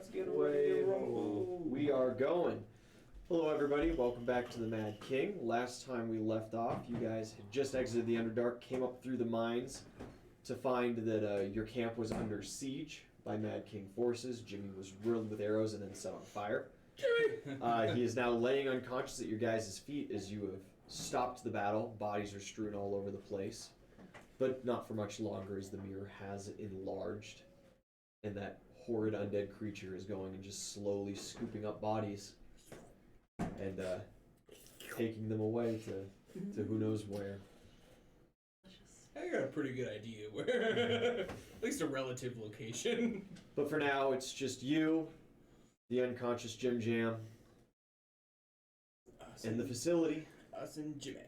Let's get ready to roll. We are going. Hello, everybody. Welcome back to the Mad King. Last time we left off, you guys had just exited the Underdark, came up through the mines to find that your camp was under siege by Mad King forces. Jimmy was riddled with arrows and then set on fire. Jimmy! He is now laying unconscious at your guys' feet as you have stopped the battle. Bodies are strewn all over the place. But not for much longer, as the mirror has enlarged. And that horrid undead creature is going and just slowly scooping up bodies and taking them away to who knows where. I got a pretty good idea where, at least a relative location. But for now, it's just you, the unconscious Jim Jam, and the facility. Us and Jimmy.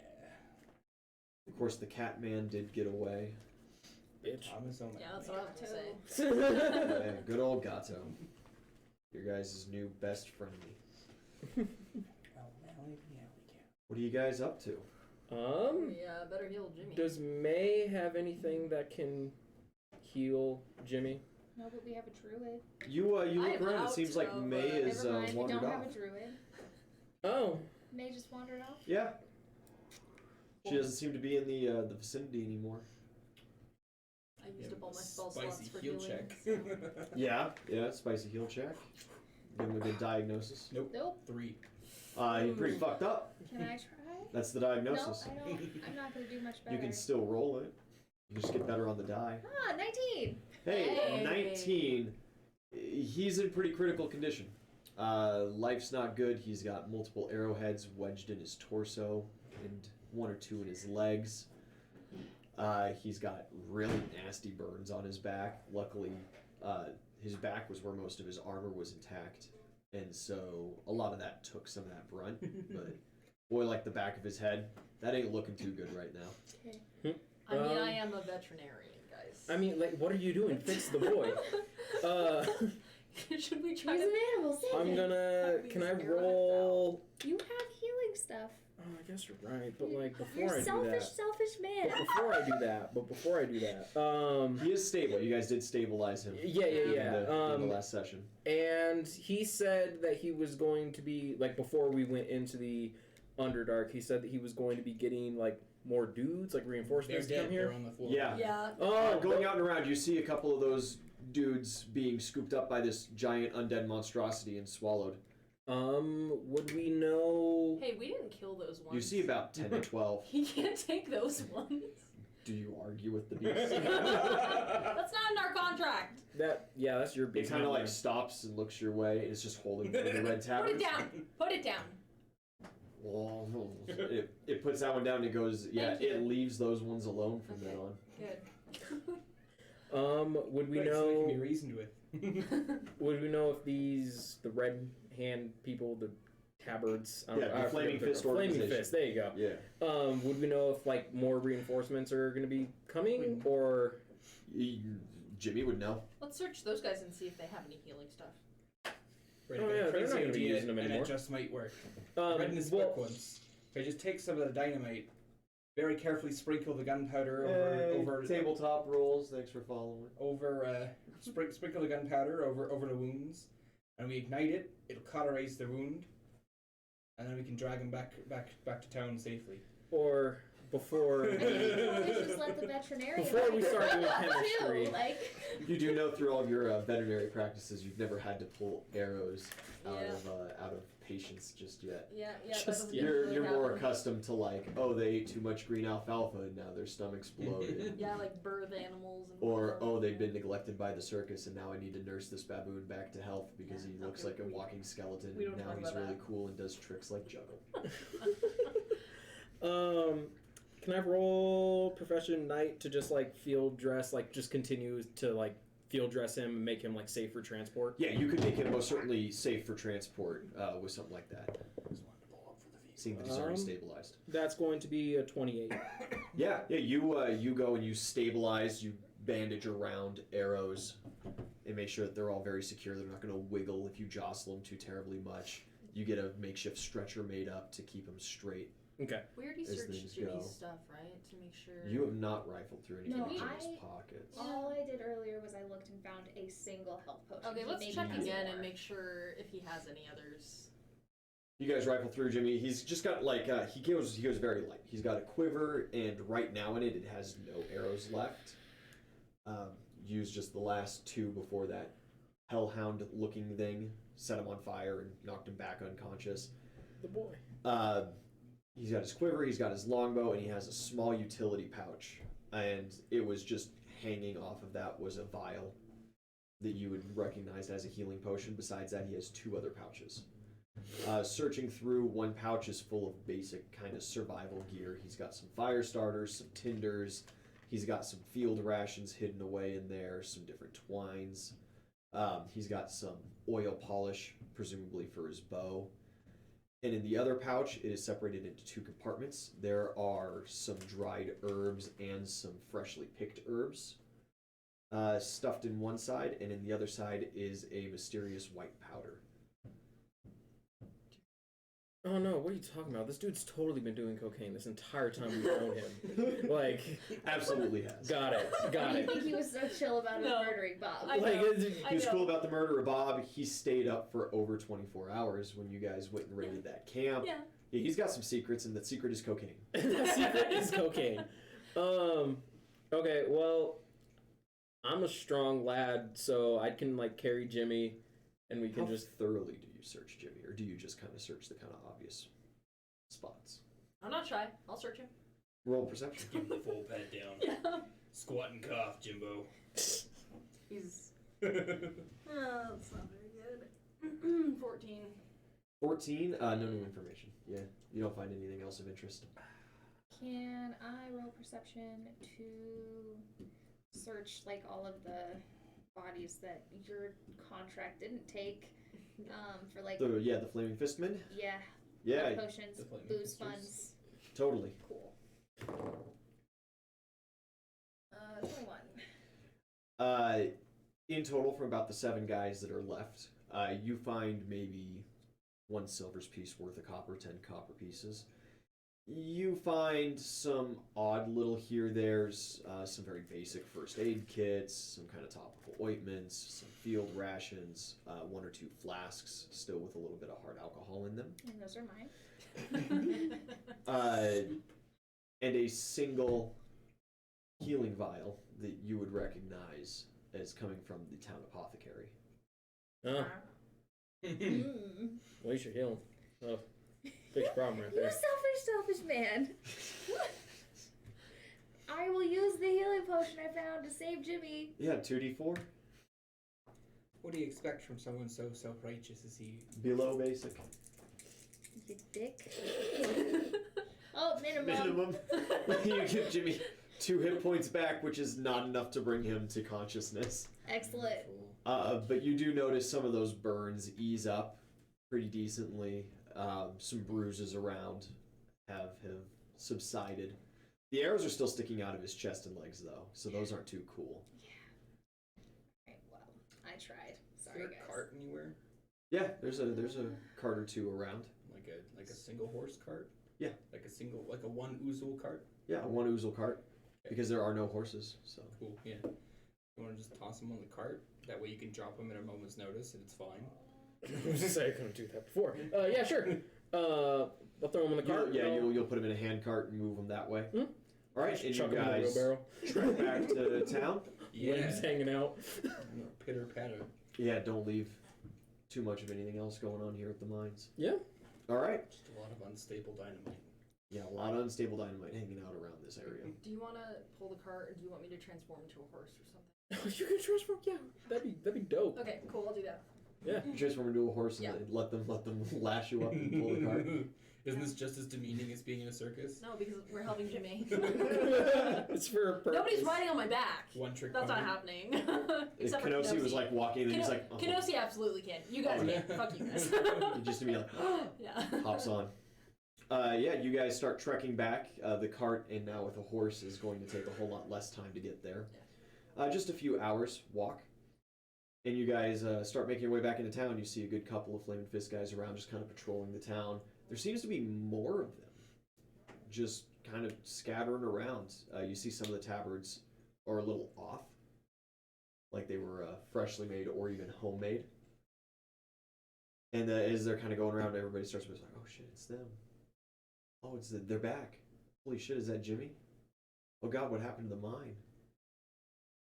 Of course, the cat man did get away. Bitch. Yeah, that's what I was gonna say. Yeah, good old Gato. Your guys' new best friend. What are you guys up to? Yeah, better heal Jimmy. Does May have anything that can heal Jimmy? No, but we have a druid. You look I'm around. It out, seems like so, May is Never mind, we wandered don't off. have a druid. Oh. May just wandered off. Yeah. She doesn't seem to be in the vicinity anymore. I used up all my spell slots for heal healing. check. So. Yeah, spicy heal check. Give him a good diagnosis. Nope. 3. You're pretty fucked up. Can I try? That's the diagnosis. No, I don't. I'm not gonna do much better. You can still roll it. You just get better on the die. 19! Hey, Hey. 19. He's in pretty critical condition. Life's not good. He's got multiple arrowheads wedged in his torso and 1 or 2 in his legs. He's got really nasty burns on his back. Luckily, his back was where most of his armor was intact, and so a lot of that took some of that brunt. But boy, like the back of his head, that ain't looking too good right now. Okay. I mean, I am a veterinarian, guys. I mean, like, what are you doing? Fix the boy. Should we He's try an to... animal, save I'm him. gonna. Can I roll? You have healing stuff. Oh, I guess you're right. But like before You're I do selfish, that. selfish man. But before I do that. He is stable. You guys did stabilize him. Yeah. In the last session. And he said that he was going to be like before we went into the Underdark. He said that he was going to be getting like more dudes, like reinforcements to come They're here. on the floor. Yeah. Yeah. Oh, Going out and around, you see a couple of those dudes being scooped up by this giant undead monstrosity and swallowed. Would we know? Hey, we didn't kill those ones. You see about 10 to 12. He can't take those ones. Do you argue with the beast? That's not in our contract. That's your It big. kind of like stops and looks your way, and it's just holding one of the red Put tablets. it down. Put it down. It puts that one down and it goes, yeah, Thank you. it leaves those ones alone from then on. Good. Would we Right, so they know? can be reasoned with. Would we know if the red hand people, the tabards, I don't Yeah, know, the I forget Flaming what they're Fist called. Flaming organization. Fist. There you go. Yeah. Would we know if like more reinforcements are going to be coming, or Jimmy would know. Let's search those guys and see if they have any healing stuff. Right, Oh, I got a yeah, they're crazy not gonna be idea, using them and anymore. it just might work. I read in this book once. If I just take some of the dynamite, very carefully sprinkle the gunpowder over tabletop rolls. Thanks for following. Sprinkle the gunpowder over the wounds, and we ignite it. It'll cauterize the wound, and then we can drag him back to town safely. or before? I think we probably should just let the veterinarian. Before we start doing too, chemistry. like. You do know through all of your veterinary practices, you've never had to pull arrows out of patients just yet. Yeah. Just- You're more accustomed to like, oh, they ate too much green alfalfa and now their stomach's bloated. Yeah, like birth animals. And Or, whatnot. oh, they've been neglected by the circus and now I need to nurse this baboon back to health because he looks like a walking skeleton We and don't now talk he's about really that. cool and does tricks like juggle. Can I roll profession knight to just like field dress, like just continue to like field dress him and make him like safe for transport? Yeah, you could make him most certainly safe for transport with something like that. Seeing that he's already stabilized. That's going to be a 28. Yeah, you go and you stabilize, you bandage around arrows and make sure that they're all very secure. They're not going to wiggle if you jostle them too terribly much. You get a makeshift stretcher made up to keep them straight. Okay. We already As searched things Jimmy's go. stuff, right? To make sure. You have not rifled through anything No, in Jimmy's I- pockets. All I did earlier was I looked and found a single health potion. Okay, He let's maybe check has again more. and make sure if he has any others. You guys rifle through Jimmy. He's just got like he goes very light. He's got a quiver, and right now in it has no arrows left. Used just the last 2 before that hellhound looking thing set him on fire and knocked him back unconscious. The boy. He's got his quiver, he's got his longbow, and he has a small utility pouch. And it was just hanging off of that was a vial that you would recognize as a healing potion. Besides that, he has 2 other pouches. Searching through, one pouch is full of basic kind of survival gear. He's got some fire starters, some tinders. He's got some field rations hidden away in there, some different twines. He's got some oil polish, presumably for his bow. And in the other pouch, it is separated into 2 compartments. There are some dried herbs and some freshly picked herbs stuffed in one side, and in the other side is a mysterious white powder. Oh no, what are you talking about? This dude's totally been doing cocaine this entire time we've known him. Like, Absolutely has. got it. Why Got do you it. think he was so chill about No. murdering Bob? I Like, know. it's- He was I know. cool about the murder of Bob. He stayed up for over 24 hours when you guys went and raided that camp. Yeah. Yeah, he's got some secrets, and that secret is cocaine. the secret is cocaine. Okay, well, I'm a strong lad, so I can like carry Jimmy, and we can How just. thoroughly do you search Jimmy, or do you just kind of search the kind of obvious spots? I'm not shy. I'll search him. Roll perception. Give him the full pat down. Yeah. Squat and cough, Jimbo. He's. That's not very good. 14. 14. No new information. Yeah, you don't find anything else of interest. Can I roll perception to search like all of the bodies that your contract didn't take? For like The Flaming Fistmen. yeah, Yeah, health potions, The Flaming booze Fisters. funds. totally. Cool. 21. In total, from about the 7 guys that are left, you find maybe 1 silver's piece worth of copper, 10 copper pieces. You find some odd little here-there's, some very basic first aid kits, some kind of topical ointments, some field rations, 1 or 2 flasks, still with a little bit of hard alcohol in them, And those are mine. and a single healing vial that you would recognize as coming from the town apothecary. Oh, Mm. well, you should heal him. Oh, big problem right You there. selfish man. I will use the healing potion I found to save Jimmy. Yeah, 2d4. What do you expect from someone so self-righteous as he? Below basic. You dick. Oh, minimum. You give Jimmy 2 hit points back, which is not enough to bring him to consciousness. Excellent. But you do notice some of those burns ease up pretty decently. Some bruises around have subsided. The arrows are still sticking out of his chest and legs, though, so those aren't too cool. Alright, well, I tried. Is Sorry, there a guys. cart anywhere? Yeah, there's a cart or 2 around. Like a single horse cart? Yeah. Like a 1 oozle cart? Yeah, 1 oozle cart, because there are no horses. So Cool, yeah. You want to just toss him on the cart? That way you can drop him at a moment's notice and it's fine. I was just saying I couldn't do that before. Yeah, sure. I'll throw him in the cart. you'll put him in a hand cart and move him that way. Hmm? All right, and you Chuck him in the guys wheelbarrow. trek back to town. Yeah. He's hanging out. Pitter patter. Yeah, don't leave too much of anything else going on here at the mines. Yeah. All right. Just a lot of unstable dynamite. Yeah, a lot of unstable dynamite hanging out around this area. Do you want to pull the cart, or do you want me to transform into a horse or something? You can transform. Yeah, that'd be dope. Okay, cool. I'll do that. Yeah. You transform into a horse and Yeah. let them lash you up and pull the cart. Isn't this just as demeaning as being in a circus? No, because we're helping Jimmy. It's for a purpose. Nobody's riding on my back. One trick That's not pony. happening. If Except for Kenosi was like walking and then he's like, oh. Kenosi absolutely can. You guys Oh, can't. Fuck you guys. He just to be like, Yeah. hops on. Yeah, you guys start trekking back. The cart, and now with a horse, is going to take a whole lot less time to get there. Just a few hours walk. And you guys start making your way back into town. You see a good couple of Flaming Fist guys around just kind of patrolling the town. There seems to be more of them just kind of scattering around. You see some of the tabards are a little off, like they were freshly made or even homemade. And as they're kind of going around, everybody starts like, "Oh shit, it's them! Oh, they're back! Holy shit, is that Jimmy? Oh god, what happened to the mine?"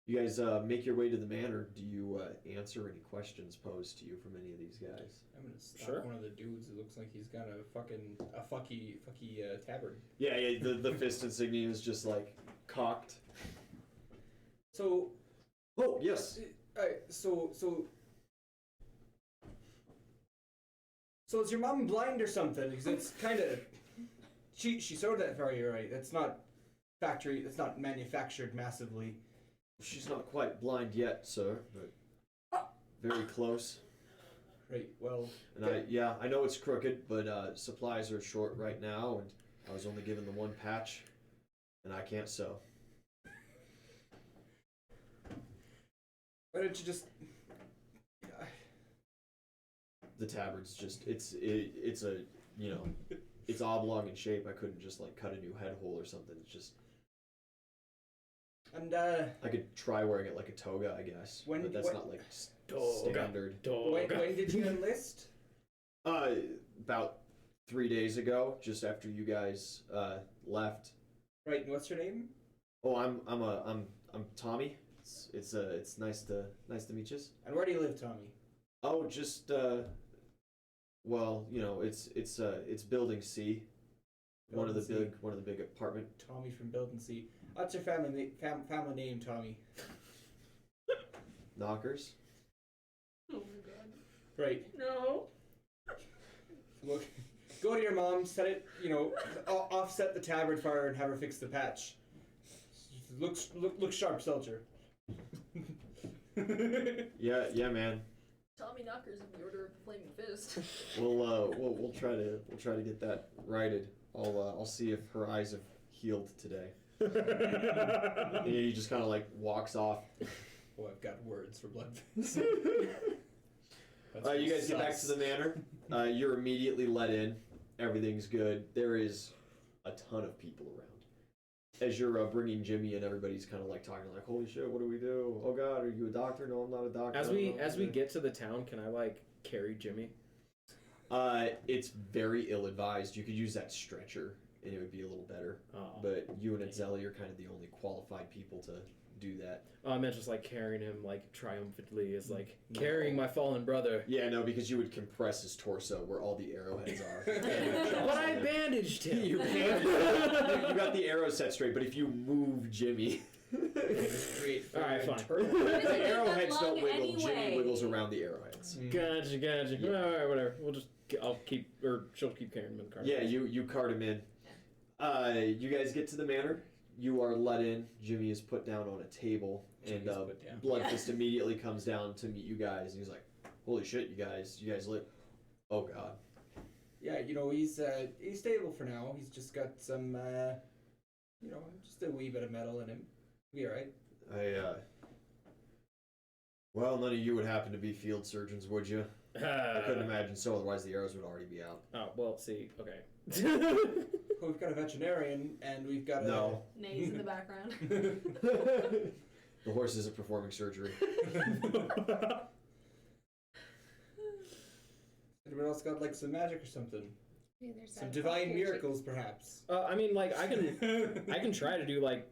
You guys make your way to the manor. Do you answer any questions posed to you from any of these guys? I'm gonna stop one of the dudes who looks like he's got a fucky tabard. Yeah, the fist insignia is just like cocked. So, oh yes. So is your mom blind or something? Because it's kind of she sewed that for you, right? It's not factory. It's not manufactured massively. She's not quite blind yet, sir, but very close. Right. Well. And I know it's crooked, but supplies are short right now, and I was only given the one patch, and I can't sew. Why don't you just? The tabard's just it's a it's oblong in shape. I couldn't just like cut a new head hole or something. It's just. And I could try wearing it like a toga, I guess. But that's not like standard. When did you enlist? About 3 days ago, just after you guys left. Right. And what's your name? Oh, I'm Tommy. It's nice to meet you. And where do you live, Tommy? Oh, just well, it's Building C. One of the big apartment. Tommy from Building C. What's your family name, Tommy? Knockers. Oh my god. Right. No. Look, go to your mom, set it, offset the tabard fire and have her fix the patch. Look sharp, soldier. Yeah, man. Tommy Knockers in the Order of the Flaming Fist. We'll try to get that righted. I'll see if her eyes have healed today. And he just kind of like walks off. Oh, I've got words for Bloodfist. You guys get back to the manor. You're immediately let in. Everything's good. There is a ton of people around. As you're bringing Jimmy in, everybody's kind of like talking like, "Holy shit, what do we do? Oh god, are you a doctor? No, I'm not a doctor." As we get to the town, can I like carry Jimmy? It's very ill-advised. You could use that stretcher, and it would be a little better. Oh, but you and Zelly are kind of the only qualified people to do that. I meant just like carrying him like triumphantly as like carrying my fallen brother. Yeah, no, because you would compress his torso where all the arrowheads are. But I bandaged him. You got the arrow set straight, but if you move Jimmy, alright, fine. The arrowheads don't wiggle. Anyway. Jimmy wiggles around the arrowheads. Gotcha. Yeah. Alright, whatever. She'll keep carrying him in the car. Yeah, you cart him in. You guys get to the manor. You are let in. Jimmy is put down on a table, and Bloodfist immediately comes down to meet you guys, and he's like, "Holy shit, you guys live." Oh god. Yeah, he's stable for now. He's just got some, just a wee bit of metal in him. He'll be alright. Well, none of you would happen to be field surgeons, would you? I couldn't imagine so. Otherwise, the arrows would already be out. Oh well, see, okay. Well, we've got a veterinarian, and we've got Nays in the background. The horse isn't performing surgery. Anyone else got like some magic or something? Maybe there's Some that divine fucking miracles, perhaps. I mean, like I can try to do like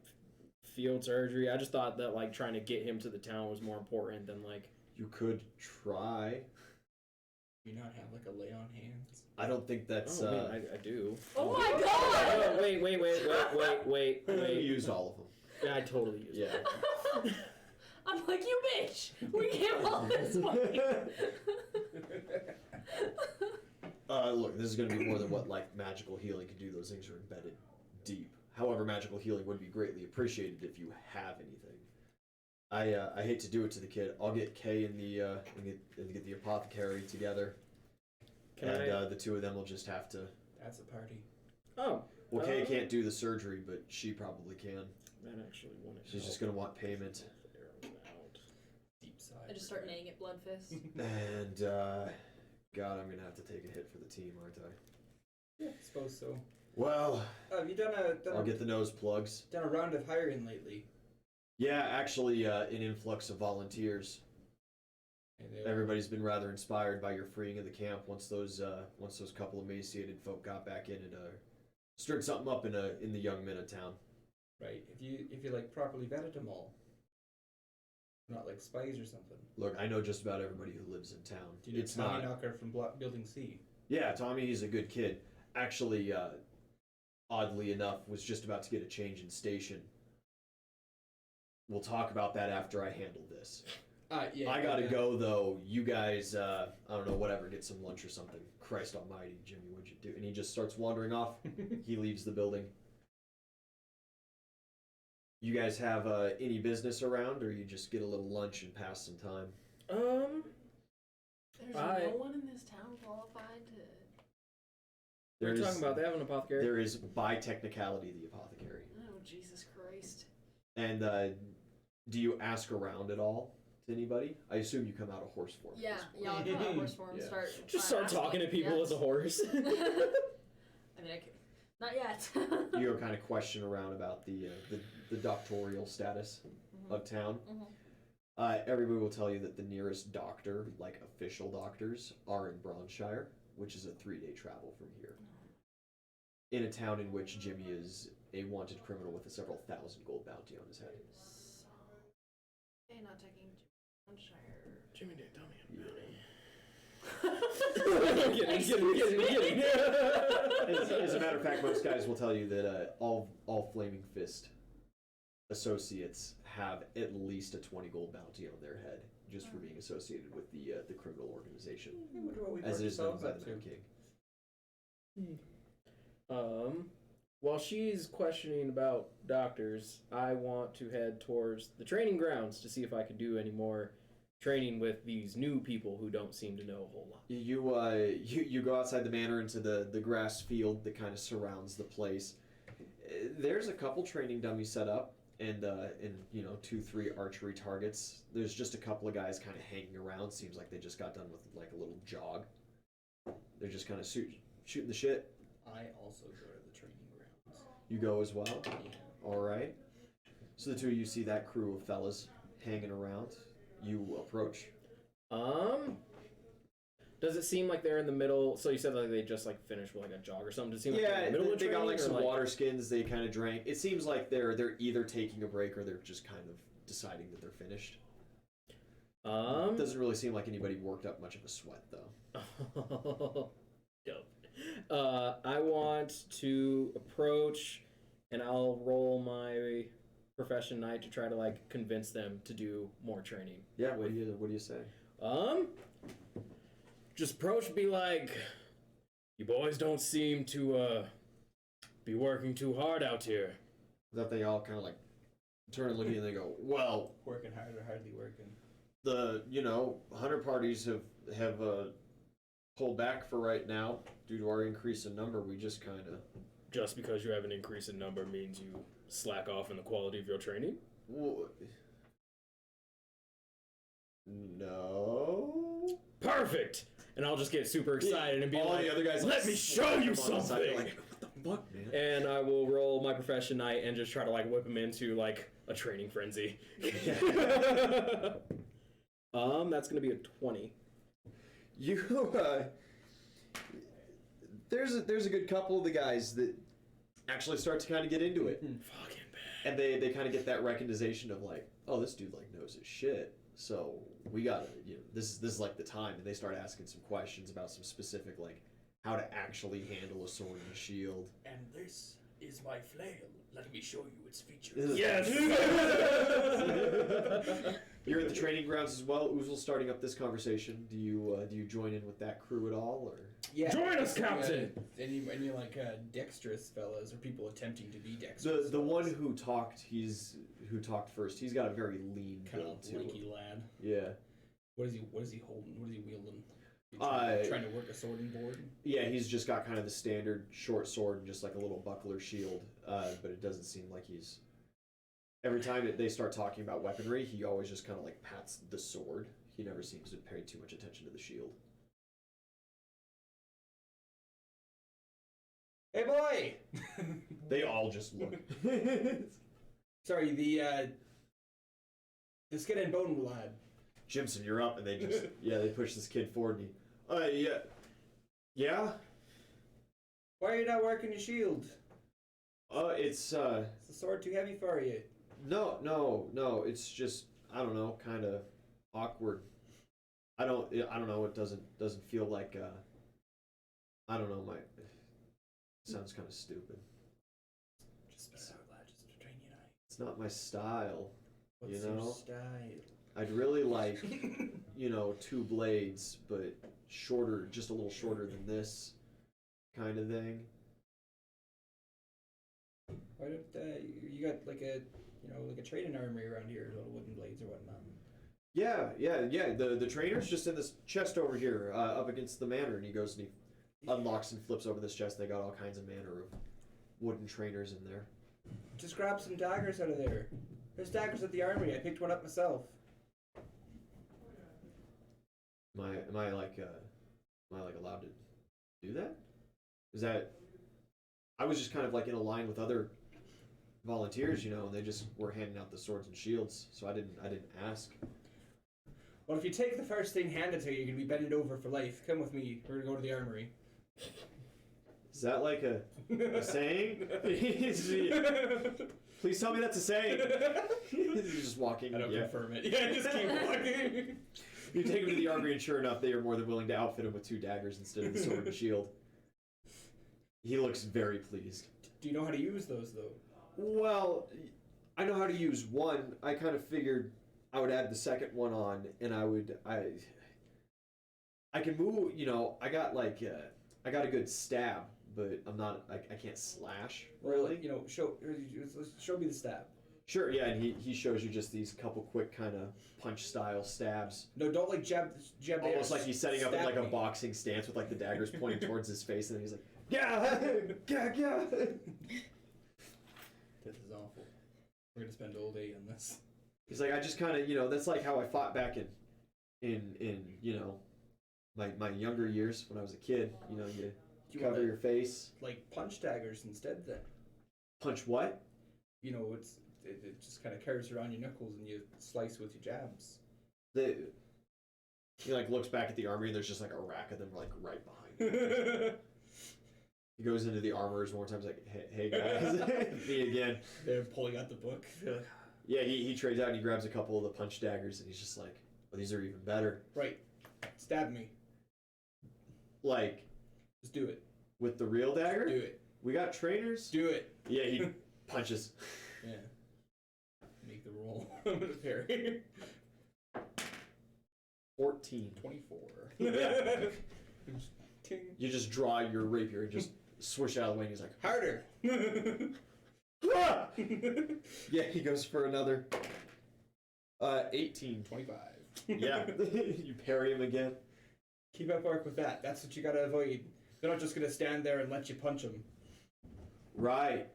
field surgery. I just thought that like trying to get him to the town was more important than like. You could try. Do you not have like a lay on hands? I don't think that's. I do. Oh my god! Oh, wait. You used all of them. Yeah, I totally used them. I'm like, you bitch! We gave all this money! Look, this is going to be more than what like magical healing can do. Those things are embedded deep. However, magical healing would be greatly appreciated if you have anything. I hate to do it to the kid. I'll get Kay and get the apothecary together, the two of them will just have to. That's a party. Oh. Well, Kay can't do the surgery, but she probably can. Man, actually wanted. She's just gonna want payment. Deep side. I just start neighing at Bloodfist. And God, I'm gonna have to take a hit for the team, aren't I? Yeah, I suppose so. Well, Have you I'll get the nose plugs. done a round of hiring lately? Yeah, actually, an influx of volunteers. Everybody's been rather inspired by your freeing of the camp once those couple emaciated folk got back in and stirred something up in the young men of town. Right. If you like properly vetted them all, not like spies or something. Look, I know just about everybody who lives in town. Do you know It's Tommy not. Knocker from Building C? Yeah, Tommy, he's a good kid. Actually, oddly enough, was just about to get a change in station. We'll talk about that after I handle this. Yeah. I gotta go though. You guys, I don't know, whatever, get some lunch or something. Christ almighty, Jimmy, what'd you do? And he just starts wandering off. He leaves the building. You guys have any business around, or you just get a little lunch and pass some time? There's I- no one in this town qualified to. What are you talking about? They have an apothecary? There is, by technicality, the apothecary. Oh, Jesus Christ. And do you ask around at all to anybody? I assume you come out of horse form. at Yeah, this point. yeah, I'll come out horse form and Yeah. start. Just start talking to people with the horse. I mean, I could. Not yet. You kind of question around about the doctorial status of town. Everybody will tell you that the nearest doctor, like official doctors, are in Bronshire, which is a 3-day travel from here. In a town in which Jimmy is a wanted criminal with a several thousand gold bounty on his head. So, okay, not taking Hampshire. Jimmy didn't tell me I'm kidding. As a matter of fact, most guys will tell you that all Flaming Fist associates have at least a 20 gold bounty on their head just for being associated with the criminal organization, I wonder what we as worked it is known ourselves by up the to. Mad King. While she's questioning about doctors, I want to head towards the training grounds to see if I could do any more training with these new people who don't seem to know a whole lot. You go outside the manor into the grass field that kind of surrounds the place. There's a couple training dummies set up, and 2-3 archery targets. There's just a couple of guys kind of hanging around. Seems like they just got done with like a little jog. They're just kind of shooting the shit. I also go to the training grounds. You go as well. Yeah. All right. So the two of you see that crew of fellas hanging around. You approach. Does it seem like they're in the middle? So you said like they just like finished with like a jog or something. Does it seem like they're in Yeah, the middle of they got training, like or, some water skins. They kind of drank. It seems like they're either taking a break or they're just kind of deciding that they're finished. Doesn't really seem like anybody worked up much of a sweat though. Dope. I want to approach, and I'll roll my profession knight to try to like convince them to do more training. Yeah. What do you say? Just approach and be like, you boys don't seem to be working too hard out here. That they all kind of like turn and look at you and they go, well, Working hard or hardly working. the hunter parties have pulled back for right now due to our increase in number. We just kind of Just because you have an increase in number means you slack off in the quality of your training? no. Perfect! And I'll just get super excited and be all like, the other guys let me show slap you him on the side. something! They're like, what the fuck, man? And I will roll my profession knight and just try to like whip him into like a training frenzy. That's gonna be a 20. You there's a good couple of the guys that actually start to kind of get into it, Fucking bad. and they kind of get that recognition of like, oh, this dude like knows his shit. So we gotta, this is like the time, and they start asking some questions about some specific like how to actually handle a sword and a shield. And this is my flail. Let me show you its features. Yes! You're at the training grounds as well. Uzel's starting up this conversation. Do you join in with that crew at all, or? Yeah. Join us, Captain! Any like dexterous fellas or people attempting to be dexterous? The one who talked first. He's got a very lean kind build of too. lanky lad. Yeah. What is he holding? What is he wielding? Trying to work a sorting board. Yeah, he's just got kind of the standard short sword and just like a little buckler shield. But it doesn't seem like he's. Every time that they start talking about weaponry, he always just kind of like pats the sword. He never seems to pay too much attention to the shield. Hey, boy! They all just look. Sorry, the skin and bone lad. Jimson, you're up, and they just they push this kid forward. And yeah. Why are you not working your shield? It's Is the sword too heavy for you? no. It's just I don't know, kind of awkward. I don't know. It doesn't feel like I don't know. Sounds kind of stupid. Just be so glad, just to train you and I. It's not my style. What's You know? your style? I'd really like 2 blades, but shorter, just a little shorter than this, kind of thing. Why don't you got like a training armory around here, little wooden blades or whatnot? Yeah. The trainer's just in this chest over here, up against the manor, and he goes and he unlocks and flips over this chest. They got all kinds of manner of wooden trainers in there. Just grab some daggers out of there. There's daggers at the armory. I picked one up myself. Am I allowed to do that? Is that? I was just kind of like in a line with other volunteers, and they just were handing out the swords and shields, so I didn't ask. Well, if you take the first thing handed to you, you're gonna be bended over for life. Come with me. We're gonna go to the armory. Is that like a saying? Please tell me that's a saying. He's just walking. I don't confirm it. Yeah, just keep walking. You take him to the armory, and sure enough, they are more than willing to outfit him with 2 daggers instead of the sword and shield. He looks very pleased. Do you know how to use those, though? Well, I know how to use one. I kind of figured I would add the second one on, and I can move. I got I got a good stab, but I'm not. I can't slash really. Show me the stab. Sure, yeah, and he shows you just these couple quick kind of punch style stabs. No, don't jab. Almost like he's setting up in like a me. boxing stance with like the daggers pointing towards his face, and then he's like, yeah. This is awful. We're gonna spend all day on this. He's like, I just kind of, that's like how I fought back in my younger years when I was a kid. You cover your face. Like punch daggers instead, then. Punch what? It just kind of curves around your knuckles and you slice with your jabs. He looks back at the armory and there's just like a rack of them right behind him. He goes into the armorers one more time. He's like, hey guys, me again. They're pulling out the book. Yeah, he trades out and he grabs a couple of the punch daggers and he's just like, well, these are even better. Right. Stab me. Just do it. With the real dagger? Do it. We got trainers? Do it. Yeah, he punches. Yeah. Make the roll. I'm gonna parry. 14. 24. Yeah. Ting. You just draw your rapier and just swish out of the way and he's like, Harder. ah! Yeah, he goes for another 18. 25. Yeah, you parry him again. Keep up work with that. That's what you gotta avoid. They're not just gonna stand there and let you punch them. Right.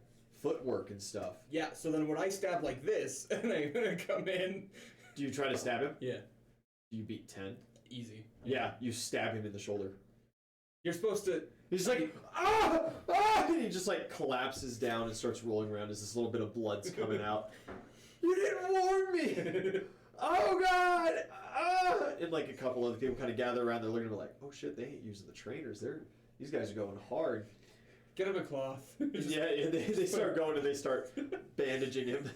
Footwork and stuff. Yeah, so then when I stab like this, and I'm gonna come in... Do you try to stab him? Yeah. Do you beat 10? Easy. Yeah, you stab him in the shoulder. You're supposed to... He's like, ah! Ah! And he just collapses down and starts rolling around as this little bit of blood's coming out. You didn't warn me! Oh god! Ah! And a couple other people kind of gather around. They're looking at me like, oh shit, they ain't using the trainers. These guys are going hard. Get him a cloth. Yeah, they start going and they start bandaging him.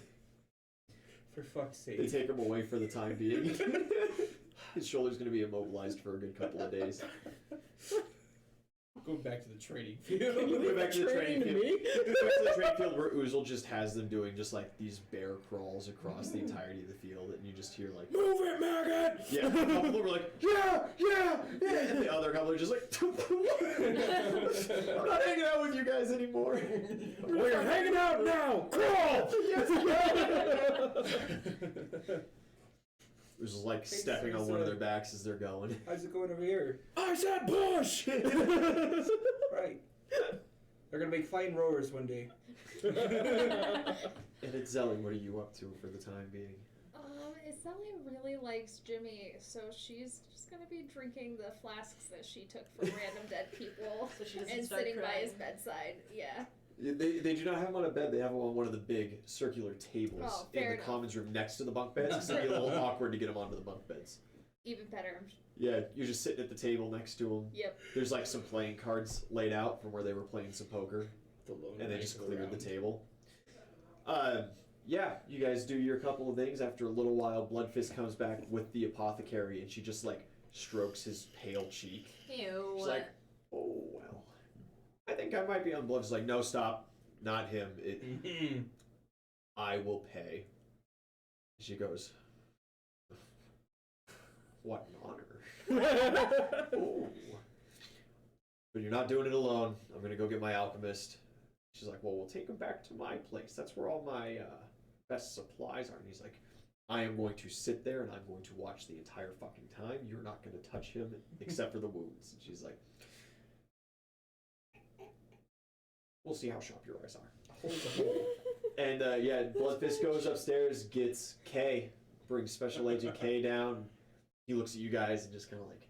For fuck's sake. They take him away for the time being. His shoulder's going to be immobilized for a good couple of days. Go back to the training field. Go back to the training field. Me? Go back to the training field where Oozle just has them doing just these bear crawls across the entirety of the field, and you just hear move it, maggot! yeah, a couple of them are like, yeah, and the other couple are just like, I'm not hanging out with you guys anymore. We're hanging out now! Crawl! It was like stepping on one of their backs as they're going. How's it going over here? I said push! Right. They're gonna make fine rowers one day. And it's Zelly, what are you up to for the time being? Sally really likes Jimmy, so she's just gonna be drinking the flasks that she took from random dead people So she doesn't and start sitting by crying. his bedside. Yeah. They do not have him on a bed. They have him on one of the big circular tables Oh, in fair the enough. commons room next to the bunk beds. It's gonna be a little awkward to get him onto the bunk beds. Even better. Yeah, you're just sitting at the table next to him. Yep. There's like some playing cards laid out from where they were playing some poker, The lone and they knife just of cleared the round. table. Yeah, you guys do your couple of things. After a little while, Bloodfist comes back with the apothecary, and she just like strokes his pale cheek. Ew. She's like, "Oh well, I think I might be on." Blood's like, "No, stop, not him. I will pay." She goes, "What an honor." Oh. But you're not doing it alone. I'm gonna go get my alchemist. She's like, "Well, we'll take him back to my place. That's where all my best supplies are." And he's like, "I am going to sit there and I'm going to watch the entire fucking time. You're not going to touch him except for the wounds." And she's like, "We'll see how sharp your eyes are." And yeah, Bloodfist goes upstairs, gets K, brings Special Agent K down. He looks at you guys and just kind of like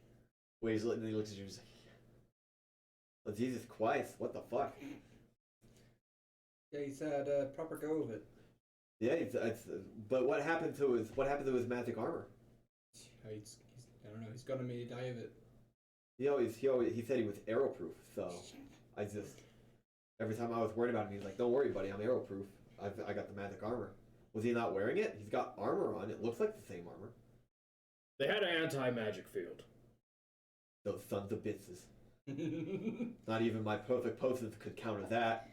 waves, and then he looks at you and he's like, "Well, this is quiet. What the fuck?" Yeah, he's had a proper go of it. Yeah, but what happened to his magic armor? He's I don't know. He's gonna maybe die of it. He said he was arrow-proof, so I just every time I was worried about him, he's like, "Don't worry, buddy, I'm arrow-proof. I got the magic armor." Was he not wearing it? He's got armor on. It looks like the same armor. They had an anti-magic field. Those sons of bitches. Not even my perfect potions could counter that.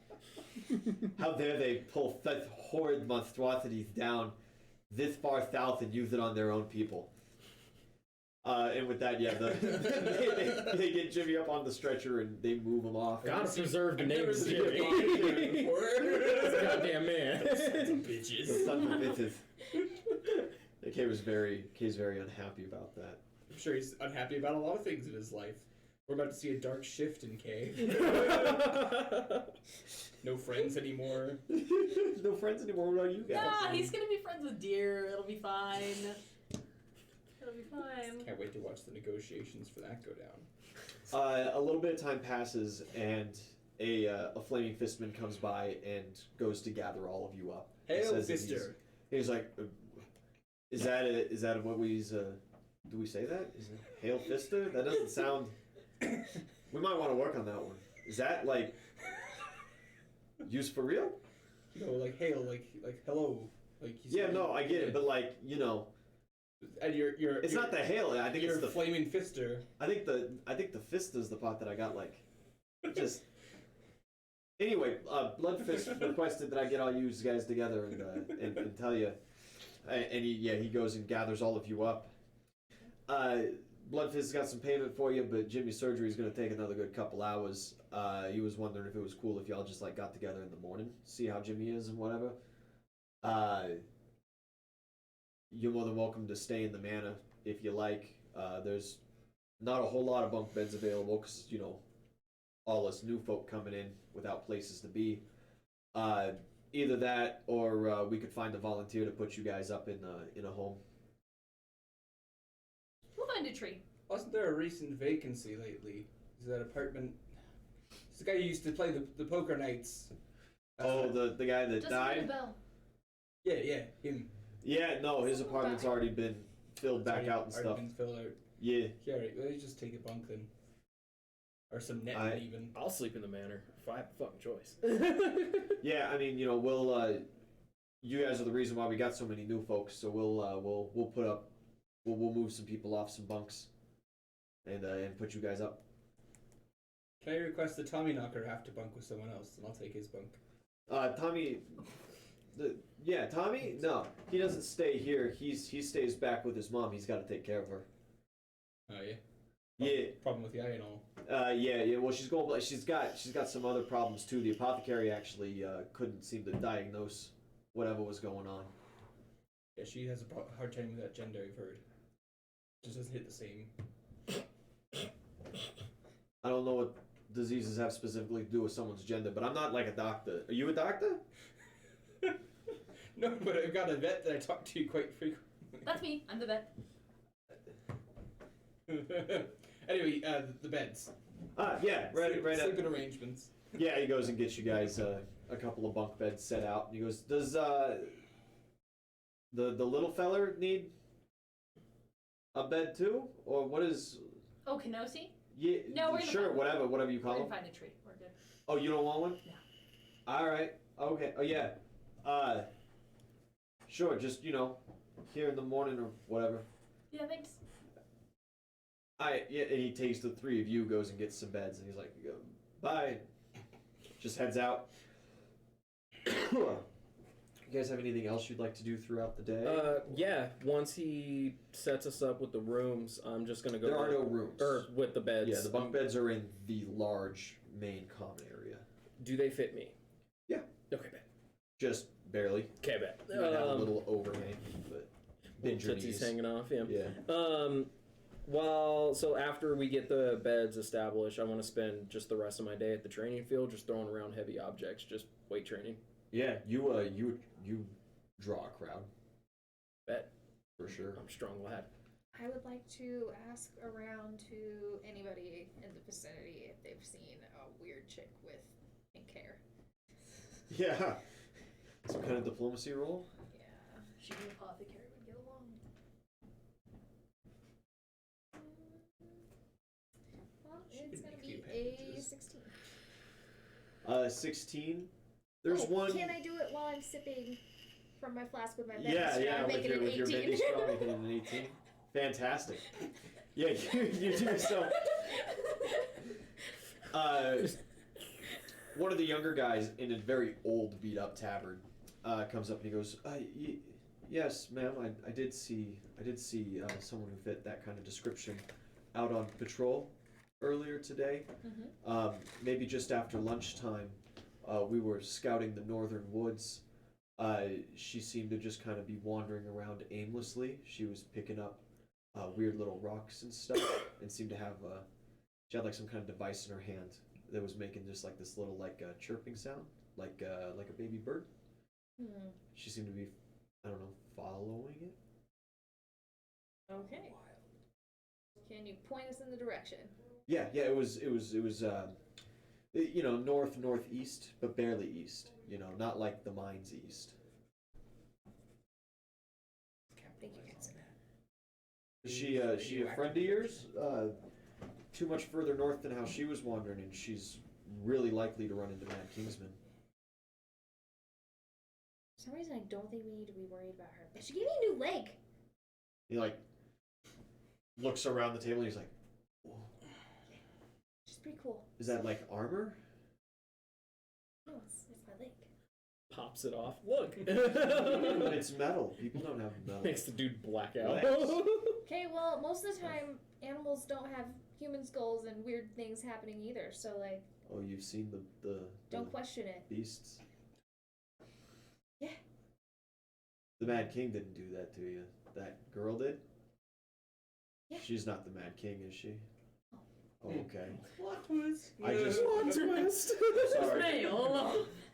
How dare they pull such horrid monstrosities down this far south and use it on their own people? And with that, yeah, they get Jimmy up on the stretcher and they move him off. Gotta preserve the I've name never of seen Jimmy. a bond before. This goddamn man. Bitches. The sons of bitches. Kay was very unhappy about that. I'm sure he's unhappy about a lot of things in his life. We're about to see a dark shift in Kay. No friends anymore. No friends anymore. What about you guys? Nah, he's gonna be friends with Deer. It'll be fine. It'll be fine. Can't wait to watch the negotiations for that go down. A little bit of time passes, and a flaming fistman comes by and goes to gather all of you up. He Hail, says that Fister. He's like, is that what we do we say that? Is it Hail Fister? That doesn't sound. We might want to work on that one. Is that like used for real? No, like hail, like hello, like. He's Yeah, no, I get it, but like and you're it's not the hail. I think you're it's the flaming fister. I think the Fista's the part that I got like just. Anyway, Bloodfist requested that I get all you guys together and tell you, and he goes and gathers all of you up. Bloodfist's got some payment for you, but Jimmy's surgery is going to take another good couple hours. He was wondering if it was cool if y'all just like got together in the morning, see how Jimmy is and whatever. You're more than welcome to stay in the manor if you like. There's not a whole lot of bunk beds available because all us new folk coming in without places to be. Either that, or we could find a volunteer to put you guys up in a home. We'll find a tree. Wasn't there a recent vacancy lately? Is that apartment? It's the guy who used to play the poker nights. The guy that Just ring died? the bell. Yeah, him. Yeah, no, his apartment's already been filled back Already- out and already stuff. Been filled out. Yeah. Yeah, right. Well, you just take a bunk then, or some net I- even. I'll sleep in the manor if I have a fucking choice. Yeah, I mean, we'll you guys are the reason why we got so many new folks, so we'll put up we'll move some people off some bunks and put you guys up. Can I request the Tommy Knocker have to bunk with someone else, and I'll take his bunk. Tommy Tommy? No, he doesn't stay here. He stays back with his mom. He's got to take care of her. Oh yeah. Yeah. Problem with the eye and all. Yeah. Well, she's got some other problems too. The apothecary actually couldn't seem to diagnose whatever was going on. Yeah, she has a hard time with that gender. I've heard. Just doesn't hit the same. I don't know what diseases have specifically to do with someone's gender, but I'm not like a doctor. Are you a doctor? No, but I've got a vet that I talk to quite frequently. That's me. I'm the bed. Anyway, the beds. Yeah, right. Sleeping arrangements. Yeah, he goes and gets you guys a couple of bunk beds set out. And he goes, "Does the little feller need a bed too, or what is?" Oh, Kenosi? Yeah, No, we're gonna sure, find one. whatever you We're call gonna him. find a tree. We're good. Oh, you don't want one? No. All right. Okay. Oh yeah. Sure. Just here in the morning or whatever. Yeah, thanks. Yeah, and he takes the three of you, goes and gets some beds, and he's like, "Bye." Just heads out. You guys have anything else you'd like to do throughout the day? Yeah. Once he sets us up with the rooms, I'm just gonna go. There are no rooms. Or with the beds. Yeah, the bunk beds are in the large main common area. Do they fit me? Yeah. Okay, bet. Just barely. Okay, bet. You might have a little overhang, but bend your Tootsie's knees. hanging off. Yeah. Yeah. So after we get the beds established, I want to spend just the rest of my day at the training field, just throwing around heavy objects, just weight training. Yeah, you draw a crowd. Bet. For sure. I'm a strong lad. I would like to ask around to anybody in the vicinity if they've seen a weird chick with pink hair. Yeah. Some kind of diplomacy roll? Yeah. She and the apothecary would get along. Well, She it's can gonna make be the a appendages. 16. 16. There's Oh, one. Can I do it while I'm sipping from my flask with my bed? Yeah, Make it with an your 18. mini straw, making it an 18. Fantastic. Yeah, you do so. One of the younger guys in a very old, beat-up tavern comes up and he goes, "Yes, ma'am. I did see someone who fit that kind of description out on patrol earlier today. Maybe just after lunchtime, we were scouting the northern woods. She seemed to just kind of be wandering around aimlessly. She was picking up weird little rocks and stuff, and seemed to have she had like some kind of device in her hand that was making just like this little chirping sound, like a baby bird. She seemed to be, I don't know, following it. Okay. Can you point us in the direction? Yeah. It was northeast, but barely east. Not like the mines east. Thank you, guys. Is she a friend of yours? Too much further north than how she was wandering, and she's really likely to run into Mad Kingsman. For some reason, I don't think we need to be worried about her. But she gave me a new leg. He looks around the table and he's like, "Whoa. She's pretty cool. Is that like armor?" No, it's my leg. Pops it off. Look. But it's metal. People don't have metal. Makes the dude black out. Legs. Okay, well, most of the time, animals don't have human skulls and weird things happening either. So, Oh, you've seen the don't question it. beasts? Yeah. The Mad King didn't do that to you. That girl did? Yeah. She's not the Mad King, is she? Oh, okay. Plot twist. I just Plot twist. Sorry. Me all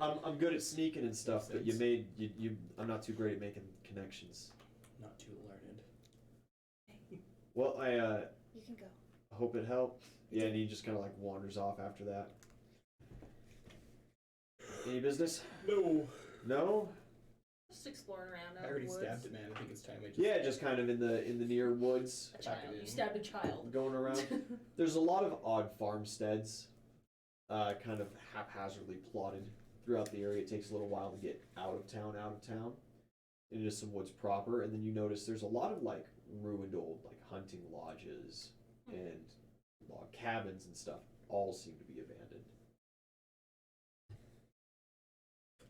along. I'm good at sneaking and stuff, but I'm not too great at making connections. Not too learned. Well, You can go. hope it helped. Yeah, and he just kind of wanders off after that. Any business? No. No? Just exploring around I out in already the woods. stabbed a man. I think it's time I just. Yeah, just kind of in the near woods, A child. Pack it You in. stabbed a child. going around. There's a lot of odd farmsteads, kind of haphazardly plotted throughout the area. It takes a little while to get out of town, into some woods proper, and then you notice there's a lot of ruined old hunting lodges and log cabins and stuff. All seem to be abandoned.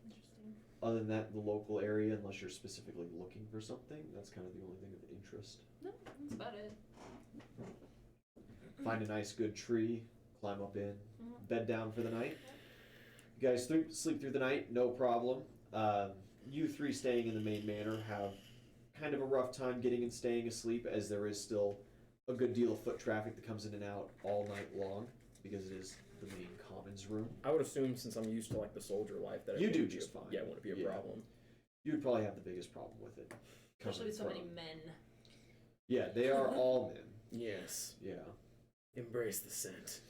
Interesting. Other than that, the local area, unless you're specifically looking for something, that's kind of the only thing of interest. No, that's about it. Find a nice good tree, climb up in, Mhm. bed down for the night. You guys sleep through the night, no problem. You three staying in the main manor have kind of a rough time getting and staying asleep, as there is still a good deal of foot traffic that comes in and out all night long, because it is the main commons room. I would assume, since I'm used to the soldier life, that You it do wouldn't be just a- fine. Yeah, it wouldn't be a Yeah. problem. You would probably have the biggest problem with it, Especially with so many from. men. Yeah, they are all men. Yes. Yeah. Embrace the scent.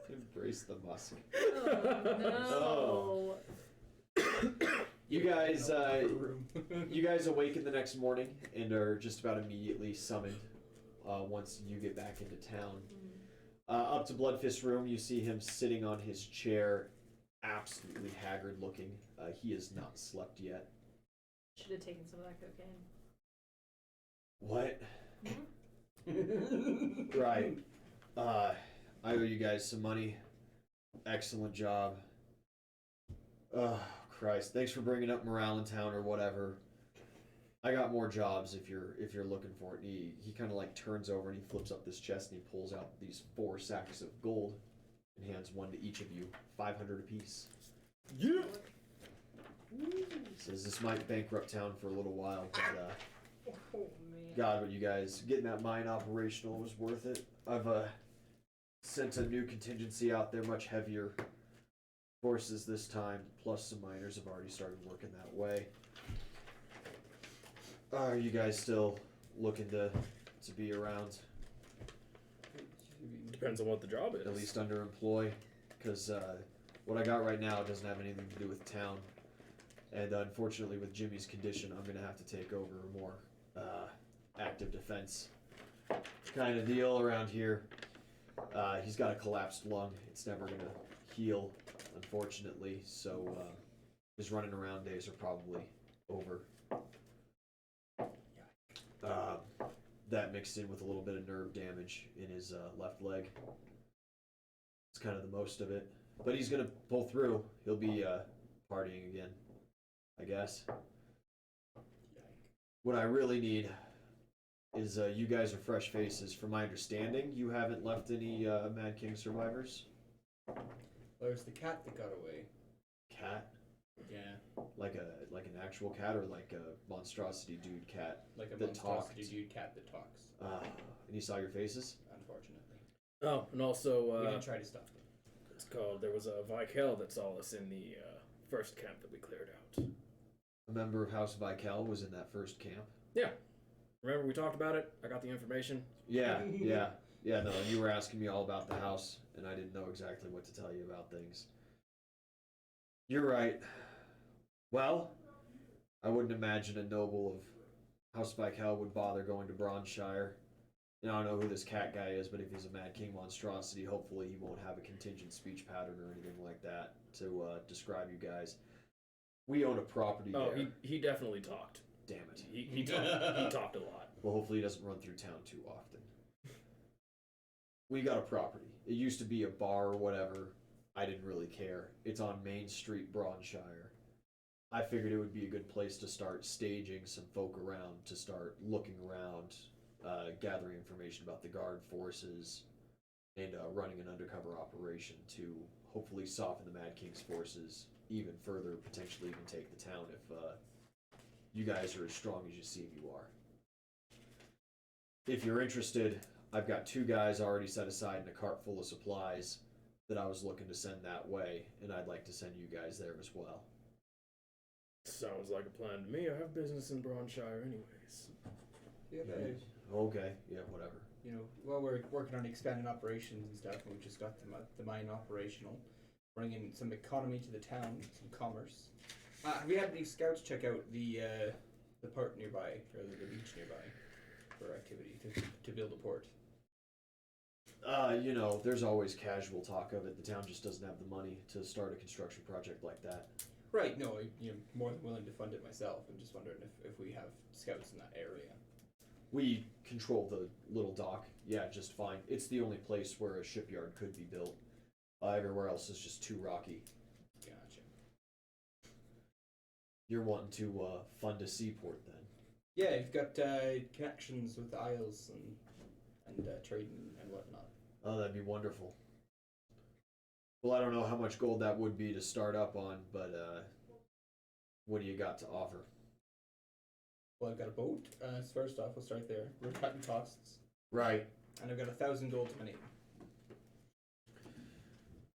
Embrace the musk. Oh, You guys, you guys awaken the next morning and are just about immediately summoned once you get back into town. Up to Bloodfist's room, you see him sitting on his chair, absolutely haggard looking. He has not slept yet. Should have taken some of that cocaine. What? Right. I owe you guys some money. Excellent job. Oh, Christ. Thanks for bringing up morale in town or whatever. I got more jobs if you're looking for it. He kind of like turns over and he flips up this chest and he pulls out these 4 sacks of gold and hands one to each of you, 500 apiece. Yeah. Says this might bankrupt town for a little while, but Oh man. God, but you guys getting that mine operational was worth it. I've sent a new contingency out there, much heavier forces this time. Plus, some miners have already started working that way. Are you guys still looking to be around? Depends on what the job is. At least underemploy, because what I got right now doesn't have anything to do with town. And unfortunately, with Jimmy's condition, I'm gonna have to take over a more active defense kind of deal around here. He's got a collapsed lung. It's never gonna heal, unfortunately. So his running around days are probably over. That mixed in with a little bit of nerve damage in his left leg. It's kind of the most of it. But he's gonna pull through. He'll be partying again, I guess. What I really need is you guys are fresh faces. From my understanding, you haven't left any Mad King survivors. There's the cat that got away. Cat? Yeah. Like an actual cat or like a monstrosity dude cat? Like a that monstrosity talked. dude cat that talks. And you saw your faces? Unfortunately. Oh, and also, We didn't try to stop them. it's called, there was a Vikel that saw us in the first camp that we cleared out. A member of House Vikel was in that first camp. Yeah. Remember we talked about it? I got the information. Yeah. No, you were asking me all about the house, and I didn't know exactly what to tell you about things. You're right. Well, I wouldn't imagine a noble of House Vikel would bother going to Bronshire. And I don't know who this cat guy is, but if he's a Mad King monstrosity, hopefully he won't have a contingent speech pattern or anything like that to describe you guys. We own a property Oh, there. he definitely talked. Damn it. He talked a lot. Well, hopefully he doesn't run through town too often. We got a property. It used to be a bar or whatever. I didn't really care. It's on Main Street, Bronshire. I figured it would be a good place to start staging some folk around, to start looking around, gathering information about the guard forces, and running an undercover operation to hopefully soften the Mad King's forces even further, potentially even take the town if you guys are as strong as you seem you are. If you're interested, I've got 2 guys already set aside in a cart full of supplies that I was looking to send that way, and I'd like to send you guys there as well. Sounds like a plan to me. I have business in Bronshire anyways. Yeah, Okay, yeah, whatever. you know, while we're working on expanding operations and stuff, and we just got the mine operational, bringing some economy to the town, some commerce. Have we had any scouts check out the port nearby, or the beach nearby, for activity to build a port? You know, there's always casual talk of it. The town just doesn't have the money to start a construction project like that. Right. No, I'm more than willing to fund it myself. I'm just wondering if we have scouts in that area. We control the little dock, yeah, just fine. It's the only place where a shipyard could be built. Everywhere else is just too rocky. Gotcha. You're wanting to fund a seaport then? Yeah, you've got connections with the Isles and trading and whatnot. Oh, that'd be wonderful. Well, I don't know how much gold that would be to start up on, but what do you got to offer? Well, I've got a boat. First off, we'll start there. We're cutting costs. Right. And I've got 1,000 gold to my name.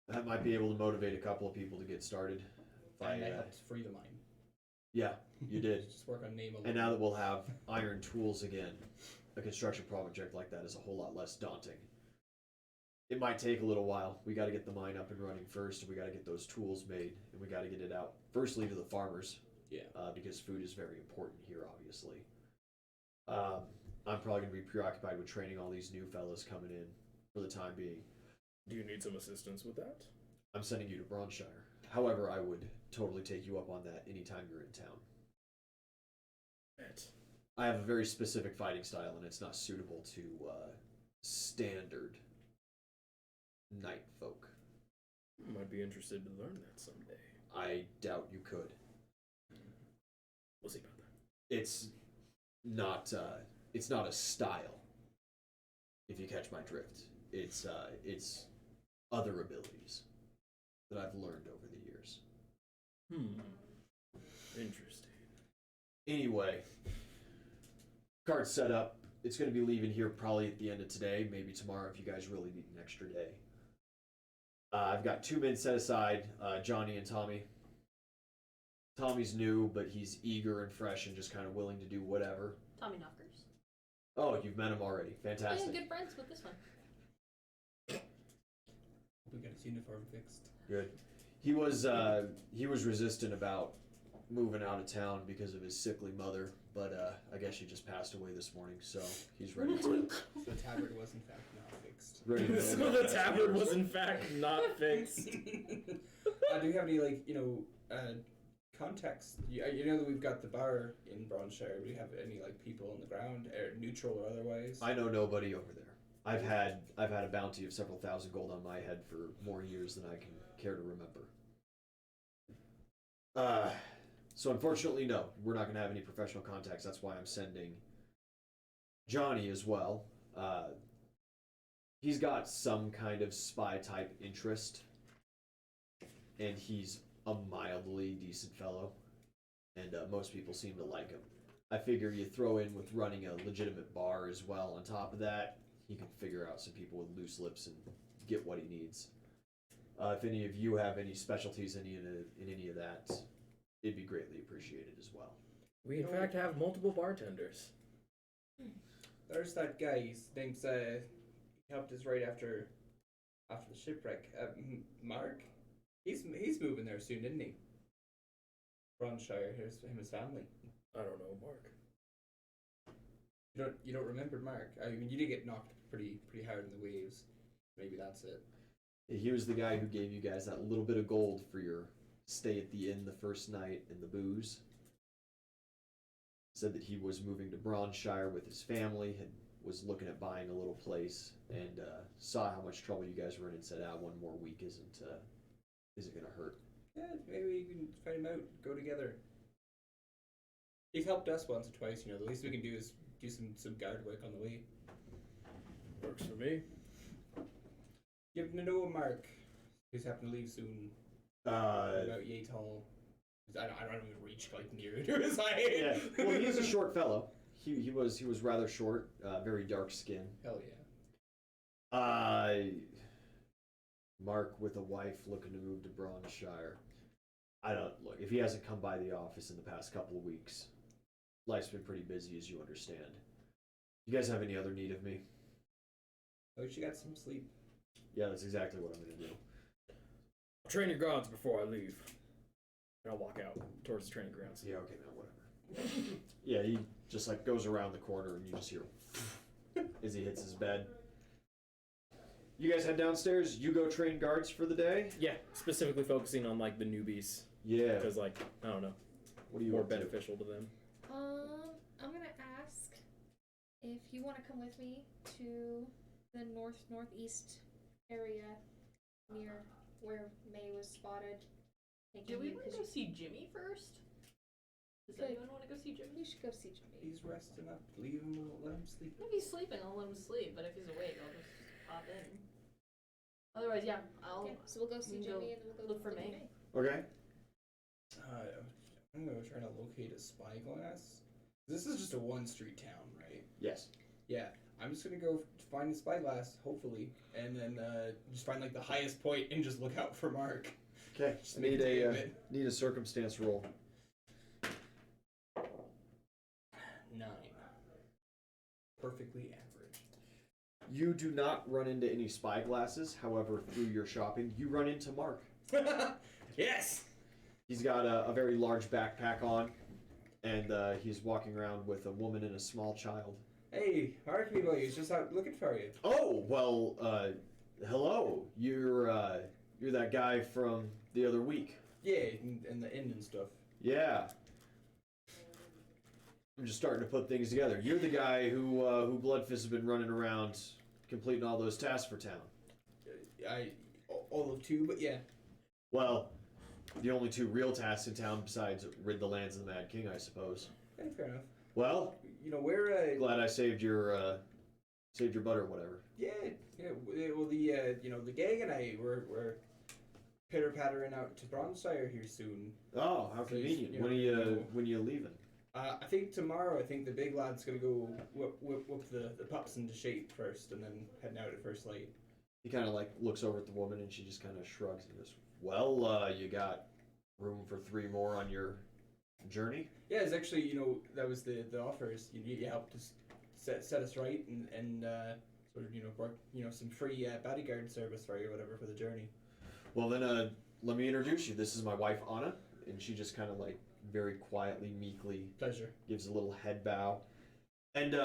That might be able to motivate a couple of people to get started. And I helped free the mine. Yeah, you did. Just work on name alone. And now that we'll have iron tools again, a construction project like that is a whole lot less daunting. It might take a little while. We got to get the mine up and running first, and we got to get those tools made, and we got to get it out. Firstly, to the farmers. Yeah. Because food is very important here, obviously. I'm probably going to be preoccupied with training all these new fellas coming in for the time being. Do you need some assistance with that? I'm sending you to Bronshire. However, I would totally take you up on that anytime you're in town. Bet. I have a very specific fighting style, and it's not suitable to standard night folk. Might be interested to learn that someday. I doubt you could. We'll see about that. It's not a style. If you catch my drift, it's other abilities that I've learned over the years. Interesting. Anyway, card's set up. It's going to be leaving here probably at the end of today, maybe tomorrow if you guys really need an extra day. I've got 2 men set aside, Johnny and Tommy. Tommy's new, but he's eager and fresh and just kind of willing to do whatever. Tommy Knockers. Oh, you've met him already. I Fantastic. am good friends with this one. We got his uniform fixed. Good. He was resistant about moving out of town because of his sickly mother, but I guess she just passed away this morning, so he's ready to. The tabard was in fact not fixed. Ready to So the tabard was in fact not fixed. Do you have any context? You know that we've got the bar in Bronshire. Do you have any people on the ground, neutral or otherwise? I know nobody over there. I've had a bounty of several thousand gold on my head for more years than I can care to remember. So unfortunately, no, we're not going to have any professional contacts. That's why I'm sending Johnny as well. He's got some kind of spy type interest, and he's a mildly decent fellow, and most people seem to like him. I figure you throw in with running a legitimate bar as well on top of that, he can figure out some people with loose lips and get what he needs. If any of you have any specialties in any of that, it'd be greatly appreciated as well. We in fact have multiple bartenders. There's that guy. His name's he helped us right after the shipwreck. Mark. He's moving there soon, isn't he? Bronshire. Here's him and his family. I don't know, Mark. You don't remember Mark? I mean, you did get knocked pretty hard in the waves. Maybe that's it. He was the guy who gave you guys that little bit of gold for your stay at the inn the first night and the booze. Said that he was moving to Bronshire with his family, was looking at buying a little place, and saw how much trouble you guys were in and said, one more week isn't gonna hurt. Yeah, maybe you can find him out. Go together. He's helped us once or twice. The least we can do is do some guard work on the way. Works for me. Give him to know Mark. He's having to leave soon. About yay tall. I don't even reach near to his height. Yeah. Well, he's a short fellow. He was rather short, very dark skin. Hell yeah. Mark with a wife looking to move to Bronshire. I don't look if he hasn't come by the office in the past couple of weeks. Life's been pretty busy, as you understand. You guys have any other need of me? I wish you got some sleep. Yeah, that's exactly what I'm gonna do. I'll train your gods before I leave. And I'll walk out towards the training grounds. Yeah, okay, man, whatever. Yeah, he just goes around the corner and you just hear as he hits his bed. You guys head downstairs. You go train guards for the day. Yeah, specifically focusing on the newbies. Yeah. Because I don't know, What are you more up to? beneficial to them. I'm gonna ask if you want to come with me to the northeast area near where May was spotted. Do we want to go see Jimmy first? Does anyone want to go see Jimmy? We should go see Jimmy. He's resting up. Leave him. We'll let him sleep. If he's sleeping, I'll let him sleep. But if he's awake, I'll just pop in. Otherwise, yeah, Okay, so we'll go see we can Jimmy go and then we'll go look for May. Okay. I'm gonna try to locate a spyglass. This is just a one-street town, right? Yes. Yeah. I'm just gonna go find the spyglass, hopefully, and then just find the highest point and just look out for Mark. Okay. Just make a day of it. Need a circumstance roll. perfectly average. You do not run into any spyglasses. However, through your shopping, you run into Mark. Yes! He's got a very large backpack on, and he's walking around with a woman and a small child. Hey, Mark, me boy, he's just out looking for you. Oh, well, hello. You're that guy from the other week. Yeah, and the inn and stuff. Yeah. I'm just starting to put things together. You're the guy who Bloodfist has been running around completing all those tasks for town. All of two, but yeah. Well, the only two real tasks in town besides rid the lands of the Mad King, I suppose. Hey, fair enough. Well, You know, we're glad I saved your butter or whatever. yeah. Well, the gang and I we're pitter pattering out to Bronzeshire here soon. Oh, how Please, convenient. you know, When are you leaving? I think tomorrow. I think the big lad's gonna go whip the pups into shape first, and then heading out at first light. He kind of like looks over at the woman and she just kind of shrugs and goes, "Well, you got room for 3 more on your journey?" Yeah, it's actually that was the offer is you helped us set us right and sort of work some free bodyguard service for you or whatever for the journey. Well, then let me introduce you. This is my wife Anna, and she just kind of like very quietly, meekly Pleasure. gives a little head bow. And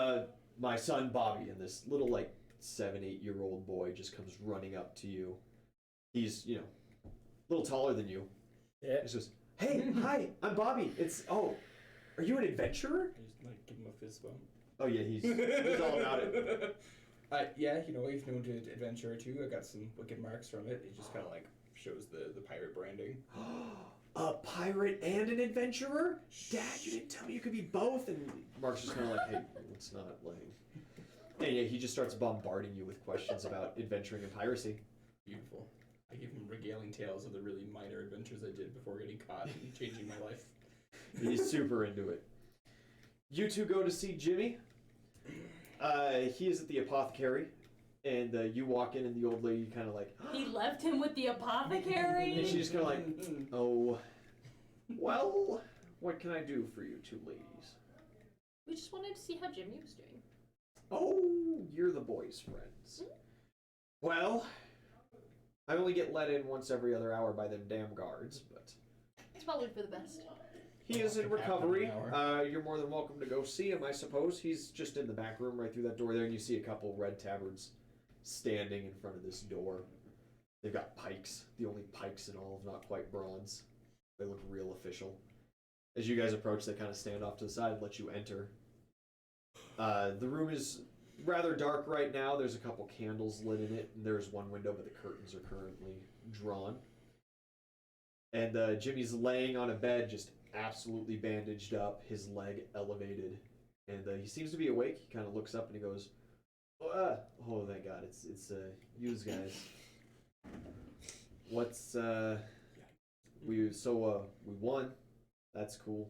my son Bobby, and this little like 7-8-year-old boy just comes running up to you. He's a little taller than you. Yeah. He says, "Hey, hi, I'm Bobby. Are you an adventurer?" I just like give him a fist bump. Oh yeah, he's all about it. Yeah, he's known to adventure too. I got some wicked marks from it. It just kind of like shows the pirate branding. A pirate and an adventurer? Dad, you didn't tell me you could be both. And Mark's just kind of like, "Hey, let's not like." And yeah, he just starts bombarding you with questions about adventuring and piracy. Beautiful. I give him regaling tales of the really minor adventures I did before getting caught and changing my life. He's super into it. You two go to see Jimmy. He is at the apothecary, and you walk in, and the old lady kind of like. He left him with the apothecary? And she just kind of like, "Oh, well, what can I do for you two ladies?" We just wanted to see how Jimmy was doing. "Oh, you're the boys' friends. Well, I only get let in once every other hour by them damn guards, but It's probably for the best. he is in Half an recovery. hour. You're more than welcome to go see him, I suppose. He's just in the back room right through that door there, and you see a couple red tabards standing in front of this door. They've got pikes, the only pikes in all of not quite bronze. They look real official. As you guys approach, they kind of stand off to the side and let you enter. The room is rather dark right now. There's a couple candles lit in it, and there's one window, but the curtains are currently drawn. And Jimmy's laying on a bed, just absolutely bandaged up, his leg elevated, and he seems to be awake. He kind of looks up and he goes, "Oh, thank God, it's yous guys. What's we won. That's cool."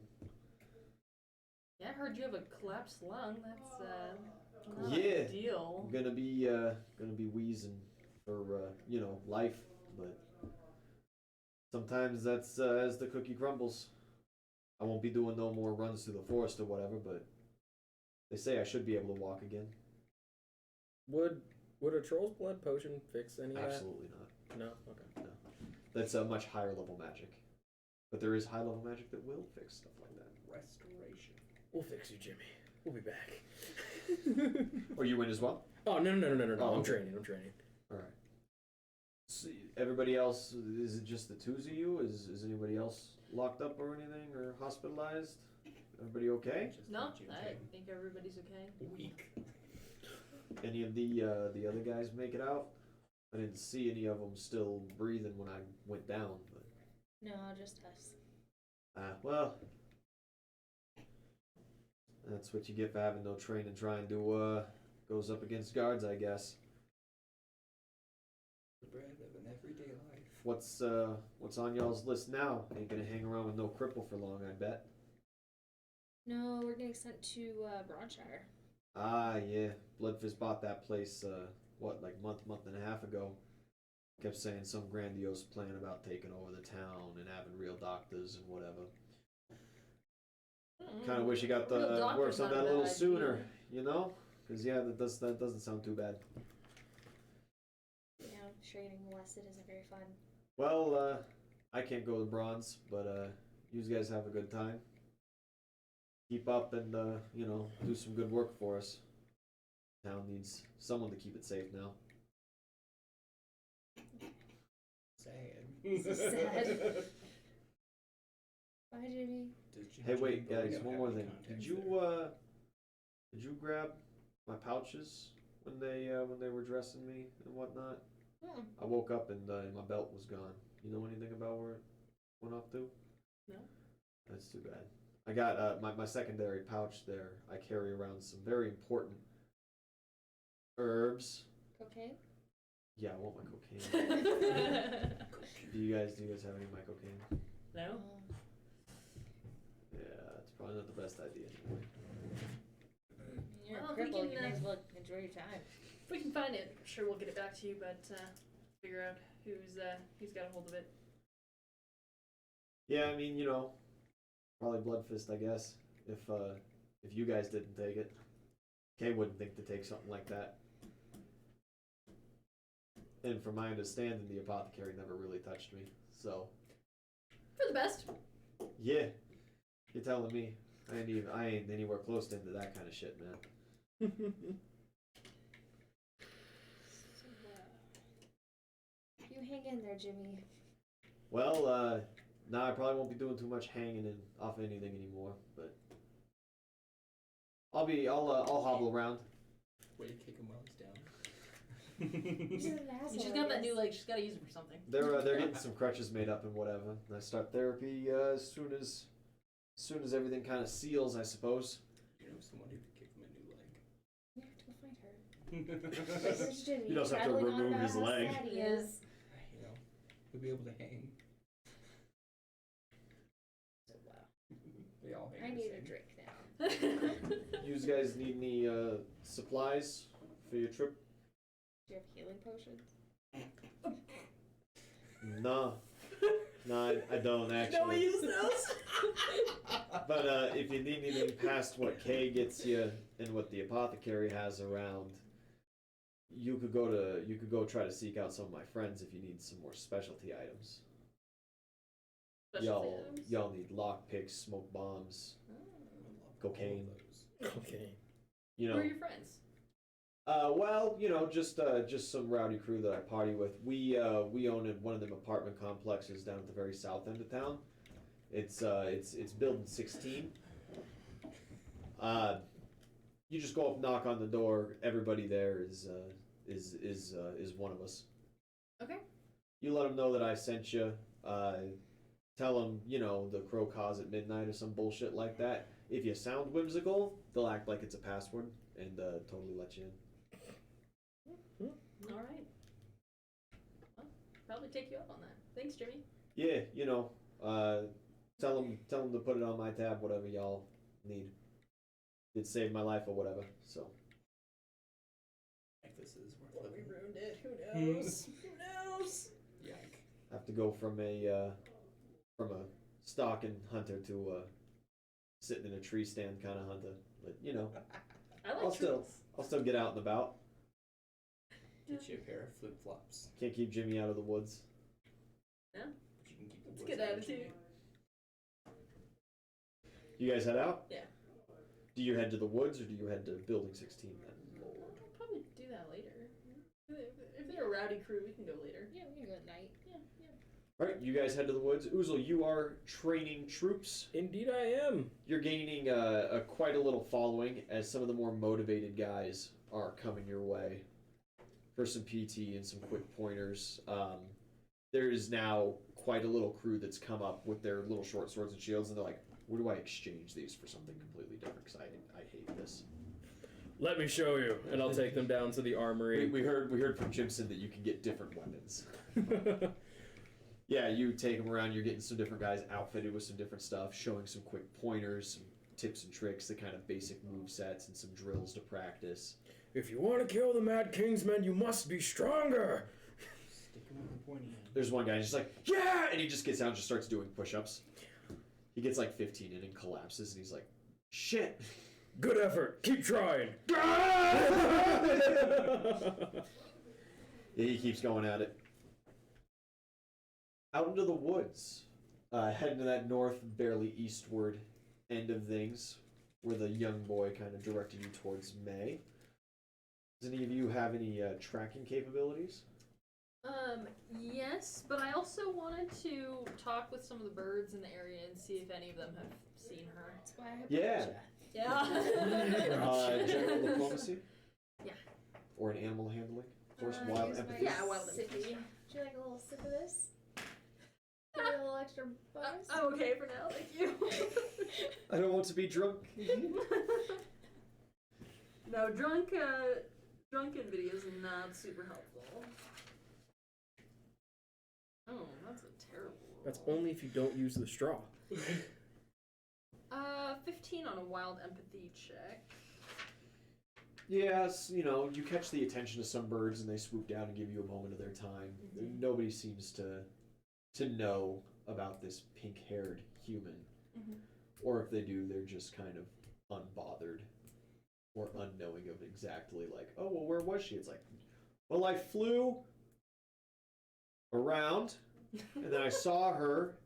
Yeah, I heard you have a collapsed lung. That's not Yeah. ideal. I'm gonna be wheezing for life, but sometimes that's as the cookie crumbles. I won't be doing no more runs through the forest or whatever, but they say I should be able to walk again. Would a troll's blood potion fix any of that? Absolutely not. No? Okay. That's a much higher level magic, but there is high level magic that will fix stuff like that. Restoration. We'll fix you, Jimmy. We'll be back. Or you win as well. Oh, no. Oh, I'm okay. training. All right. So everybody else, is it just the twos of you? Is anybody else locked up or anything, or hospitalized? Everybody okay? No, I think everybody's okay. Weak. Any of the other guys make it out? I didn't see any of them still breathing when I went down, but No, just us. well, that's what you get for having no training. Trying to goes up against guards, I guess. The bread of an everyday life. What's on y'all's list now? Ain't gonna hang around with no cripple for long, I bet. No, we're getting sent to Bronzeshire. Ah, yeah. Bloodfist bought that place, like month and a half ago. Kept saying some grandiose plan about taking over the town and having real doctors and whatever. Kind of wish you got the works on that a little sooner, Because that doesn't sound too bad. Yeah, training molested isn't very fun. Well, I can't go to bronze, but you guys have a good time. Keep up and do some good work for us. Town needs someone to keep it safe now. Sad. Sad. Bye, Jimmy. Hey, wait, Jimmy guys, have one more any thing. contacts Did you grab my pouches when they were dressing me and whatnot? Hmm. I woke up and my belt was gone. You know anything about where it went off to? No. That's too bad. I got my secondary pouch there. I carry around some very important herbs. Cocaine? Yeah, I want my cocaine. do you guys have any of my cocaine? No. Yeah, it's probably not the best idea anyway. You're Well, a if we cripple. can, You may as well enjoy your time. If we can find it, I'm sure we'll get it back to you, but figure out who's got a hold of it. Yeah, I mean, probably Bloodfist, I guess. If you guys didn't take it, Kay wouldn't think to take something like that. And from my understanding, the apothecary never really touched me. So For the best. yeah, you're telling me. I ain't anywhere close to into that kind of shit, man. So, you hang in there, Jimmy. Well, nah, I probably won't be doing too much hanging in off anything anymore, but I'll hobble around. Way to kick him while he's down. She's an asshole. She's got that new leg. She's got to use it for something. They're getting some crutches made up and whatever. And I start therapy as soon as everything kind of seals, I suppose. You know someone who could give him a new leg. You have to go find her. This is Jimmy. You don't have to prattling on remove about his how leg. sad he Yeah. is. You know, he'll be able to hang. So, wow. They all hang. I the need same. a drink now. You guys need any supplies for your trip? Do you have healing potions? No. No, I don't actually. Don't we use those? But if you need anything past what Kay gets you and what the apothecary has around, you could go try to seek out some of my friends if you need some more specialty items. Specialty items? Y'all need lockpicks, smoke bombs, I love all Cocaine. of those. Okay. you Who are know. your friends? Well, just some rowdy crew that I party with. We own one of them apartment complexes down at the very south end of town. It's building 16. You just go up, knock on the door. Everybody there is one of us. Okay. You let them know that I sent you. Tell them the crow caws at midnight or some bullshit like that. If you sound whimsical, they'll act like it's a password and totally let you in. All right. Well, probably take you up on that. Thanks, Jimmy. Yeah, tell them to put it on my tab, whatever y'all need. It saved my life or whatever. So If this is Well, worth we living. ruined it. Who knows? Who knows? Yike. have to go from a stalking hunter to a sitting in a tree stand kind of hunter. But I like I'll still trees. I'll still get out and about. Get you a pair of flip flops. Can't keep Jimmy out of the woods. No? But you can keep the It's a woods good out of attitude. Jimmy. You guys head out? Yeah. Do you head to the woods or do you head to Building 16 then? We'll probably do that later. If they're a rowdy crew, we can go later. Yeah, we can go at night. Yeah, yeah. Alright, you guys head to the woods. Uzel, you are training troops. Indeed, I am. You're gaining quite a little following as some of the more motivated guys are coming your way for some PT and some quick pointers. There is now quite a little crew that's come up with their little short swords and shields, and they're like, where do I exchange these for something completely different? Because I hate this. Let me show you, and I'll take them down to the armory. We heard from Jimson that you can get different weapons. Yeah, you take them around, you're getting some different guys outfitted with some different stuff, showing some quick pointers, some tips and tricks, the kind of basic move sets, and some drills to practice. If you want to kill the Mad Kingsmen, you must be stronger. Stick him with the pointy end. There's one guy who's just like, yeah! And he just gets out and just starts doing push-ups. He gets like 15 in and collapses, and he's like, shit! Good effort. Keep trying. He keeps going at it. Out into the woods, heading to that north, barely eastward end of things, where the young boy kind of directed you towards May. Does any of you have any tracking capabilities? Yes, but I also wanted to talk with some of the birds in the area and see if any of them have seen her. That's why I Yeah. Yeah. General diplomacy? Yeah. Or an animal handling? Force wild use my empathy? Yeah, wild sippy. empathy. Would you like a little sip of this? Give me a little extra bonus? I'm okay for now, thank you. I don't want to be drunk. No, drunken videos are not super helpful. Oh, that's a terrible roll. That's only if you don't use the straw. 15 on a wild empathy check. Yes, you know, you catch the attention of some birds and they swoop down and give you a moment of their time. Mhm. Nobody seems to know about this pink-haired human. Mhm. Or if they do, they're just kind of unbothered or unknowing of exactly like, oh, well, where was she? It's like, well, I flew around and then I saw her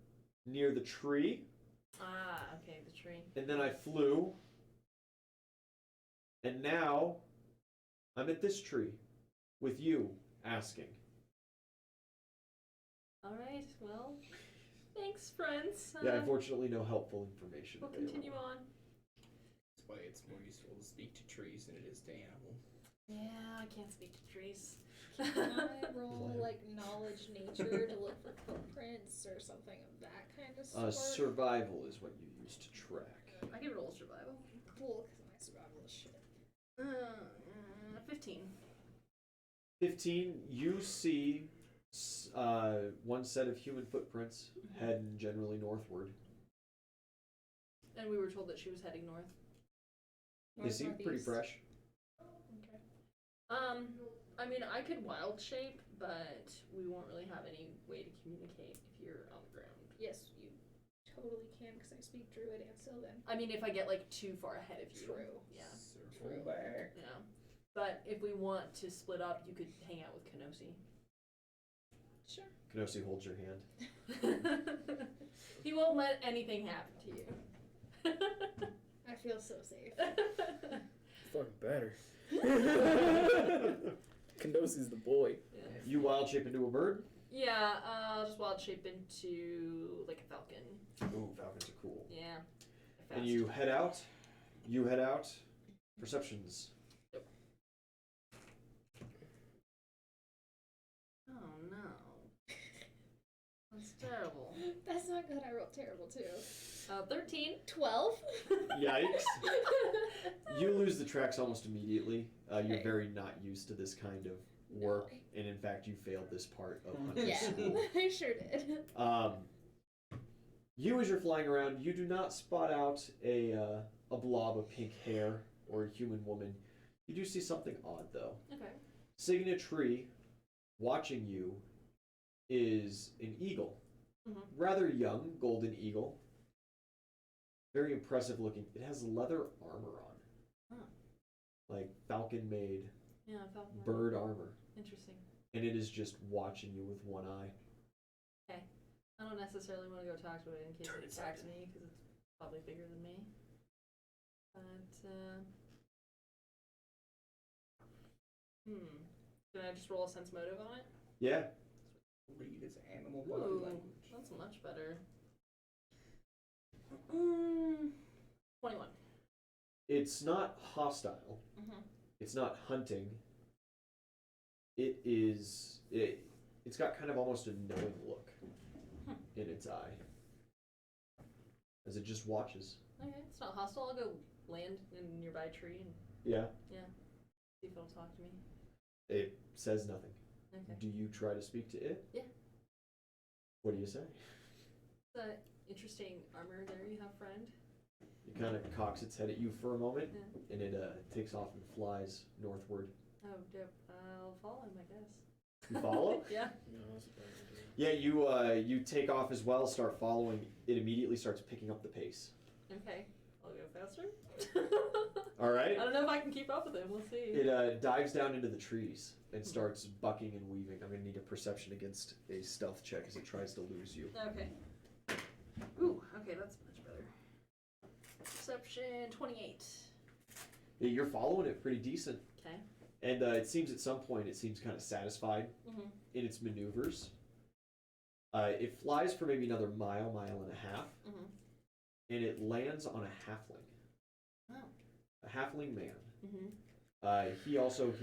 near the tree Ah, okay, the tree. and then I flew and now I'm at this tree with you asking. Alright, well, thanks, friends. Yeah, unfortunately, no helpful information. We'll available. continue on. That's why it's more useful to speak to trees than it is to animals. Yeah, I can't speak to trees. Can I roll like knowledge nature to look for footprints or something of that kind of sort? Survival is what you use to track. I can roll survival. Cool, because my survival is shit. 15. 15, you see one set of human footprints heading generally northward. And we were told that she was heading north. They seem pretty fresh. Okay. I mean, I could wild shape, but we won't really have any way to communicate if you're on the ground. Yes, you totally can, because I speak Druid and Sylvan. I mean, if I get like too far ahead of you. True. Yeah. Circle back. Yeah. But if we want to split up, you could hang out with Kenosi. Sure. Kenosi holds your hand. He won't let anything happen to you. I feel so safe. Fucking better. Kendosi's the boy. Yeah. You wild shape into a bird? Yeah, I'll just wild shape into like a falcon. Ooh, falcons are cool. Yeah. And Fast. you head out. Perceptions. Oh no. That's terrible. That's not good. I rolled terrible too. 13. 12? Yikes. You lose the tracks almost immediately. You're Okay. very not used to this kind of work, and in fact, you failed this part of hunting Yeah, school. I sure did. You, as you're flying around, you do not spot out a blob of pink hair or a human woman. You do see something odd, though. Okay. Sitting in a tree, watching you, is an eagle. Mhm. Rather young, golden eagle. Very impressive looking. It has leather armor on. Huh. Like falcon made Yeah, falcon. bird armor. Interesting. And it is just watching you with one eye. Okay. I don't necessarily want to go talk to it in case Turn it it attacks second. me, because it's probably bigger than me. But, Can I just roll a sense motive on it? Yeah. Read his animal body Ooh, language. that's much better. 21. It's not hostile. Mm-hmm. It's not hunting. It's got kind of almost a knowing look in its eye. As it just watches. Okay, it's not hostile. I'll go land in a nearby tree and Yeah. see if it'll talk to me. It says nothing. Okay. Do you try to speak to it? Yeah. What do you say? It's interesting armor there you have, friend. It kind of cocks its head at you for a moment, Yeah. and it takes off and flies northward. Oh, dope. I'll follow him, I guess. You follow? Yeah. No, that's a bad idea. Yeah, you take off as well, start following. It immediately starts picking up the pace. Okay. I'll go faster. All right. I don't know if I can keep up with him. We'll see. It dives down into the trees and starts bucking and weaving. I'm gonna need a perception against a stealth check as it tries to lose you. Okay. Ooh, okay, that's much better. Perception 28. Yeah, you're following it pretty decent. Okay. And it seems at some point it seems kind of satisfied Mm-hmm. in its maneuvers. It flies for maybe another mile, mile and a half, Mm-hmm. and it lands on a halfling. Oh. A halfling man. Mm-hmm. He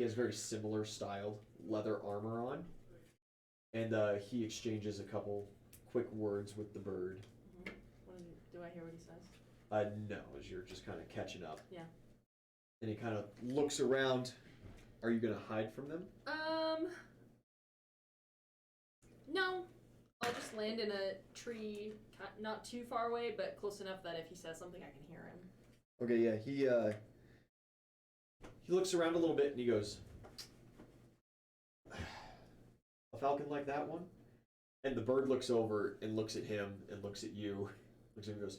has very similar styled leather armor on, and he exchanges a couple quick words with the bird. Mm-hmm. Do I hear what he says? No, as you're just kind of catching up. Yeah. And he kind of looks around. Are you gonna hide from them? No. I'll just land in a tree, not too far away, but close enough that if he says something, I can hear him. Okay, yeah, he looks around a little bit and he goes, a falcon like that one? And the bird looks over and looks at him and looks at you, looks at him and goes,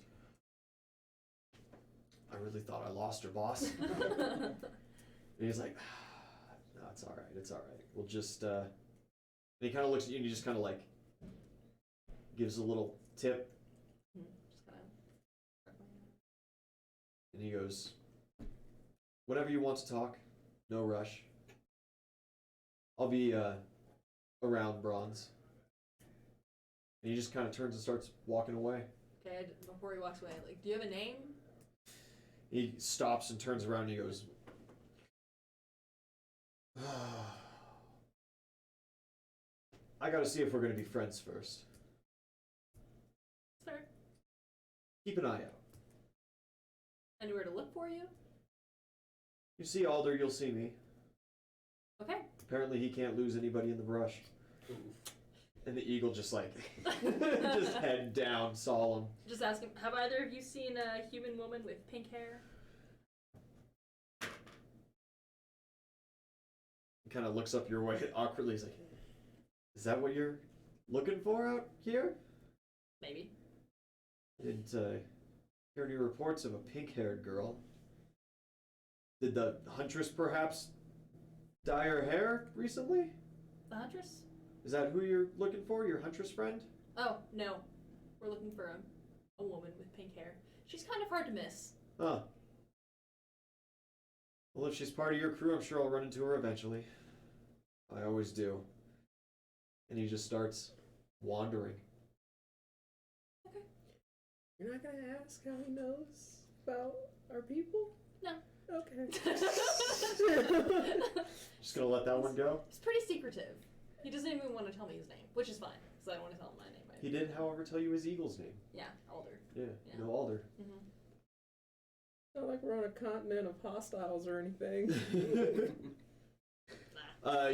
I really thought I lost her, boss. And he's like, no, it's alright, We'll just, and he kind of looks at you and he just kind of like, gives a little tip. Just kind of. And he goes, whenever you want to talk, no rush. I'll be around Bronze. And he just kind of turns and starts walking away. Okay, before he walks away, like, do you have a name? He stops and turns around and he goes, I gotta see if we're gonna be friends first. Sir. Keep an eye out. Anywhere to look for you? You see Alder, you'll see me. Okay. Apparently he can't lose anybody in the brush. Ooh. And the eagle just like, just head down, solemn. Just ask him, have either of you seen a human woman with pink hair? He kind of looks up your way awkwardly. He's like, is that what you're looking for out here? Maybe. Didn't hear any reports of a pink-haired girl. Did the huntress perhaps dye her hair recently? The huntress? Is that who you're looking for, your huntress friend? Oh, no. We're looking for a woman with pink hair. She's kind of hard to miss. Huh. Well, if she's part of your crew, I'm sure I'll run into her eventually. I always do. And he just starts wandering. Okay. You're not gonna ask how he knows about our people? No. Okay. Just gonna let that one go? He's pretty secretive. He doesn't even want to tell me his name, which is fine, because I don't want to tell him my name. He did, however, tell you his eagle's name. Yeah, Alder. Yeah, Yeah. no Alder. Mm-hmm. Not like we're on a continent of hostiles or anything.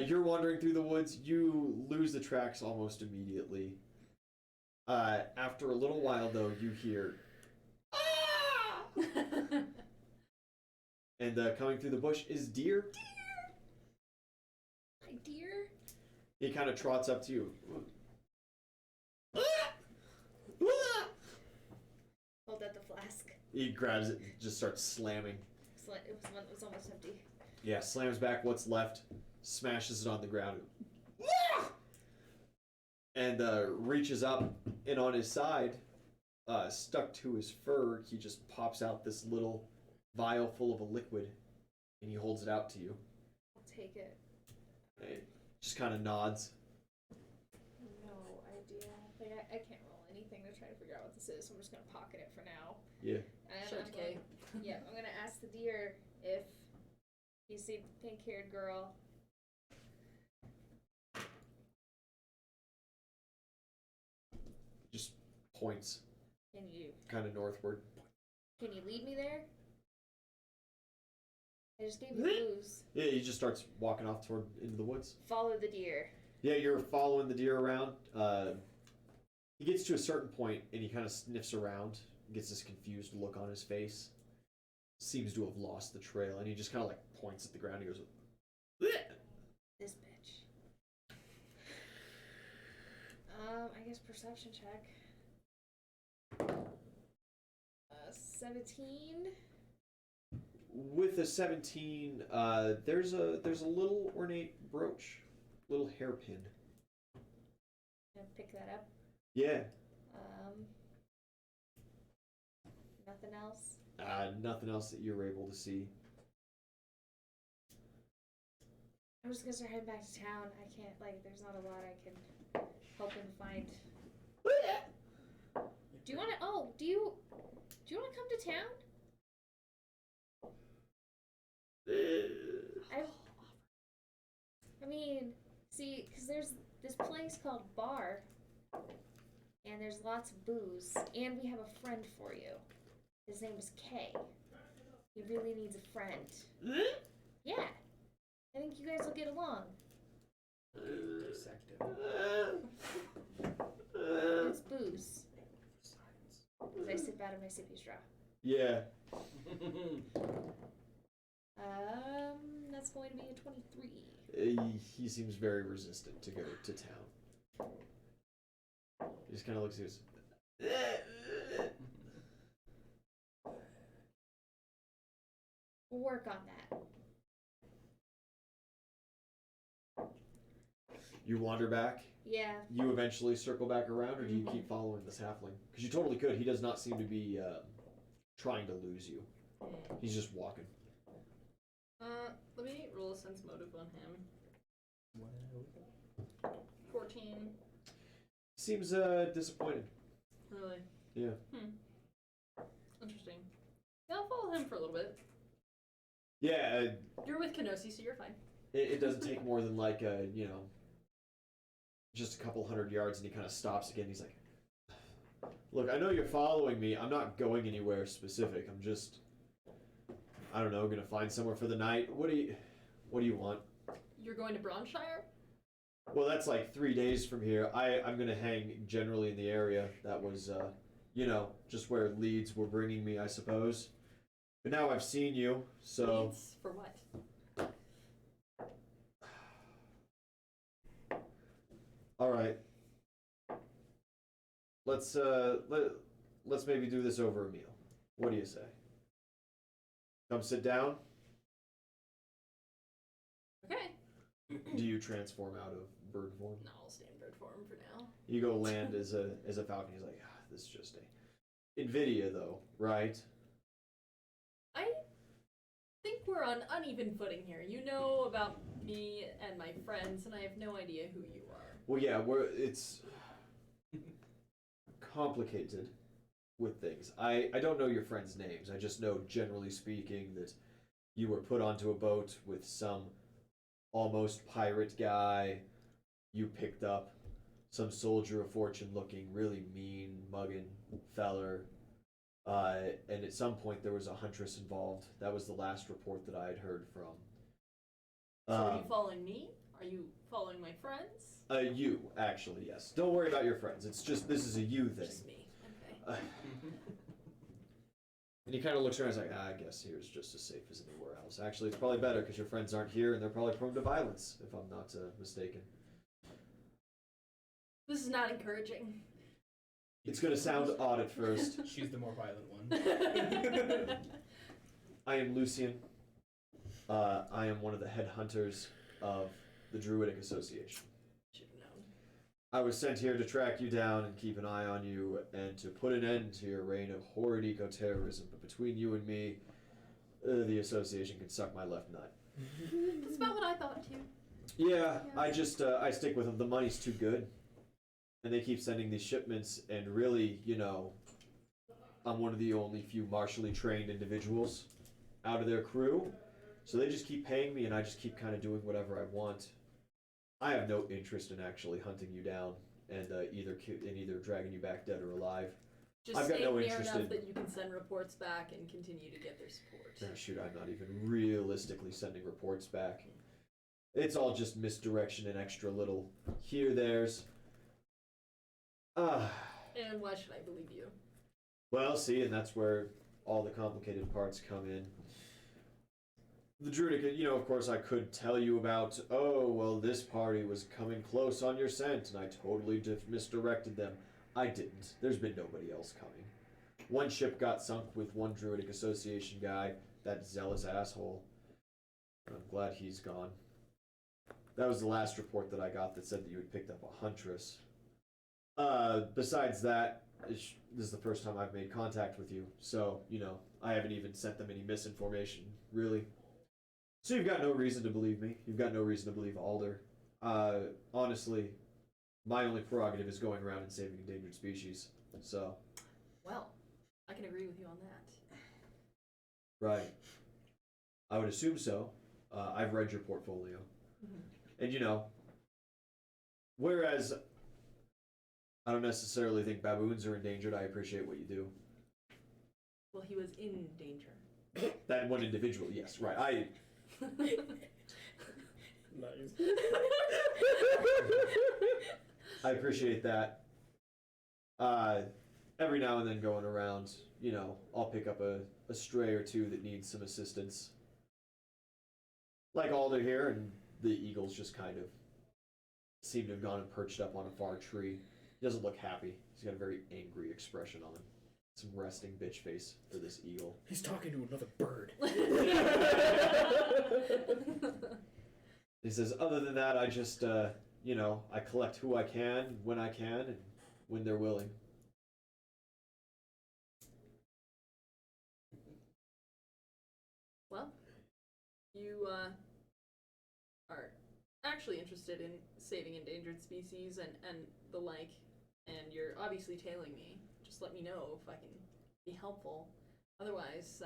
You're wandering through the woods. You lose the tracks almost immediately. After a little while, though, you hear, Ah! and coming through the bush is Deer. Hi, dear. He kind of trots up to you. Hold out the flask. He grabs it and just starts slamming. It was almost empty. Yeah, slams back what's left, smashes it on the ground, and reaches up, and on his side, stuck to his fur, he just pops out this little vial full of a liquid, and he holds it out to you. I'll take it. And it just kind of nods. No idea. Like I can't roll anything to try to figure out what this is, so I'm just gonna pocket it for now. Yeah. And Show it to Kay. Yeah, I'm gonna ask the deer if you see the pink-haired girl. Just points Can you kind of northward. lead me there? I just gave you clues. Yeah, he just starts walking off toward into the woods. Follow the deer. Yeah, you're following the deer around. He gets to a certain point and he kind of sniffs around, gets this confused look on his face, seems to have lost the trail, and he just kind of like points at the ground and goes, "Bleh!" This bitch. I guess perception check. 17. With a 17, there's a little ornate brooch, little hairpin. Gonna pick that up. Yeah. Nothing else. Nothing else that you're able to see. I'm just gonna start heading back to town. I can't, there's not a lot I can help him find. Do you wanna, do you wanna come to town? I mean, see, because there's this place called Bar, and there's lots of booze, and we have a friend for you. His name is Kay. He really needs a friend. Yeah. I think you guys will get along. Dissect him. It's booze. As I sip out of my sippy straw. Yeah. That's going to be a 23. He seems very resistant to go to town. He just kind of looks at us. We'll work on that. You wander back? Yeah. You eventually circle back around, or do you keep following this halfling? Because you totally could. He does not seem to be trying to lose you. He's just walking. Let me roll a sense motive on him. 14. Seems disappointed. Really? Yeah. Interesting. Yeah, I'll follow him for a little bit. Yeah, You're with Kenosi, so you're fine. it doesn't take more than just a couple 100 yards, and he kind of stops again. He's like, look, I know you're following me. I'm not going anywhere specific. I'm just, I don't know, gonna find somewhere for the night. What do you want? You're going to Bronshire? Well, that's like 3 days from here. I'm gonna hang generally in the area. That was, just where leads were bringing me, I suppose. But now I've seen you, so. Leads for what? All right. Let's maybe do this over a meal. What do you say? Come sit down. Okay. Do you transform out of bird form? No, I'll stay in bird form for now. You go land as a falcon. He's like, this is just a Nvidia though, right? I think we're on uneven footing here. You know about me and my friends, and I have no idea who you are. Well, yeah, it's complicated with things. I don't know your friends' names. I just know, generally speaking, that you were put onto a boat with some almost pirate guy. You picked up some soldier of fortune looking really mean, mugging feller. And at some point there was a huntress involved. That was the last report that I had heard from. So are you following me? Are you following my friends? You, actually, yes. Don't worry about your friends. It's just, this is a you thing. Just me. Okay. And he kind of looks around and is like, I guess here's just as safe as anywhere else. Actually, it's probably better because your friends aren't here and they're probably prone to violence, if I'm not mistaken. This is not encouraging. It's going to sound odd at first. She's the more violent one. I am Lucian. I am one of the head hunters of the Druidic Association. Should have known. I was sent here to track you down and keep an eye on you and to put an end to your reign of horrid eco-terrorism. But between you and me, the association can suck my left nut. That's about what I thought too. Yeah, I just, I stick with them. The money's too good. And they keep sending these shipments, and really, I'm one of the only few martially trained individuals out of their crew. So they just keep paying me, and I just keep kind of doing whatever I want. I have no interest in actually hunting you down and either dragging you back dead or alive. Just I've got stay no near interest enough in- that you can send reports back and continue to get their support. Oh, shoot, I'm not even realistically sending reports back. It's all just misdirection and extra little here-there's. And why should I believe you? Well, see, and that's where all the complicated parts come in. The Druidic, of course I could tell you about, this party was coming close on your scent, and I totally misdirected them. I didn't. There's been nobody else coming. One ship got sunk with one Druidic Association guy, that zealous asshole. I'm glad he's gone. That was the last report that I got that said that you had picked up a huntress. Besides that, this is the first time I've made contact with you, so, you know, I haven't even sent them any misinformation, really. So you've got no reason to believe me. You've got no reason to believe Alder. Honestly, my only prerogative is going around and saving endangered species, so... Well, I can agree with you on that. Right. I would assume so. I've read your portfolio. Mm-hmm. And, you know, whereas I don't necessarily think baboons are endangered, I appreciate what you do. Well, he was in danger. That one individual, yes, right. Nice. I appreciate that. Every now and then going around, you know, I'll pick up a stray or two that needs some assistance. Like Alder here, and the eagles just kind of seem to have gone and perched up on a far tree. He doesn't look happy. He's got a very angry expression on him. Some resting bitch face for this eagle. He's talking to another bird. He says, other than that, I just, you know, I collect who I can, when I can, and when they're willing. Well, you are actually interested in saving endangered species and the like, and you're obviously tailing me. Just let me know if I can be helpful. Otherwise,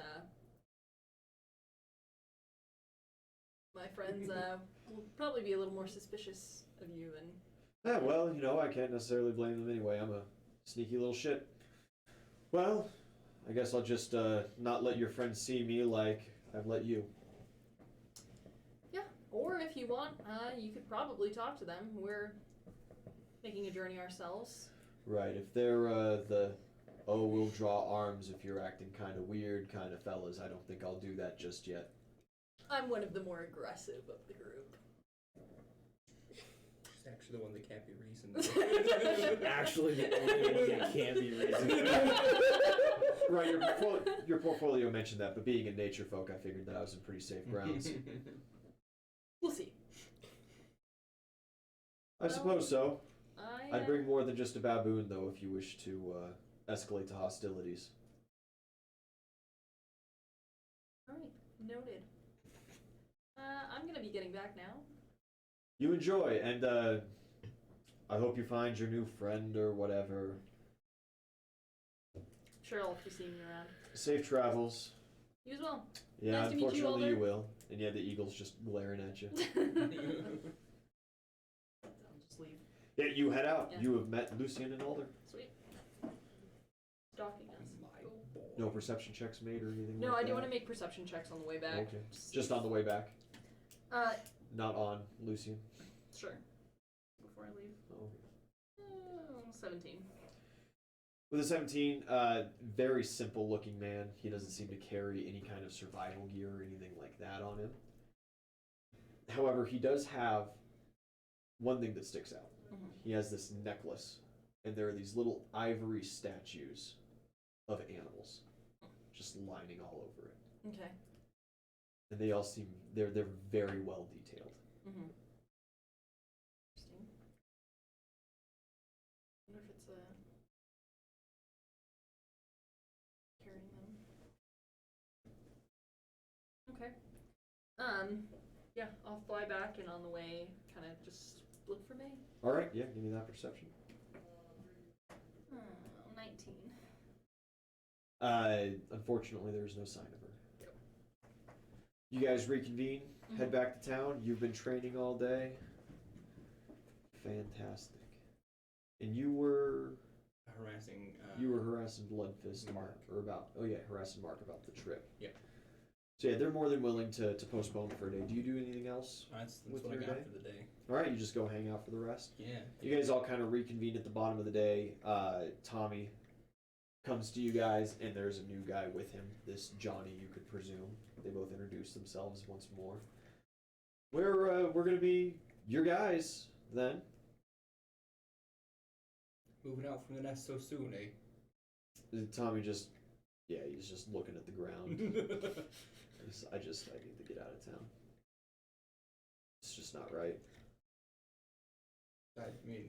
my friends will probably be a little more suspicious of you and... Yeah, well, you know, I can't necessarily blame them anyway. I'm a sneaky little shit. Well, I guess I'll just not let your friends see me like I've let you. Yeah, or if you want, you could probably talk to them. We're making a journey ourselves. Right, if they're we'll draw arms if you're acting kind of weird kind of fellas, I don't think I'll do that just yet. I'm one of the more aggressive of the group. She's actually the one that can't be reasoned. Actually, the only one that can be reasoned. Right, your portfolio mentioned that, but being a nature folk, I figured that I was in pretty safe grounds. We'll see. I suppose so. I'd bring I more than just a baboon, though, if you wish to escalate to hostilities. Alright, noted. I'm gonna be getting back now. You enjoy, and I hope you find your new friend or whatever. Sure, I'll be seeing you around. Safe travels. You as well. Yeah, Nice to meet you, unfortunately Alder. you will. And yeah, the eagle's just glaring at you. I'll just leave. Yeah, you head out. Yeah. You have met Lucian and Alder. Sweet. Stalking us. No perception checks made or anything No, like I that? do want to make perception checks on the way back. Okay. Just on the way back? Not on Lucian? Sure. Before I leave. Oh. 17. With a 17, very simple looking man. He doesn't seem to carry any kind of survival gear or anything like that on him. However, he does have one thing that sticks out. Mm-hmm. He has this necklace, and there are these little ivory statues of animals just lining all over it. Okay. And they all seem, they're very well detailed. Mm-hmm. Interesting. I wonder if it's carrying them. Okay. Yeah, I'll fly back and on the way kind of just look for May. Alright, yeah, give me that perception. 19. Unfortunately, there's no sign of her. Yep. You guys reconvene, head back to town. You've been training all day. Fantastic. And you were harassing. You were harassing Bloodfist Mark. Harassing Mark about the trip. Yeah. So yeah, they're more than willing to postpone for a day. Do you do anything else? That's with what I your got day? for the day. All right, you just go hang out for the rest. Yeah. You guys all kind of reconvene at the bottom of the day. Tommy comes to you guys, and there's a new guy with him. This Johnny, you could presume. They both introduce themselves once more. We're gonna be your guys then. Moving out from the nest so soon, eh? Tommy just, yeah, he's just looking at the ground. I need to get out of town. It's just not right. I mean,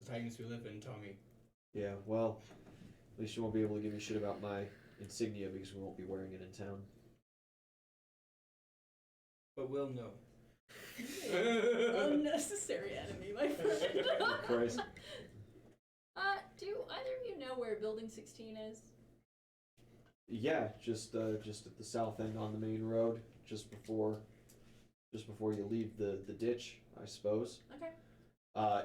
the times we live in, Tommy. Yeah, well, at least you won't be able to give me shit about my insignia because we won't be wearing it in town. But we'll know. Unnecessary enemy, my friend. Christ. Do either of you know where Building 16 is? Yeah, just at the south end on the main road, just before you leave the ditch, I suppose. Okay.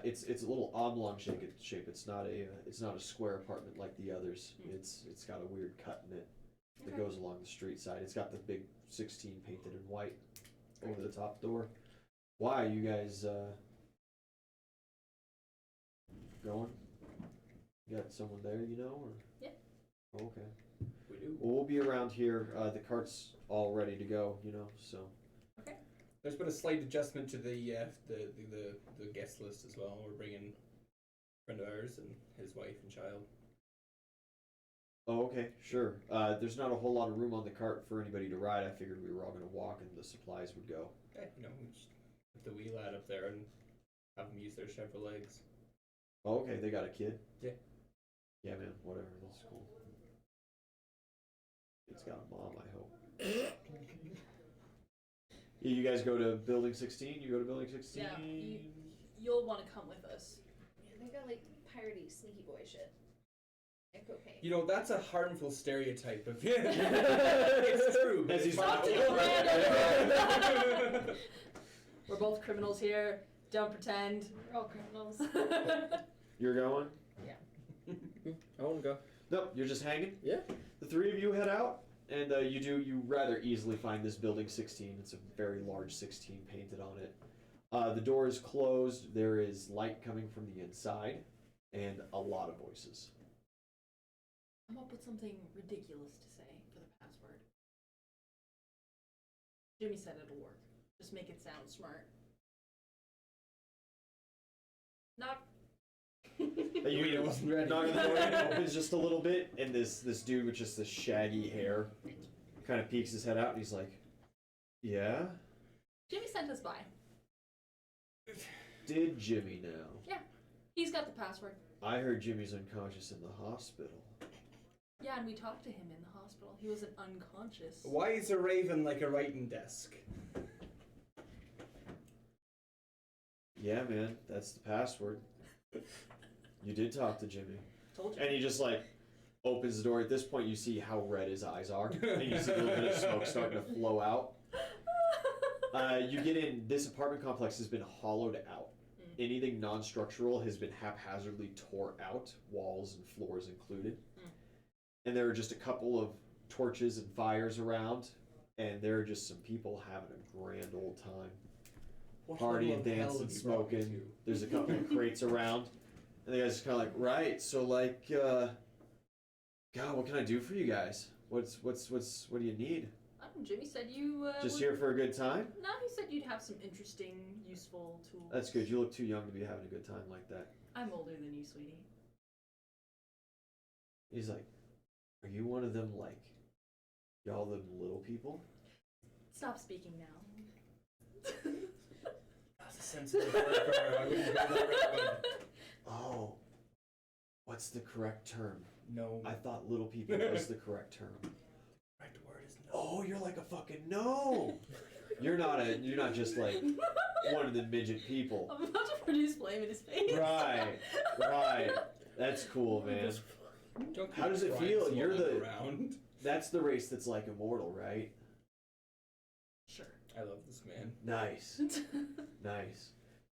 It's a little oblong shape. It's not a square apartment like the others. It's got a weird cut in it that goes along the street side. It's got the big 16 painted in white over the top door. Why, you guys going? You got someone there, or? Yeah. Oh, okay. We do. Well, we'll be around here. The cart's all ready to go, so. Okay. There's been a slight adjustment to the guest list as well. We're bringing a friend of ours and his wife and child. Oh, okay, sure. There's not a whole lot of room on the cart for anybody to ride. I figured we were all going to walk and the supplies would go. Okay, we just put the wheel out up there and have them use their Chevrolets. Oh, okay, they got a kid? Yeah. Yeah, man, whatever, that's cool. It's got a mom, I hope. Yeah, you guys go to Building 16? You go to Building 16? Yeah, you'll want to come with us. Yeah, they got like piratey, sneaky boy shit. And cocaine. That's a harmful stereotype of it's true. As he's Talk to not- the random. We're both criminals here. Don't pretend. We're all criminals. You're going? I want to go. Nope, you're just hanging? Yeah. The three of you head out, and you rather easily find this Building 16. It's a very large 16 painted on it. The door is closed. There is light coming from the inside, and a lot of voices. Come up with something ridiculous to say for the password. Jimmy said it'll work. Just make it sound smart. Knock. You wasn't ready. knock on the door, it opens just a little bit, and this dude with just this shaggy hair kind of peeks his head out, and he's like, "Yeah." Jimmy sent us by. Did Jimmy now? Yeah, he's got the password. I heard Jimmy's unconscious in the hospital. Yeah, and we talked to him in the hospital. He wasn't unconscious. Why is a raven like a writing desk? Yeah, man, that's the password. You did talk to Jimmy. Told you. And he just opens the door. At this point, you see how red his eyes are, and you see a little bit of smoke starting to flow out. You get in. This apartment complex has been hollowed out. Anything non-structural has been haphazardly tore out, walls and floors included. And there are just a couple of torches and fires around, and there are just some people having a grand old time. Party and dance and smoking. There's a couple of crates around, and the guy's kind of like, right, so God, what can I do for you guys? What do you need? I don't know, Jimmy said you Just would... here for a good time? No, he said you'd have some interesting, useful tools. That's good. You look too young to be having a good time like that. I'm older than you, sweetie. He's like, are you one of them, y'all them little people? Stop speaking now. That's a sensitive word for her. I wouldn't go that route. Oh, what's the correct term? No. I thought little people was the correct term. Right word is no. Oh, you're like a fucking no. You're not just like one of the midget people. I'm about to produce flame in his face. Right. That's cool, man. Don't How does it cry feel? and You're swallow the- around. That's the race that's like immortal, right? Sure. I love this man. Nice. Nice.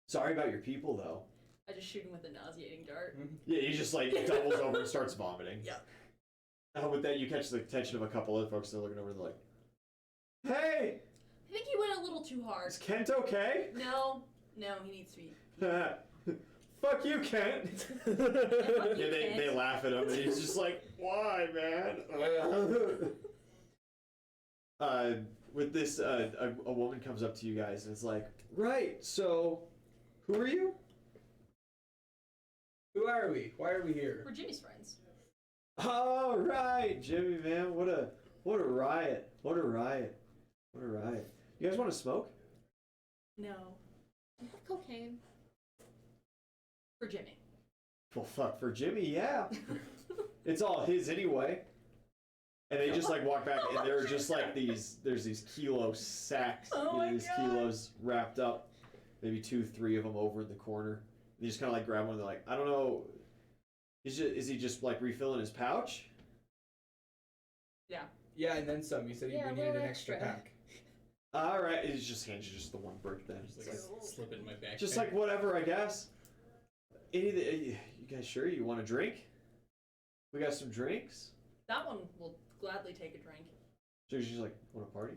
Sorry about your people, though. I just shoot him with a nauseating dart. Yeah, he just doubles over and starts vomiting. Yeah. With that, you catch the attention of a couple other folks that are looking over and they're like, "Hey, I think he went a little too hard. is Kent okay?" No, he needs to be. Fuck you, Kent. Yeah, they laugh at him, and he's just like, "Why, man?" With this, a woman comes up to you guys and is like, "Right, so, who are you?" Who are we? Why are we here? We're Jimmy's friends. All right, Jimmy, man. What a riot. What a riot. What a riot. You guys want to smoke? No. You have cocaine. For Jimmy. Well, fuck, for Jimmy, yeah. It's all his anyway. And they just like walk back, and there are just like there's these kilo sacks, these kilos wrapped up, maybe 2-3 of them over in the corner. And you just kind of like grab one, and they're like, I don't know, is he just like refilling his pouch? Yeah. Yeah, and then some. You said Yeah, we a needed little an extra extra. pack. All right, it just hands you just the one brick then. Just like slip it in my backpack. Just like whatever, I guess. You guys sure you want a drink? We got some drinks. That one will gladly take a drink. So she's like, want a party?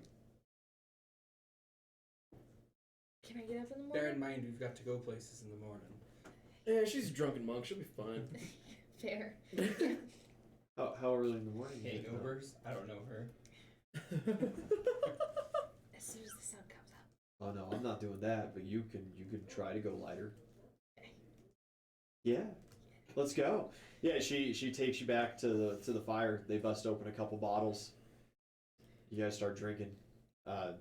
Can I get up in the morning? Bear in mind, we've got to go places in the morning. Yeah, she's a drunken monk. She'll be fine. Fair. How early in the morning? you get up? Hangovers? I don't know her. As soon as the sun comes up. Oh no, I'm not doing that. But you can try to go lighter. Okay. Yeah, let's go. Yeah, she takes you back to the fire. They bust open a couple bottles. You guys start drinking.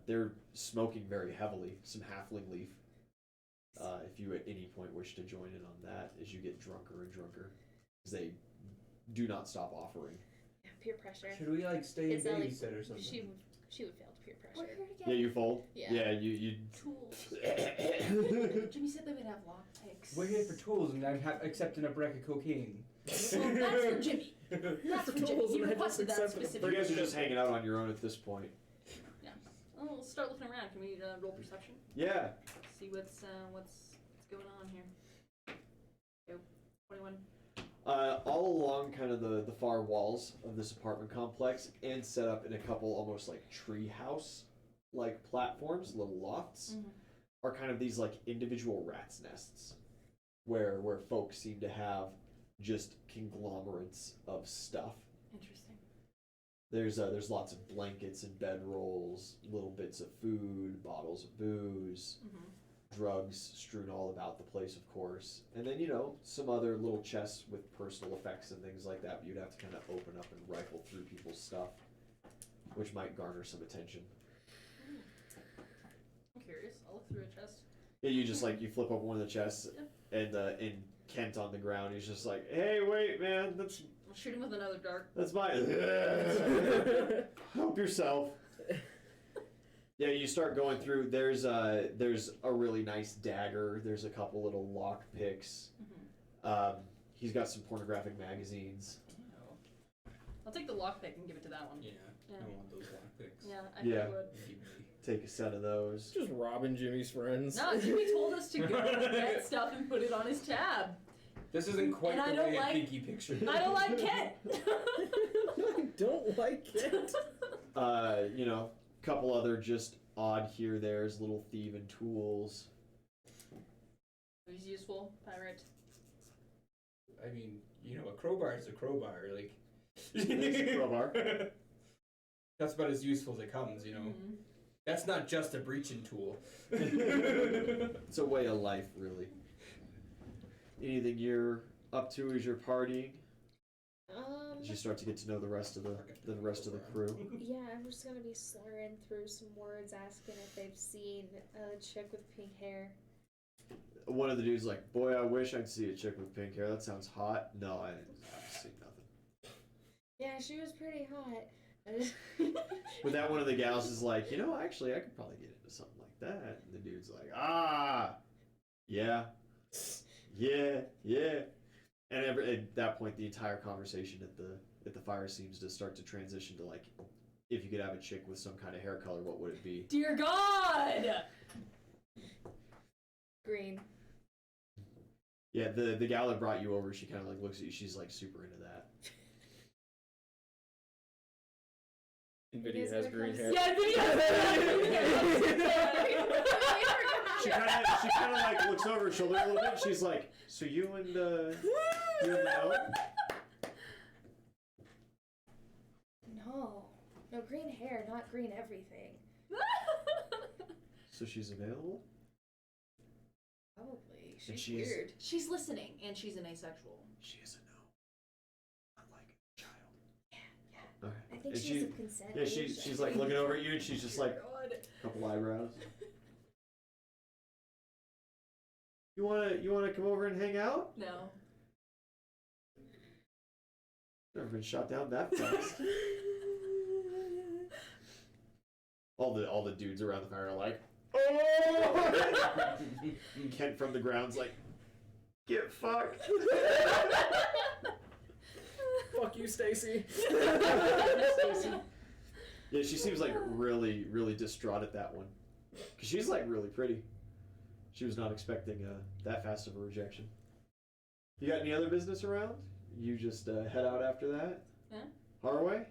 They're smoking very heavily. Some halfling leaf. If you at any point wish to join in on that, as you get drunker and drunker, because they do not stop offering. Yeah, peer pressure. Should we like stay It's and not like- babysit or something? She would fail to peer We're pressure. here Yeah, together. you fold. Yeah. Yeah, you. Tools. Jimmy said they would have lock picks. We're here for tools, and I'm accepting a brick of cocaine. Well, that's for Jimmy. That's for Jimmy. Tools He and I just requested that accepted a You specifically. guys are just hanging out on your own at this point. Oh, we'll start looking around. Can we roll perception? Yeah. See what's going on here. Go. 21. All along kind of the far walls of this apartment complex, and set up in a couple almost like tree house like platforms, little lofts, are kind of these like individual rat's nests where folks seem to have just conglomerates of stuff. Interesting. There's lots of blankets and bedrolls, little bits of food, bottles of booze, drugs strewn all about the place, of course. And then, some other little chests with personal effects and things like that, but you'd have to kind of open up and rifle through people's stuff, which might garner some attention. I'm curious. I'll look through a chest. Yeah, you just you flip open one of the chests, and Kent on the ground, he's just like, hey, wait, man, I'll shoot him with another dart. that's my... Help yourself. Yeah, you start going through. There's a really nice dagger. There's a couple little lock picks. He's got some pornographic magazines. I'll take the lockpick and give it to that one. Yeah, Yeah. I want those lockpicks. Yeah, I Yeah. would. Take a set of those. Just robbing Jimmy's friends. No, Jimmy told us to go get stuff and put it on his tab. This isn't quite And I the don't way like- a pinky picture. I don't like Kent. I don't like it. Couple other just odd here, there's little thieving tools. He's useful, pirate. I mean, a crowbar is a crowbar. Like, It's a crowbar. That's about as useful as it comes. Mm-hmm. That's not just a breaching tool. It's a way of life, really. Anything you're up to as you're partying? As you start to get to know the rest of the crew. Yeah, I'm just gonna be slurring through some words, asking if they've seen a chick with pink hair. One of the dudes like, boy, I wish I'd see a chick with pink hair. That sounds hot. No, I didn't see nothing. Yeah, she was pretty hot. But that one of the gals is like, actually, I could probably get into something like that. And the dude's like, yeah. And at that point, the entire conversation at the fire seems to start to transition to if you could have a chick with some kind of hair color, what would it be? Dear God! Green. Yeah, the gal that brought you over, she kind of looks at you. She's super into that. Nvidia has green hair. Yeah, She kind of looks over her shoulder a little bit. And she's like, so you and the No, green hair, not green everything. So she's available? Probably. She's she is- weird. She's listening, and she's an asexual. She is a no. Unlike a child. Yeah. Okay. I think And she's of consent. Yeah, she's like looking over at you, and she's just like God. a couple eyebrows. You wanna come over and hang out? No. Never been shot down that fast. all the dudes around the fire are like, oh! Kent from the ground's like, get fucked. Fuck you, Stacy. Yeah, she seems like really, really distraught at that one, cause she's like really pretty. She was not expecting that fast of a rejection. You got any other business around? You just head out after that? Yeah. Harway?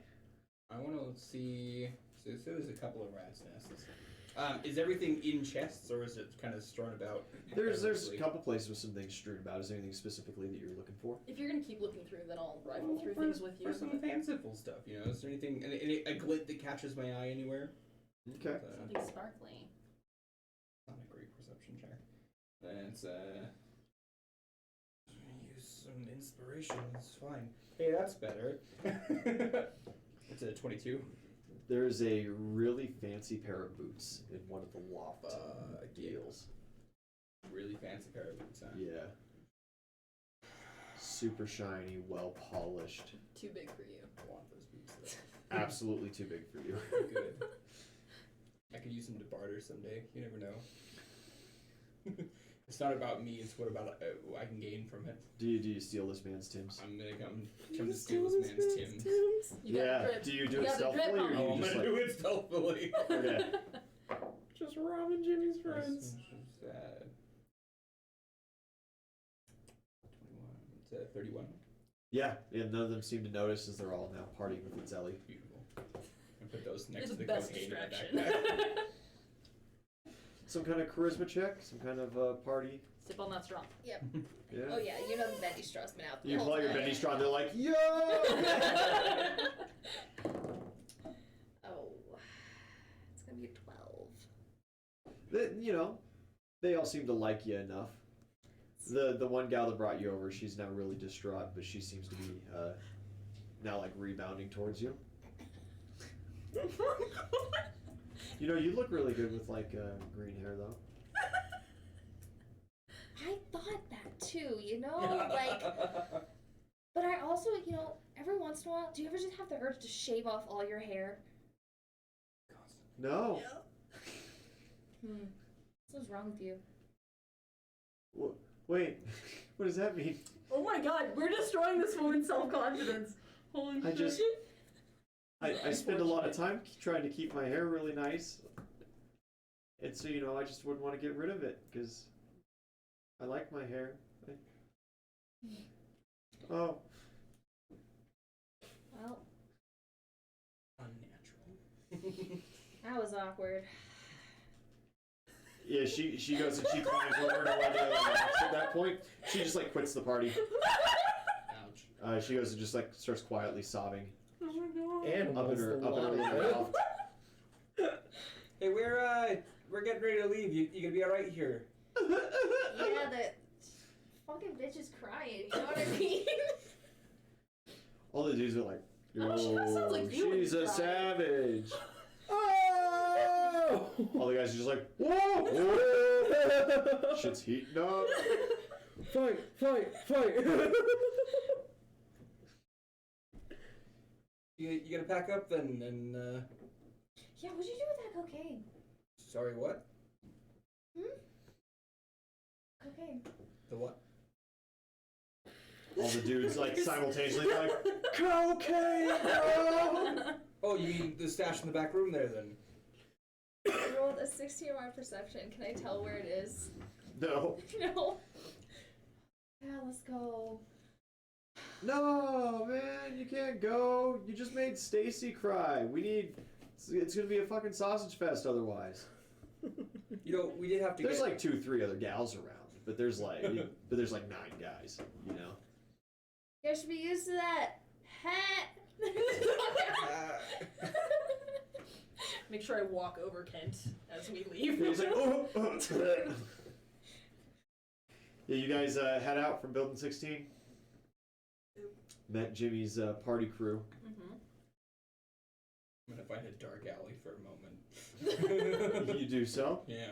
I want to see. So there's a couple of rat's nests. Is everything in chests, or is it kind of strewn about? There's a carelessly? couple places with some things strewn about. Is there anything specifically that you're looking for? If you're gonna keep looking through, then I'll rifle through things with you. For some fanciful stuff, you know. Is there anything, a glint that catches my eye anywhere? Okay. Something sparkly. Not a great perception check. It's use some inspiration. It's fine. Hey, that's better. It's a 22. There's a really fancy pair of boots in one of the loft deals. Really fancy pair of boots, huh? Yeah. Super shiny, well polished. Too big for you. I want those boots. Absolutely too big for you. Good. I could use them to barter someday. You never know. It's not about me. It's what about I can gain from it. Do you steal this man's Tim's? I'm gonna come to steal this man's Tim. You got Yeah. the drip. Do you do You it got the drip stealthily, or on do me. you I'm just gonna like? do it stealthily. Okay. Just robbing Jimmy's friends. 21. It's 31. Yeah, none of them seem to notice as they're all now partying with Zelly. Beautiful. And put those next You're to the the best cocaine in my distraction. backpack. Some kind of charisma check, some kind of party. Sip on that strong. Yep. Yeah. Oh yeah, you know Benny Strauss been out the You whole play your time. Benny Strong, they're like, yo! Oh, it's gonna be a 12. They all seem to like you enough. The one gal that brought you over, she's now really distraught, but she seems to be now like rebounding towards you. You look really good with like green hair though. I thought that too, like. But I also, every once in a while, do you ever just have the urge to shave off all your hair? No. What's wrong with you? Wait, what does that mean? Oh my god, we're destroying this woman's self-confidence. Holy shit. I spend a lot of time trying to keep my hair really nice. And so, I just wouldn't want to get rid of it because I like my hair. Oh. Well, Unnatural. that was awkward. Yeah, she goes and she climbs over to one of the other rocks at that point. She just like quits the party. Ouch. She goes and just like starts quietly sobbing. Oh my god. And Up in her little mouth. Hey, we're getting ready to leave. You gonna be all right here? Yeah, the fucking bitch is crying. You know what I mean? All the dudes are like, Oh, she kinda sounds like you when she's you a cry." savage. Oh! All the guys are just like, whoa, whoa. Shit's heating up. Fight! You gonna pack up then? And Yeah, what'd you do with that cocaine? sorry, what? Cocaine. The what? All the dudes like simultaneously like, cocaine, bro. Oh, you mean the stash in the back room there then? I rolled a 16 on my perception. Can I tell where it is? No. No. Yeah, let's go. No, man, you can't go. You just made Stacy cry. It's gonna be a fucking sausage fest otherwise. We did have to There's get... like 2-3 other gals around, but there's like 9 guys, You guys should be used to that. Hat. Make sure I walk over Kent as we leave. He's like, oh. Yeah, you guys head out from Building 16. Met Jimmy's party crew. Mm-hmm. I'm gonna find a dark alley for a moment. You do so. Yeah.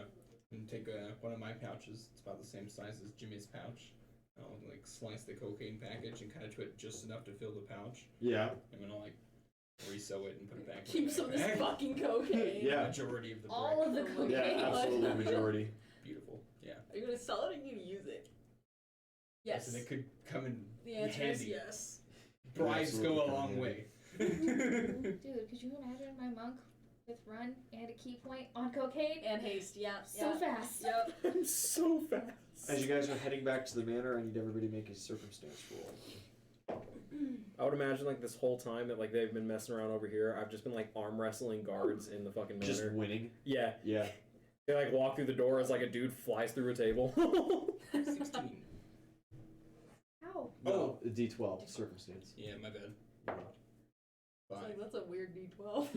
And take one of my pouches. It's about the same size as Jimmy's pouch. I'll like slice the cocaine package and kind of twist just enough to fill the pouch. Yeah. I'm gonna like resew it and put it back. Keep some of this backpack. fucking cocaine. Yeah. Majority of the All of the Oh my cocaine. Yeah, God. absolutely majority. Beautiful. Yeah. Are you gonna sell it or are you gonna use it? Yes. And it could come in The answer is handy. yes. Bribes Absolutely go a come long in way. Dude, could you imagine my monk with run and a key point on cocaine? And haste, yeah. So fast. Yep. I'm so fast. As you guys are heading back to the manor, I need everybody to make a circumstance roll. I would imagine like this whole time that like they've been messing around over here, I've just been like arm wrestling guards in the fucking manor. Just winning. Yeah. Yeah. They like walk through the door as like a dude flies through a table. 16. How? No, a D12 circumstance. Yeah, my bad. It's 5. like, that's a weird D12.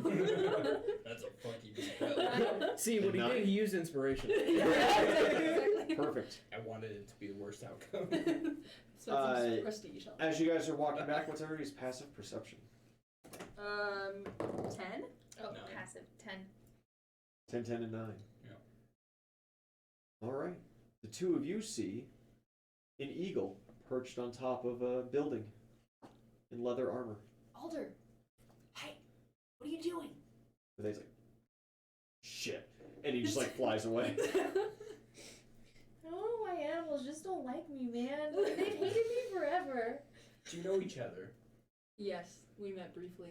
That's a funky D12. See, what he Nine. did, he used inspiration. Exactly. Perfect. I wanted it to be the worst outcome. So it's prestige. Huh? As you guys are walking back, what's everybody's passive perception? 10? Oh, No. passive 10. 10, 10, and 9. Yeah. All right. The two of you see an eagle perched on top of a building in leather armor. Alder, hey, what are you doing? And he's like, shit. And he just like flies away. Oh, my animals just don't like me, man. They've hated me forever. Do you know each other? Yes, we met briefly.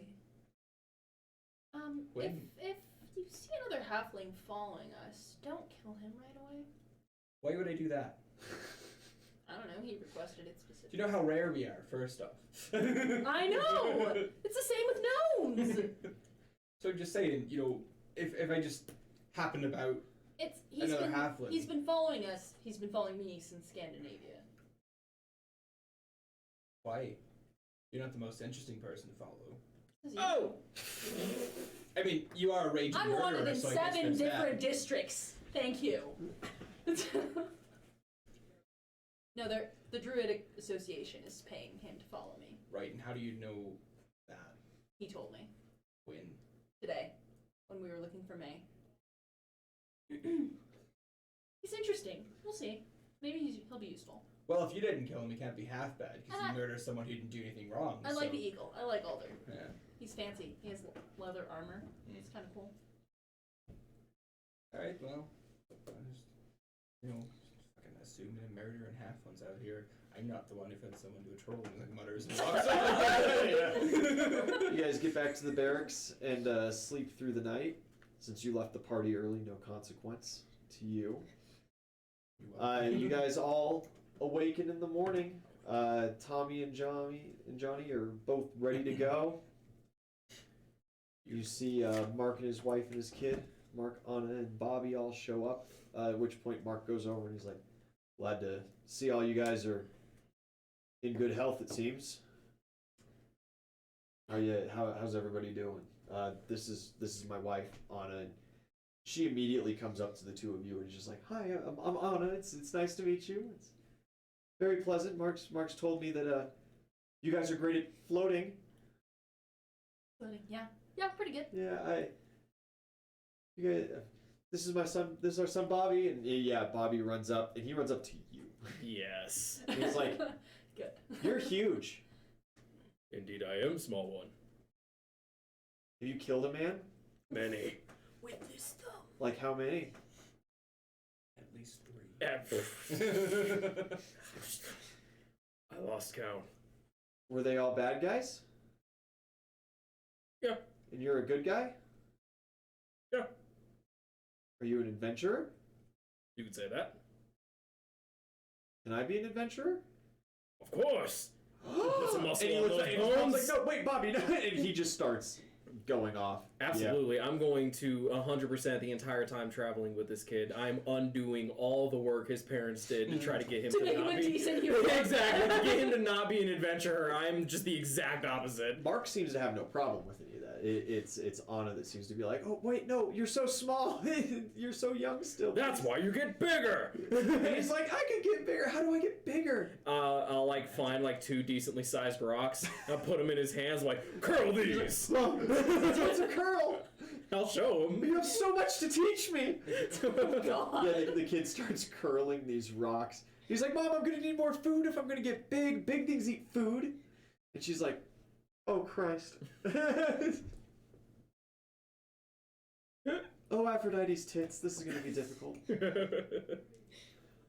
When? If you see another halfling following us, don't kill him right away. Why would I do that? I don't know, he requested it specifically. Do you know how rare we are, first off? I know! It's the same with gnomes! So I'm just saying, you know, if I just happened about another halfling. He's been following us. He's been following me since Scandinavia. Why? You're not the most interesting person to follow. Oh! I mean, you are a raging I'm murderer, wanted in so I guess 7 there's different that. districts. Thank you. No, the Druidic Association is paying him to follow me. Right, and how do you know that? He told me When? today when we were looking for May. He's interesting. We'll see. Maybe he'll be useful. Well, if you didn't kill him, he can't be half bad, because he murdered someone who didn't do anything wrong. I like the eagle. I like Alder. Yeah. He's fancy. He has leather armor. It's kind of cool. Alright, well, I just, you know, fucking assuming a murderer and halflings out here. I'm not the one who fed someone to a troll and like mutters and walks. You guys get back to the barracks and sleep through the night. Since you left the party early, no consequence to you. You guys all awaken in the morning. Tommy and Johnny are both ready to go. You see Mark and his wife and his kid, Mark, Anna, and Bobby all show up. At which point Mark goes over and he's like, glad to see all you guys are in good health, it seems. How's everybody doing? This is my wife, Anna. And she immediately comes up to the two of you and is just like, hi, I'm Anna. It's nice to meet you. It's very pleasant. Mark's told me that you guys are great at floating. Floating, yeah. Yeah, pretty good. Yeah, you guys, this is my son. This is our son Bobby, and yeah, Bobby runs up, and he runs up to you. Yes. And he's like, good. "You're huge. Indeed, I am small one. Have you killed a man? Many. With this thumb. Like how many? At least 3. I lost count. Were they all bad guys? Yeah. And you're a good guy? Yeah. Are you an adventurer? You could say that. Can I be an adventurer? Of course. Put some muscle And he on looks those at and his mom's bones. like, no, wait, Bobby, no. And he just starts going off. Absolutely. I'm going to 100% the entire time traveling with this kid. I'm undoing all the work his parents did to try to get him To to make not him a be decent human. exactly to get him to not be an adventurer. I'm just the exact opposite. Mark seems to have no problem with any of that. it's Anna that seems to be like, oh wait, no, you're so small, you're so young still. That's why you get bigger. And he's like, I could get bigger. How do I get bigger? I'll like find like 2 decently sized rocks. I'll put them in his hands, like curl these. Mom, that's what's a curl. I'll show him. You have so much to teach me. God. Yeah, the kid starts curling these rocks. He's like, Mom, I'm gonna need more food if I'm gonna get big. Big things eat food. And she's like, oh Christ. Oh, Aphrodite's tits. This is gonna be difficult.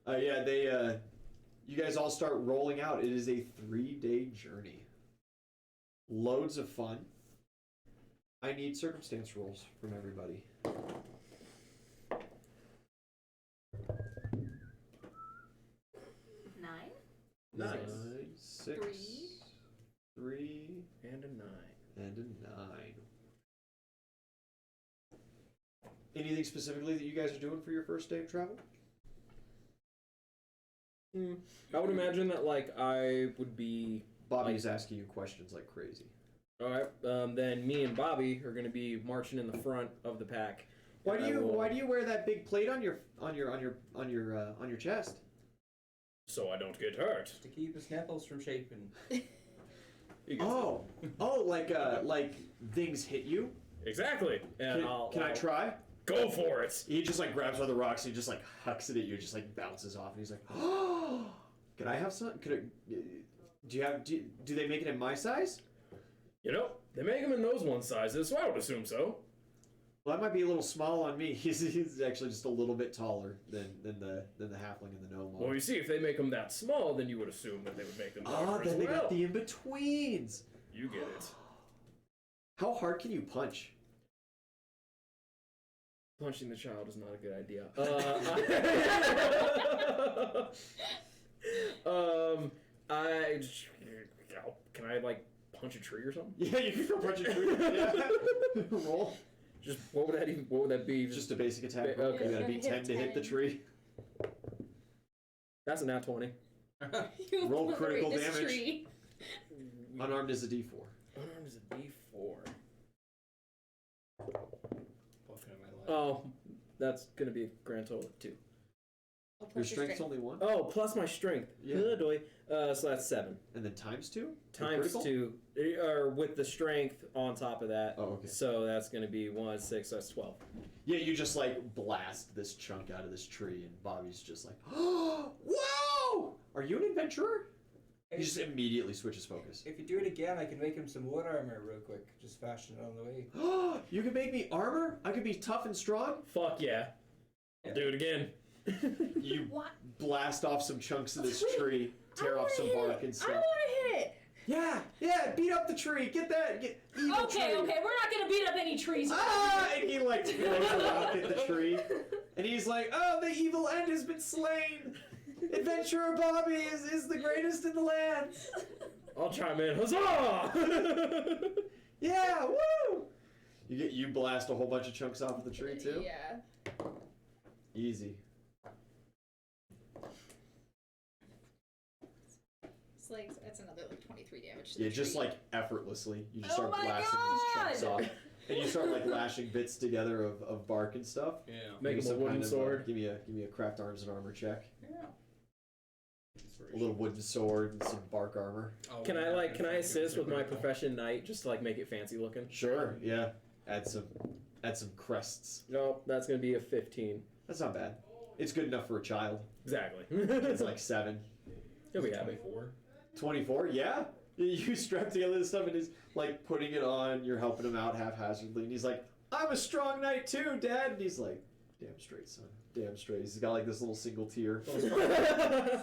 Yeah, you guys all start rolling out. It is a 3-day journey. Loads of fun. I need circumstance rolls from everybody. 9? Nice. 6, 3, And a 9. and a 9. Anything specifically that you guys are doing for your first day of travel? I would imagine that like I would be. Bobby's asking you questions like crazy. All right. Then me and Bobby are going to be marching in the front of the pack. Why And do I you will- why do you wear that big plate on your chest? So I don't get hurt. To keep his nipples from shaping. Oh, like things hit you. Exactly. And Can I try? Go for it. He just like grabs one of the rocks. He just like hucks it at you. Just like bounces off. And he's like, "Oh, can I have some? Do they make it in my size? You know, they make them in those one sizes, so I would assume so. Well, that might be a little small on me. He's actually just a little bit taller than the halfling and the gnome. Well, you see, if they make them that small, then you would assume that they would make them larger then as they well. got the in betweens. You get it. How hard can you punch? Punching the child is not a good idea. Can I like punch a tree or something? Yeah, you can go punch a tree. Yeah. Roll. Just what would that be? Just a basic attack. Ba- okay. You gotta be Hit 10 to hit the 10. tree. That's a nat 20. You Roll critical obliterate this damage. tree. Unarmed is a D4. Unarmed is a D4. Both of my life. Oh, that's gonna be a grand total of 2. I'll put Your strength's only 1. Oh, plus my strength. Yeah. Good boy. So that's 7. And then times 2? Times 2, or with the strength on top of that. Oh, okay. So that's going to be 1, 6, that's 12. Yeah, you just like blast this chunk out of this tree, and Bobby's just like, oh, whoa! Are you an adventurer? He just immediately switches focus. If you do it again, I can make him some wood armor real quick. Just fashion it on the way. You can make me armor? I could be tough and strong? Fuck yeah. I'll do it again. You What? blast off some chunks of this tree, tear I off wanna some hit bark it. and I stuff. want to hit it. Yeah, beat up the tree. Get evil Okay, tree. we're not gonna beat up any trees. Ah! And he like throws a rock at the tree, and he's like, "Oh, the evil end has been slain. Adventurer Bobby is the greatest in the land." I'll chime in. Huzzah! Yeah, woo! You blast a whole bunch of chunks off of the tree too. Yeah. Easy. It's like it's another like 23 damage. To Yeah, the just tree. like effortlessly, you just Oh start my blasting these chunks God! off, and you start like lashing bits together of bark and stuff. Yeah. Make Give me him a some wooden kind of, sword. give me a craft arms and armor check. Yeah. A little wooden sword and some bark armor. Oh, Can yeah, I yeah, assist with my critical. profession knight just to like make it fancy looking? Sure, yeah. Add some crests. No, that's gonna be a 15. That's not bad. It's good enough for a child. Exactly. It's like 7. He'll be happy. 24. 24, yeah. You strap together this stuff and he's like putting it on, you're helping him out haphazardly, and he's like, I'm a strong knight too, Dad. And he's like, damn straight, son. Damn straight. He's got like this little single tear.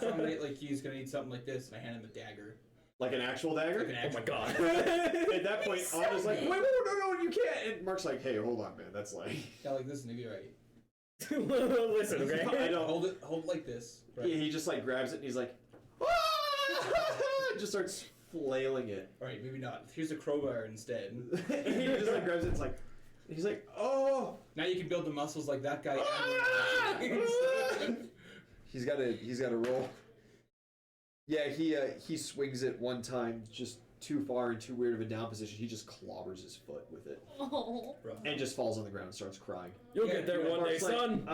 Somebody like you's gonna need something like this, and I hand him a dagger. Like an actual dagger? Like an Oh my actual god. At that point, Anna's like, wait, no, you can't. And Mark's like, hey, hold on, man. That's like... Yeah, like this, and you'll be right. Listen, okay? I don't... Hold it like this. Right. He just like grabs it and he's like, ah! Just starts flailing it. Alright, maybe not. Here's a crowbar instead. And he just like grabs it and it's like, he's like, oh! Now you can build the muscles like that guy. Ah! He's got to roll. Yeah, he swings it one time just too far in too weird of a down position, he just clobbers his foot with it Oh. and just falls on the ground and starts crying. You'll Yeah, get there one day, Mark's like, son.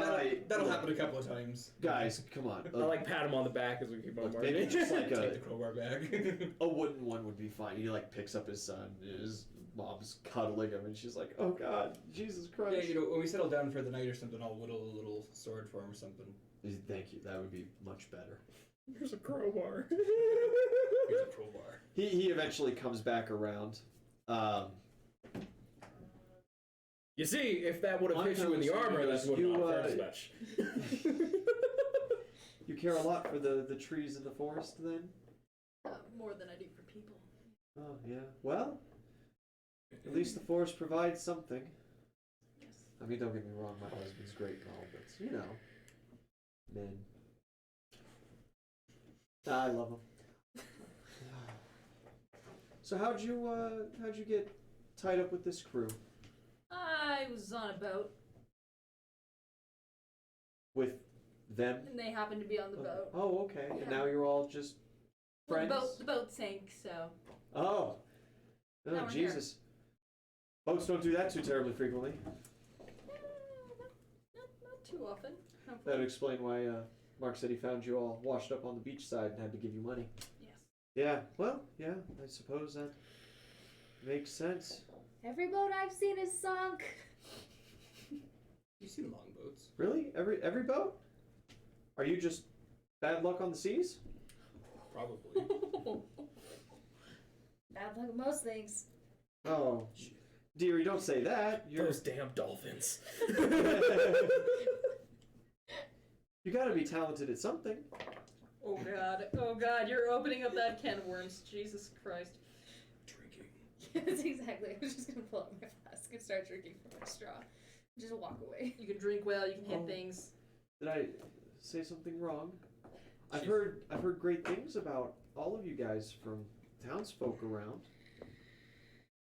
That'll happen a couple of times. Guys, come on. I like pat him on the back as we keep on Maybe marching. just like Take the a crowbar back. wooden one would be fine. He like picks up his son. His mom's cuddling him, and she's like, "Oh God, Jesus Christ!" Yeah, when we settle down for the night or something, I'll whittle a little sword for him or something. Thank you. That would be much better. There's a crowbar. Here's a crowbar. He eventually comes back around. You see, if that would have hit you in the armor, that would not hurt as much. You care a lot for the trees in the forest, then? More than I do for people. Oh yeah. Well, at least the forest provides something. Yes. I mean, don't get me wrong. My husband's great and all, but you know, men. I love them. So how'd you get tied up with this crew? I was on a boat, With them? and they happened to be on the boat. Oh, okay. And Yeah. now you're all just Well, friends? the boat sank, so Oh. Now Oh, we're Jesus. Boats don't do that too terribly frequently. not too often. That Hopefully. would explain why Mark said he found you all washed up on the beach side and had to give you money. Yes. Yeah, well, yeah, I suppose that makes sense. Every boat I've seen is sunk. You've seen longboats. Really? Every boat? Are you just bad luck on the seas? Probably. Bad luck with most things. Oh, dearie, don't say that. You're Those damn dolphins. you gotta be talented at something. Oh God! You're opening up that can of worms. Jesus Christ! Drinking. That's exactly. I was just gonna pull out my flask and start drinking from my straw. Just walk away. You can drink well. You can hit Oh. things. Did I say something wrong? I've Jeez. heard great things about all of you guys from townsfolk around.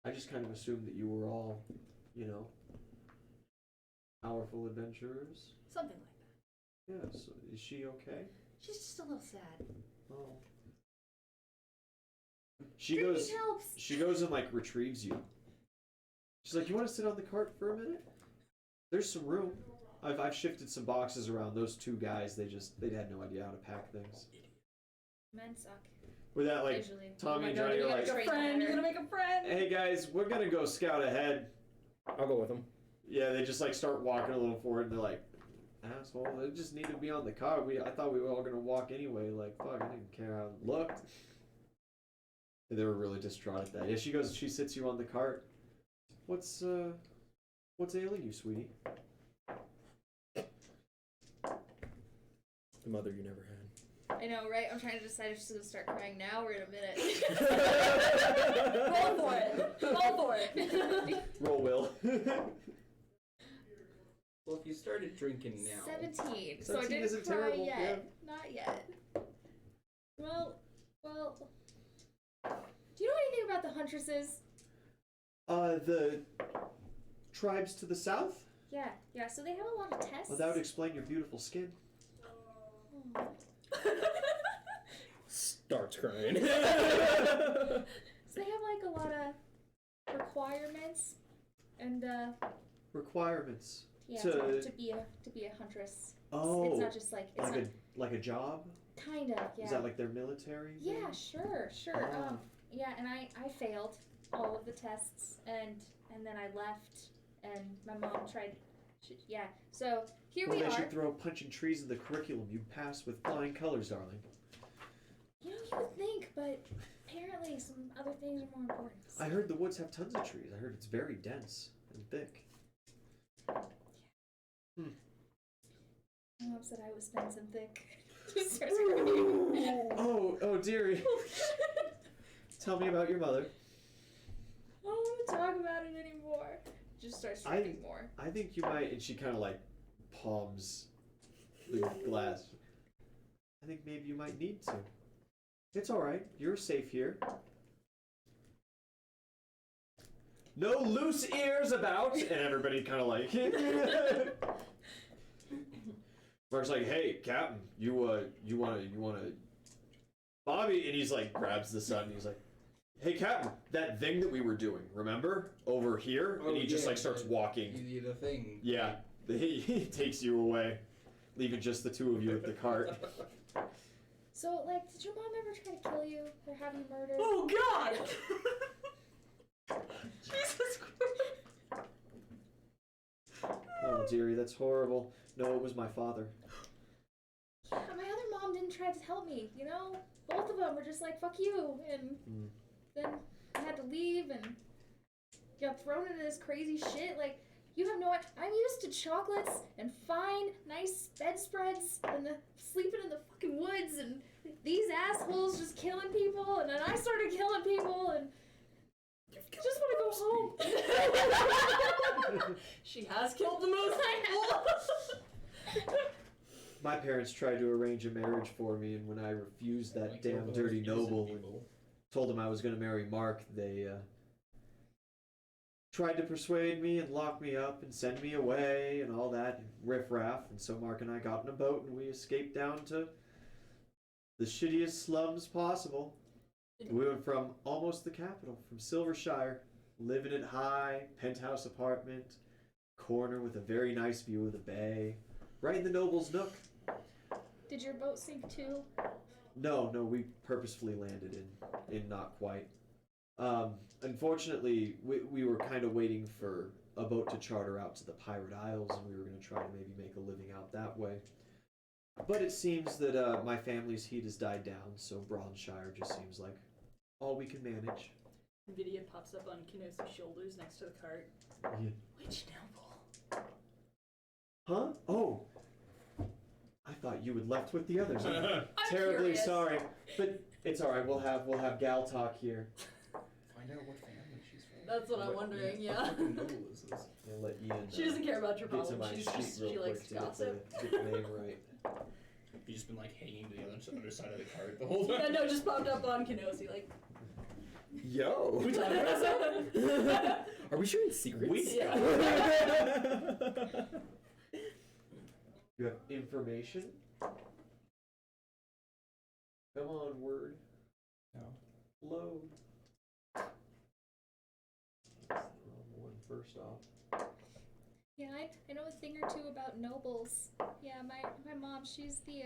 I just kind of assumed that you were all, you know, powerful adventurers. Something like that. Yeah, so is she okay? She's just a little sad. Oh. She Drinking goes helps. she goes and like retrieves you. She's like, "You want to sit on the cart for a minute? There's some room. I've shifted some boxes around. Those two guys, they had no idea how to pack things." Men suck. With that, like, Usually. Tommy and God, Johnny you're are gonna like, make a friend. You're gonna make a friend. "Hey guys, we're gonna go scout ahead." I'll go with them. Yeah, they just like start walking a little forward, and they're like, "Asshole, they just need to be on the car. I thought we were all gonna walk anyway. Like, fuck, I didn't care how it looked." They were really distraught at that. Yeah, she sits you on the cart. What's ailing you, sweetie? The mother you never had. I know, right? I'm trying to decide if she's gonna start crying now or in a minute. Roll for it. Roll for it. Roll, Will. Well, if you started drinking now. 17. So I 17 didn't isn't cry terrible, yet. yeah. Not yet. Well. Do you know anything about the huntresses? The tribes to the south? Yeah. So they have a lot of tests. Well, that would explain your beautiful skin. Oh. Starts crying. So they have like a lot of requirements, and Requirements. yeah, To- to be a huntress. Oh, It's not just like it's not like a job? kind of yeah. Is that like their military? Yeah, thing? sure. Ah. Yeah, and I failed all of the tests, and then I left, and my mom tried. Yeah, so here Well, we they are. should throw punching trees in the curriculum. You'd pass with flying colors, darling. You know, you would think, but apparently some other things are more important. I heard the woods have tons of trees. I heard it's very dense and thick. My mom said I was dense and thick. Just starts crying. Oh, dearie. Tell me about your mother. I don't want to talk about it anymore. Just starts drinking more. I think you might, and she kind of like palms the glass. I think maybe you might need to. It's all right. You're safe here. No loose ears about, and everybody kind of like. Mark's like, "Hey, Captain, you wanna, Bobby," and he's like, grabs the son, and he's like, Hey, Captain, that thing that we were doing, remember? Over here? Oh, and he just yeah, like starts walking. The thing. Yeah, he takes you away, leaving just the two of you at the cart. So, like, did your mom ever try to kill you or have you murdered? Oh God! Jesus Christ! Oh, dearie, that's horrible. No, it was my father. Yeah, my other mom didn't try to help me, you know? Both of them were just like, fuck you. And then I had to leave and got thrown into this crazy shit. Like, you have no idea. I'm used to chocolates and fine, nice bedspreads and sleeping in the fucking woods and these assholes just killing people. And then I started killing people and just want to go home. She has killed the most people. My parents tried to arrange a marriage for me, and when I refused that damn dirty noble and told him I was going to marry Mark, they tried to persuade me and lock me up and send me away and all that riffraff. And so Mark and I got in a boat and we escaped down to the shittiest slums possible. We went from almost the capital, from Silvershire, living in high penthouse apartment, corner with a very nice view of the bay, right in the Noble's Nook. Did your boat sink too? No, we purposefully landed in not quite. Unfortunately, we were kind of waiting for a boat to charter out to the Pirate Isles, and we were going to try to maybe make a living out that way. But it seems that my family's heat has died down, so Braunshire just seems like all we can manage. Video pops up on Kinosi's shoulders next to the cart. Yeah. Which noble? Huh? Oh. I thought you had left with the others. I'm terribly curious. sorry, but it's all right. We'll have gal talk here. Find out what family she's from. That's what I'm wondering, yeah. What fucking noble is this? I'll let Ian. She doesn't care about your get to problem. my She's sheet just, real she quick likes to gossip. get the name right. You've just been like hanging to the other side of the cart the whole time. Yeah, no, just popped up on Kenosi, like. Yo. We talking about something? Are we sharing secrets? Yeah. You have information? Come on, word. No. Load. One first off. Yeah, I know a thing or two about nobles. Yeah, my mom, she's the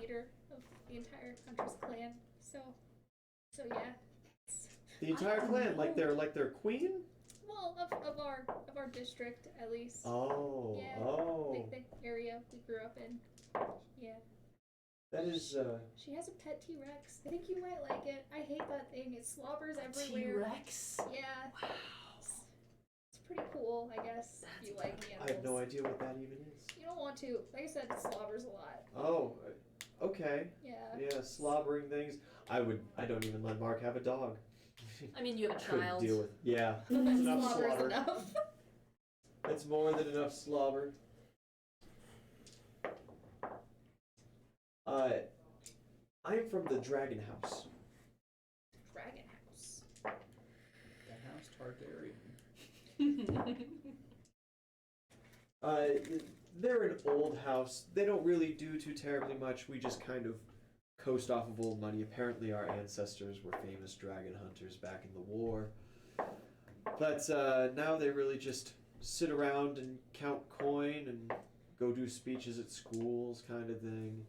leader of the entire Hunter's clan. So yeah. The entire clan, like their queen? Well, of our district at least. Oh. Yeah. Oh. The area we grew up in. Yeah. That is She has a pet T-Rex. I think you might like it. I hate that thing. It slobbers everywhere. T-Rex? Yeah. Wow. It's pretty cool, I guess. If you like animals. I have no idea what that even is. You don't want to. Like I said, it slobbers a lot. Oh, okay. Yeah. Yeah, slobbering things. I don't even let Mark have a dog. I mean, you have a Couldn't child. deal with. Yeah. That Enough slobbers slobber. enough. That's more than enough slobber. I'm from the Dragon House. Dragon House. That house Targaryen. They're an old house. They don't really do too terribly much. We just kind of coast off of old money. Apparently our ancestors were famous dragon hunters back in the war. But now they really just sit around and count coin and go do speeches at schools kind of thing.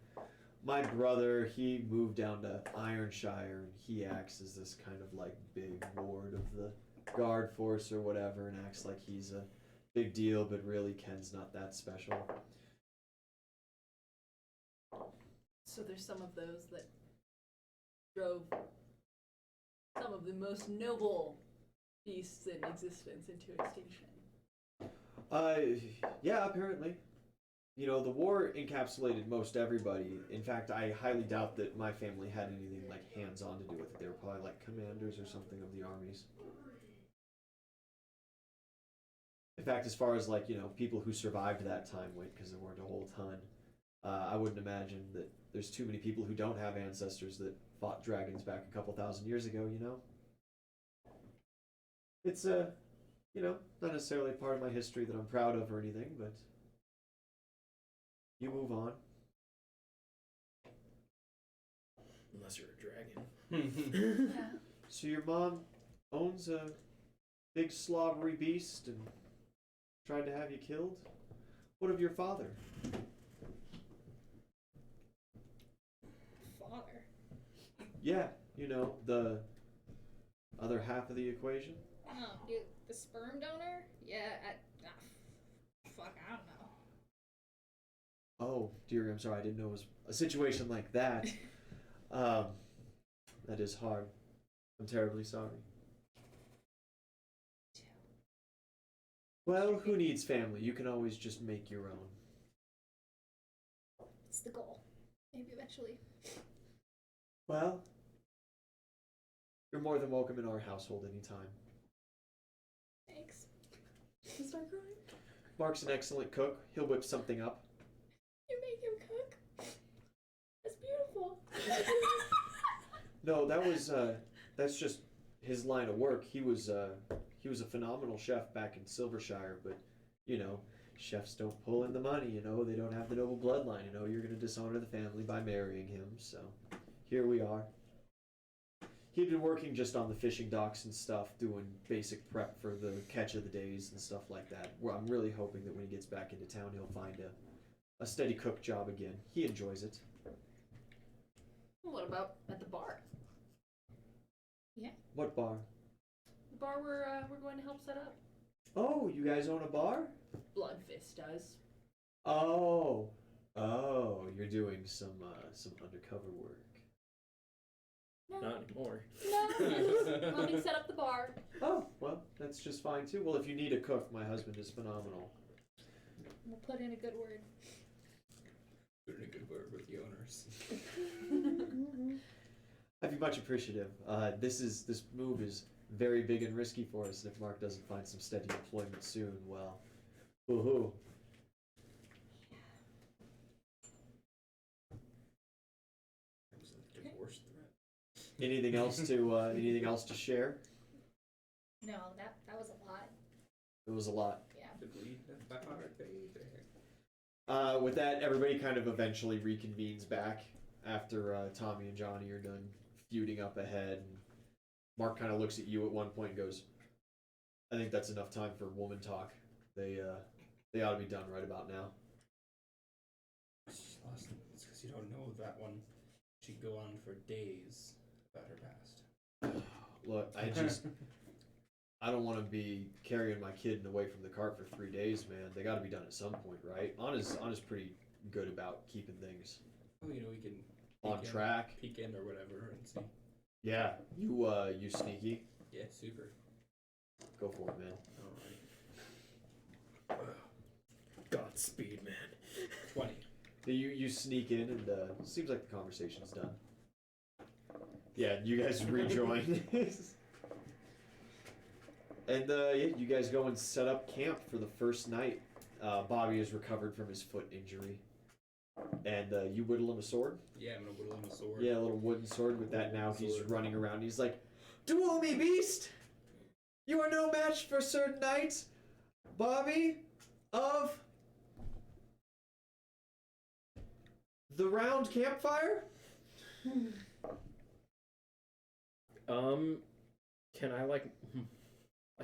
My brother, he moved down to Ironshire and he acts as this kind of like big ward of the guard force or whatever and acts like he's a big deal, but really Ken's not that special. So there's some of those that drove some of the most noble beasts in existence into extinction. Yeah, apparently. You know, the war encapsulated most everybody. In fact, I highly doubt that my family had anything like hands-on to do with it. They were probably like commanders or something of the armies. In fact, as far as like, you know, people who survived that time went, because there weren't a whole ton, I wouldn't imagine that there's too many people who don't have ancestors that fought dragons back a couple thousand years ago, you know? It's, you know, not necessarily part of my history that I'm proud of or anything, but you move on. Unless you're a dragon. Yeah. So your mom owns a big slobbery beast and tried to have you killed? What of your father? Father. Yeah, you know, the other half of the equation. Oh, dude, the sperm donor? Yeah, fuck, I don't know. Oh, dear, I'm sorry, I didn't know it was a situation like that. That is hard. I'm terribly sorry. Well, who needs family? You can always just make your own. It's the goal. Maybe eventually. Well, you're more than welcome in our household anytime. Thanks. You start crying? Mark's an excellent cook. He'll whip something up. You make him cook? That's beautiful. No, that's just his line of work. He was a phenomenal chef back in Silvershire, but you know, chefs don't pull in the money, you know, they don't have the noble bloodline, you know, you're gonna dishonor the family by marrying him, so here we are. He'd been working just on the fishing docks and stuff, doing basic prep for the catch of the days and stuff like that. Well, I'm really hoping that when he gets back into town, he'll find a steady cook job again. He enjoys it. What about at the bar? Yeah. What bar? The bar we're going to help set up. Oh, you guys own a bar? Bloodfist does. Oh, you're doing some undercover work. No. Not anymore. No, helping set up the bar. Oh, well, that's just fine too. Well, if you need a cook, my husband is phenomenal. We'll put in a good word. Put in a good word with the owners. I'd be much appreciative. This move is very big and risky for us, and if Mark doesn't find some steady employment soon, well, woohoo. Divorce threat. Anything else to share? No, that was a lot. It was a lot. Yeah. Did we my heart, baby? With that, everybody kind of eventually reconvenes back after Tommy and Johnny are done feuding up ahead. And Mark kind of looks at you at one point and goes, I think that's enough time for woman talk. They ought to be done right about now. It's because you don't know that one. She'd go on for days about her past. Look, I don't want to be carrying my kid away from the cart for 3 days, man. They got to be done at some point, right? Anna's pretty good about keeping things Oh, you know, we can on track. peek in or whatever and see. Yeah, you sneaky. Yeah, super. Go for it, man. Alright. Godspeed, man. 20. You sneak in and seems like the conversation's done. Yeah, you guys rejoin. And yeah, you guys go and set up camp for the first night. Bobby has recovered from his foot injury. And you whittle him a sword? Yeah, I'm gonna whittle him a sword. Yeah, a little wooden sword. With that now, he's Sword. running around. He's like, Duel me, beast! You are no match for Sir Knight Bobby of the Round Campfire? Can I like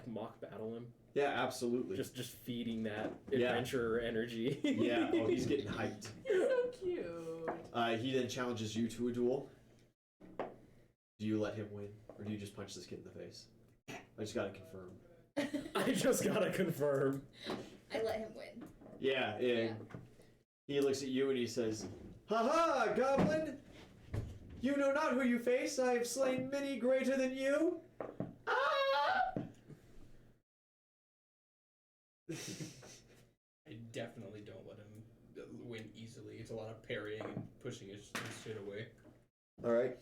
mock battle him? Yeah, absolutely. Just feeding that Yeah. adventurer energy. Yeah, oh, he's getting hyped. So cute. He then challenges you to a duel. Do you let him win, or do you just punch this kid in the face? I just gotta confirm. I just gotta confirm. I let him win. Yeah. Yeah. He looks at you and he says, "Ha ha, goblin! You know not who you face. I have slain many greater than you." Ah! I definitely don't let him win easily. It's a lot of parrying and pushing his shit away. All right.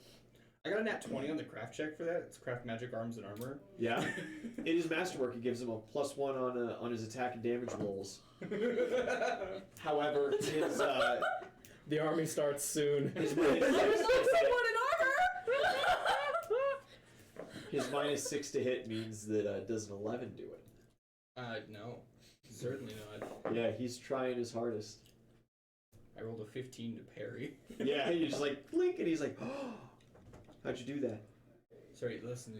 I got a nat 20 on the craft check for that. It's craft magic arms and armor. Yeah. It is masterwork. It gives him a +1 on his attack and damage rolls. However, his The army starts soon. his Someone in armor! his -6 to hit means that does an 11 do it? No. Certainly not. Yeah, he's trying his hardest. I rolled a 15 to parry. Yeah, you just like blink and he's like, "Oh, how'd you do that?" sorry, listen,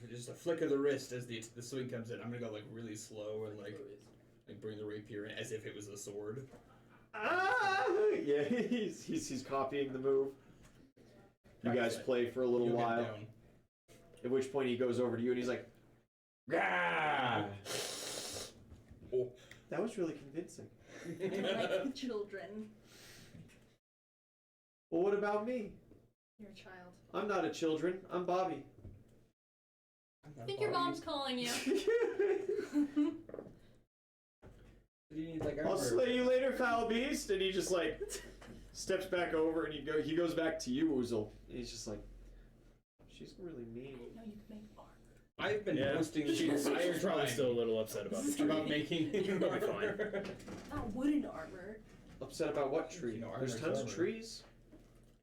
just a flick of the wrist as the swing comes in. I'm gonna go like really slow and like bring the rapier in as if it was a sword. Ah! Yeah, he's copying the move. You guys play for a little You'll get while. down. At which point he goes over to you and he's like, "Gah!" Oh. That was really convincing. Like children. Well, what about me? You're a child. I'm not a children. I'm Bobby. I think your mom's calling you. You need, like, I'll armor. slay you later, foul beast. And he just like steps back over and he goes back to you, Oozle. And he's just like, she's really mean. I didn't know you could make armor. I've been Yeah. posting the She's entire probably time still a little upset about the about tree. making It'll be fine. Not wooden armor. Upset about what tree? You know, There's armor's tons of armor. trees.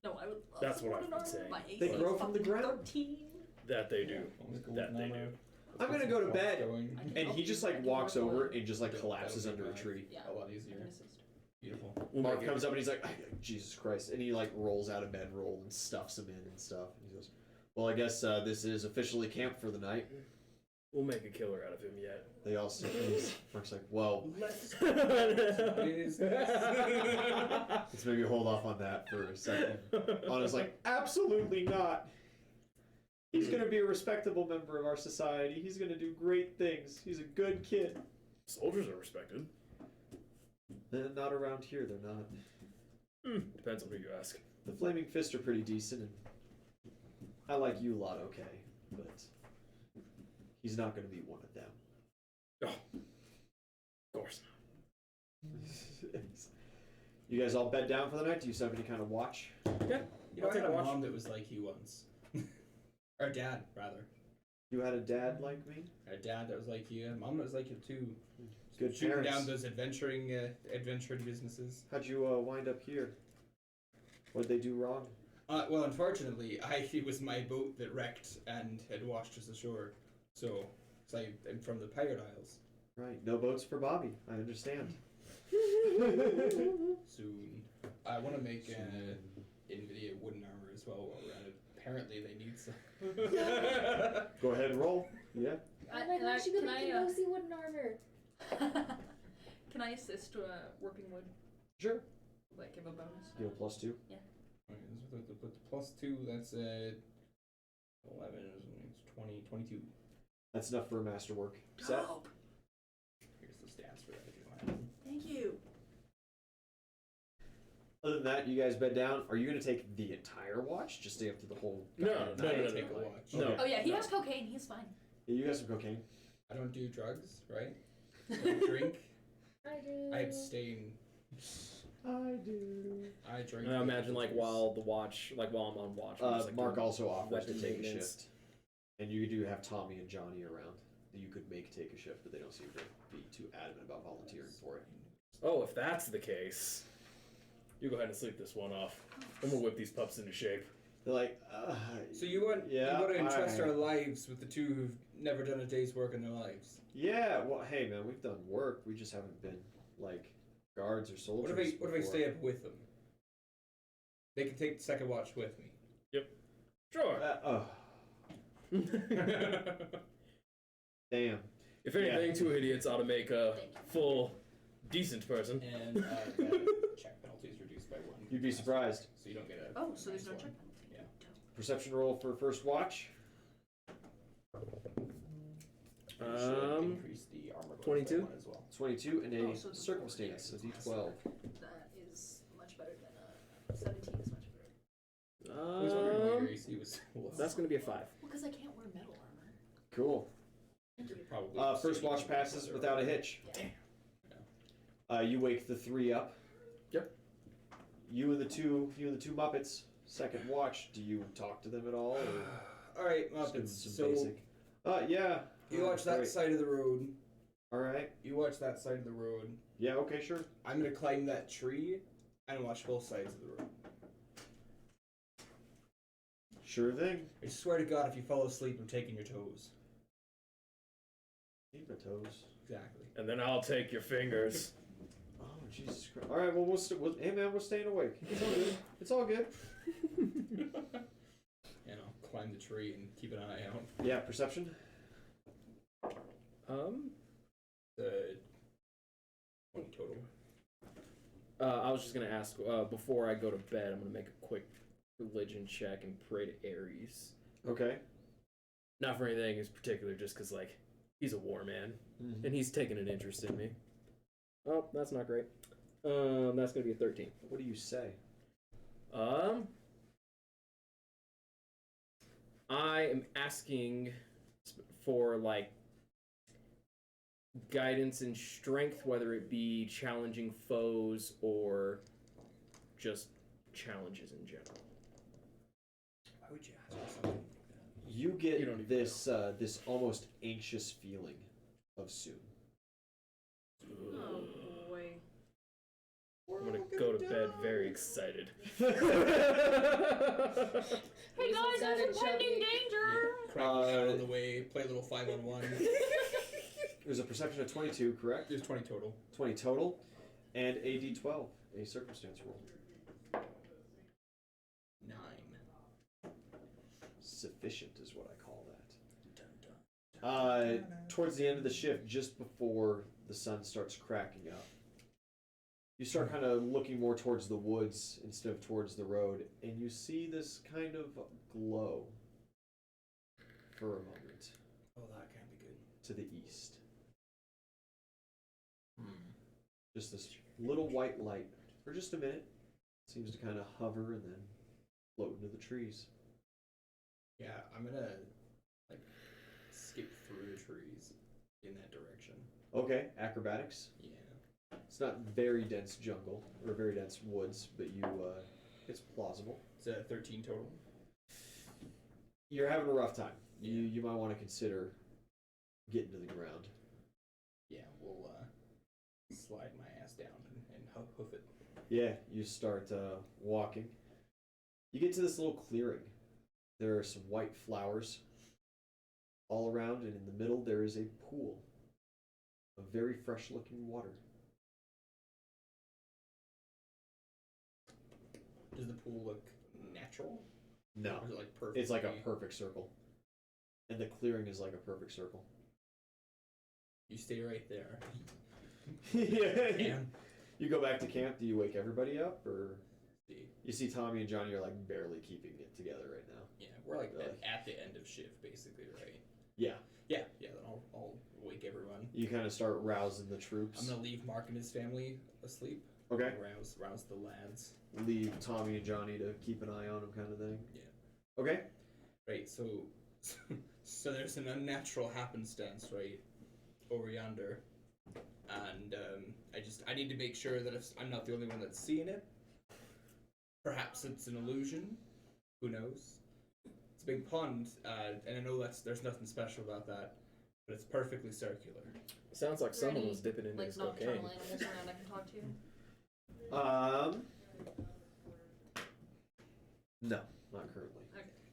No, I would love That's what wooden I've been armor. saying. My They AC grow is from the fucking ground. 13. That they do. That they do. I'm gonna go to bed. I can And help he you. just I like can walks work over wood. and just like That'll collapses be under a fine. tree. Yeah. A lot I can easier. assist. Beautiful. We'll Mark make it- comes up and he's like, Jesus Christ. And he like rolls out of bedroll and stuffs him in and stuff. And he goes, well, I guess this is officially camp for the night. We'll make a killer out of him yet. They all say, Mark's like, well, Let's let's maybe hold off on that for a second. Anna's like, absolutely not. He's going to be a respectable member of our society. He's going to do great things. He's a good kid. Soldiers are respected. Not around here, they're not. Depends on who you ask. The Flaming Fist are pretty decent, and I like you a lot, okay, but he's not going to be one of them. Oh, of course not. You guys all bed down for the night? Do you have any kind of watch? Yeah. You know, I'll I take had a a watch. mom that was like you once. Or dad, rather. You had a dad like me? A dad that was like you. A mom that was like you too. Good Shooting parents. down those adventuring businesses. How'd you wind up here? What'd they do wrong? Well, unfortunately, it was my boat that wrecked and had washed us ashore. So I'm from the Pirate Isles. Right, no boats for Bobby. I understand. Soon. I want to make NVIDIA wooden armor as well while we're at it. Apparently they need some. Go ahead and roll. Yeah. Oh my gosh, you could can make cozy wooden armor. Can I assist working wood? Sure. Like give a bonus? You have a +2. Okay, with the +2, that's 11, it's 20, 22. That's enough for a masterwork set. Dope. Here's the stats for that if you don't have them. Thank you. Other than that, you guys bed down. Are you going to take the entire watch? Just stay up to the whole No, goddamn no, night? no, no, Take no. a watch. No. Oh yeah, he No. has cocaine. He's fine. Yeah, you guys have cocaine. I don't do drugs, right? I don't drink. I do. I abstain. I do. I drink. And I imagine like while I'm on watch. I'm just, like, Mark doing also offers to weapon take a maintenance. shift. And you do have Tommy and Johnny around that you could make take a shift, but they don't seem to be too adamant about volunteering for it. Oh, if that's the case, you go ahead and sleep this one off. I'm gonna whip these pups into shape. They're like, So you want Yeah, you want to entrust I- our lives with the two who've never done a day's work in their lives? yeah, well, hey man, we've done work. We just haven't been like guards or soldiers. What if I before. stay up with them? They can take the second watch with me. Sure. Damn. If anything, two idiots ought to make a full, decent person. And the check penalty is reduced by 1. You'd be surprised. So you don't get a. Oh, so there's no minus check one. penalty. Yeah. Dope. Perception roll for first watch. Should increase the armor bonus by 22? 1 as well. 22 and a Oh, so it's a circumstance, so four, D12. That is much better than 17 is much better. I was wondering why your AC was low. That's gonna be a 5. Well, because I can't wear metal armor. Cool. You're probably First sitting watch in passes leather. without a hitch. Yeah. You wake the 3 up. Yep. You and the two Muppets. Second watch. Do you talk to them at all? Or All right, just give them Muppets. some So basic. Yeah. you watch that Great. side of the road. All right. You watch that side of the road. Yeah. Okay. Sure. I'm gonna climb that tree and watch both sides of the road. Sure thing. I swear to God, if you fall asleep, I'm taking your toes. Keep my toes. Exactly. And then I'll take your fingers. Oh Jesus Christ! All right. Well, hey man, we're staying awake. It's all good. It's all good. You know, climb the tree and keep an eye out. Yeah, perception. The 20 total. I was just gonna ask before I go to bed. I'm gonna make a quick religion check and pray to Ares. Okay. Not for anything in particular, just because like he's a war man and he's taken an interest in me. Oh, that's not great. That's gonna be a 13. What do you say? I am asking for like guidance and strength, whether it be challenging foes or just challenges in general. Why would you ask for something like that? You get You don't even this this almost anxious feeling of soon. Oh boy. I'm gonna go to bed very excited. Hey He's guys, got there's a impending chubby- danger! Crack out of the way, play a little 5-on-1. There's a perception of 22, correct? There's 20 total. 20 total, and a d12, a circumstance roll. 9. Sufficient is what I call that. Dun, dun. Towards the end of the shift, just before the sun starts cracking up, you start kind of looking more towards the woods instead of towards the road, and you see this kind of glow for a moment Oh, that can't be good. to the east. Just this little white light for just a minute. Seems to kind of hover and then float into the trees. Yeah, I'm gonna like skip through the trees in that direction. Okay, acrobatics. Yeah. It's not very dense jungle or very dense woods, but it's plausible. It's a 13 total. You're having a rough time. Yeah. You might want to consider getting to the ground. Yeah, we'll slide my ass down and hoof it. Yeah, you start walking. You get to this little clearing. There are some white flowers all around, and in the middle there is a pool of very fresh-looking water. Does the pool look natural? No, Or is it like perfect? it's like a perfect circle, and the clearing is like a perfect circle. You stay right there. Yeah. Damn. You go back to camp. Do you wake everybody up, or See. you see Tommy and Johnny are like barely keeping it together right now? Yeah, we're like Really? at the end of shift, basically, right? Yeah. Yeah. Then I'll wake everyone. You kind of start rousing the troops. I'm gonna leave Mark and his family asleep. Okay. Rouse the lads. Leave Tommy and Johnny to keep an eye on him, kind of thing. Yeah. Okay. Right. So there's an unnatural happenstance right over yonder, and I need to make sure that if I'm not the only one that's seeing it. Perhaps it's an illusion. Who knows? It's a big pond, and I know there's nothing special about that, but it's perfectly circular. Sounds like someone Any, was dipping into like his nocturnal cocaine. animals around I can talk to? No, not currently.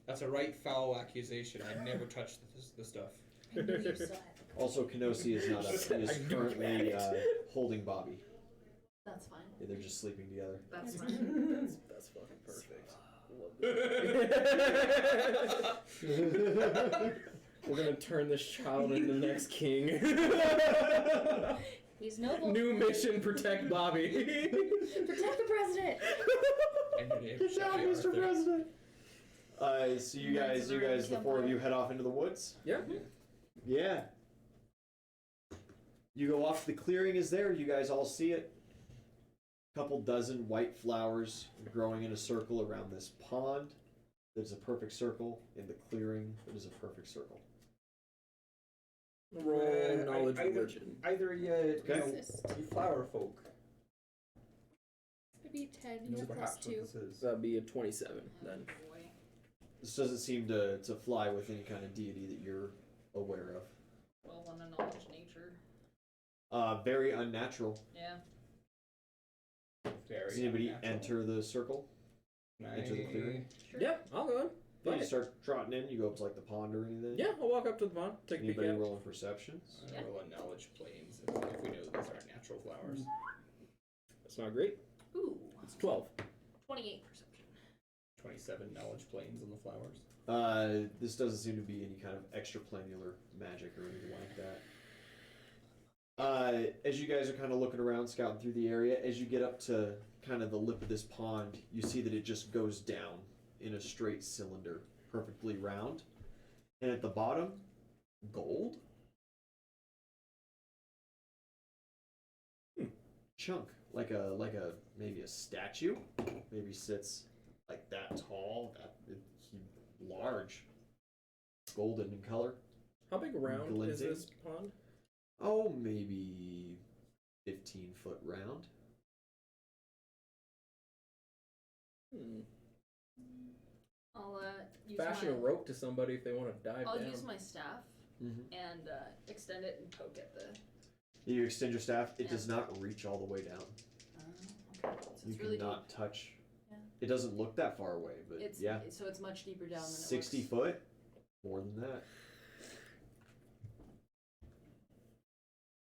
That's a right foul accusation. I never touched the stuff. I knew you saw it. Also, Kenosi is not up. He is I do currently get it. holding Bobby. That's fine. Yeah, they're just sleeping together. That's fine. That's fucking perfect. We're gonna turn this child into the next king. He's noble. New mission: protect Bobby. Protect the president. And your name, Good job, Shelly Mr. Arthur. President. So you guys, the four of you head off into the woods. Yeah. Yeah. You go off. The clearing is there. You guys all see it. Couple dozen white flowers growing in a circle around this pond. There's a perfect circle in the clearing. That is a perfect circle. Roll knowledge religion. Either you Assist. flower folk. It'd be 10. You know have perhaps plus what 2. this is. That'd be a 27 then. Oh, boy. This doesn't seem to fly with any kind of deity that you're aware of. Well, want to knowledge nature. Very unnatural. Yeah. Very Does anybody unnatural. enter the circle? Enter the clearing? Sure. Yeah, I'll go in. Yeah, Fuck you it. start trotting in. You go up to like the pond or anything. Yeah, I'll walk up to the pond, take a peek Anybody at it. rolling perceptions? Yeah. Roll a knowledge planes if we know these aren't natural flowers. That's not great. Ooh. It's 12. 28 perception. 27 knowledge planes on the flowers. This doesn't seem to be any kind of extraplanular magic or anything like that. As you guys are kind of looking around, scouting through the area, as you get up to kind of the lip of this pond, you see that it just goes down in a straight cylinder, perfectly round. And at the bottom, gold? Chunk. Like a maybe a statue. Maybe sits like that tall, large. Golden in color. How big around is Glinting. this pond? Oh, maybe 15-foot round. I'll use Fashion my, a rope to somebody if they want to dive I'll down. use my staff and extend it and poke at the. You extend your staff, it Yeah. does not reach all the way down. Okay. So You it's really cannot touch. Yeah. It doesn't look that far away, but deep. It's yeah. So it's much deeper down than 60 it looks. foot? More than that.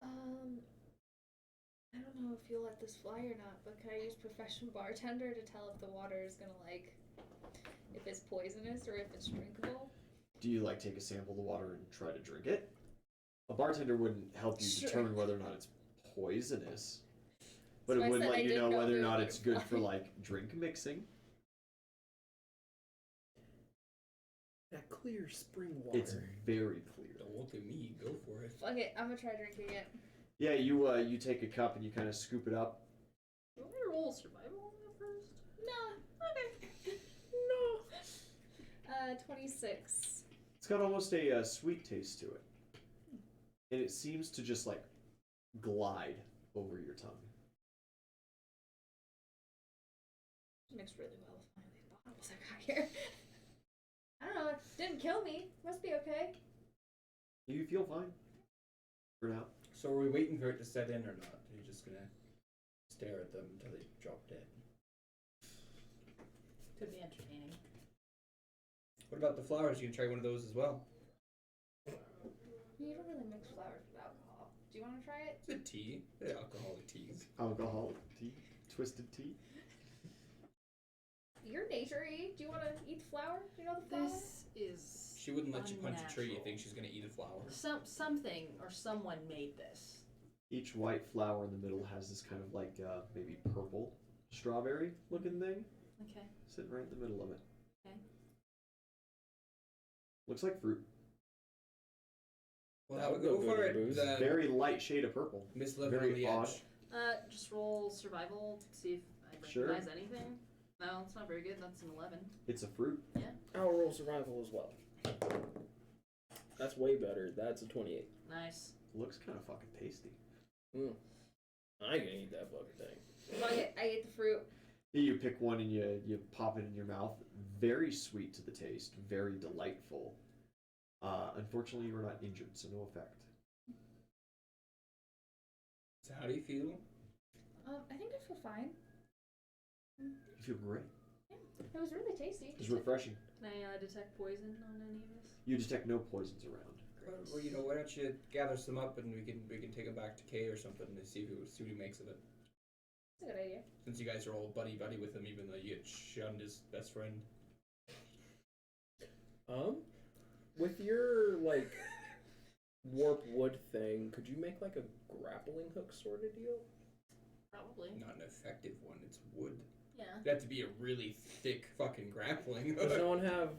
I don't know if you'll let this fly or not, but could I use professional bartender to tell if the water is gonna if it's poisonous or if it's drinkable? Do you take a sample of the water and try to drink it? A bartender wouldn't help you Sure. determine whether or not it's poisonous. But So it I would said I let you know didn't know whether or if it not would it's good for fly. drink mixing. That clear spring water. It's very clear. Don't look at me. Go for it. Fuck it, I'm gonna try drinking it. Yeah, you take a cup and you kind of scoop it up. You want me to roll survival on that first? No. Okay. No. 26. It's got almost a sweet taste to it. And it seems to just glide over your tongue. Mixed really well with my bottles I got here. I don't know, it didn't kill me. Must be okay. You feel fine. For now. So are we waiting for it to set in or not? Are you just gonna stare at them until they drop dead? Could be entertaining. What about the flowers? You can try one of those as well. You don't really mix flowers with alcohol. Do you want to try it? It's a tea. They're alcoholic teas. Alcoholic tea. Twisted tea. You're nature-y. Do you want to eat the flower? Do you know the flower? This is. She wouldn't let you punch a tree. You unnatural. think she's gonna eat a flower? Something or someone made this. Each white flower in the middle has this kind of maybe purple strawberry looking thing Okay. sitting right in the middle of it. Okay. Looks like fruit. Well, That I would would go go good for in it. booze. Very light shade of purple. Miss Living very on the odd. edge. Just roll survival to see if I Sure. recognize anything. No, it's not very good. That's an 11. It's a fruit. I'll roll survival as well. That's way better. That's a 28. Nice. Looks kind of fucking tasty. I can eat that fucking thing. Fuck it, I ate the fruit. You pick one and you pop it in your mouth. Very sweet to the taste. Very delightful. Unfortunately, you were not injured, so no effect. So how do you feel? I think I feel fine. You feel great. It was really tasty. It's refreshing. Can I detect poison on any of this? You detect no poisons around. Well, why don't you gather some up and we can take them back to Kay or something and see what he makes of it. That's a good idea. Since you guys are all buddy with him, even though you get shunned his best friend. With your warp wood thing, could you make a grappling hook sort of deal? Probably. Not an effective one. It's wood. Yeah. It'd have to be a really thick fucking grappling. Does no one have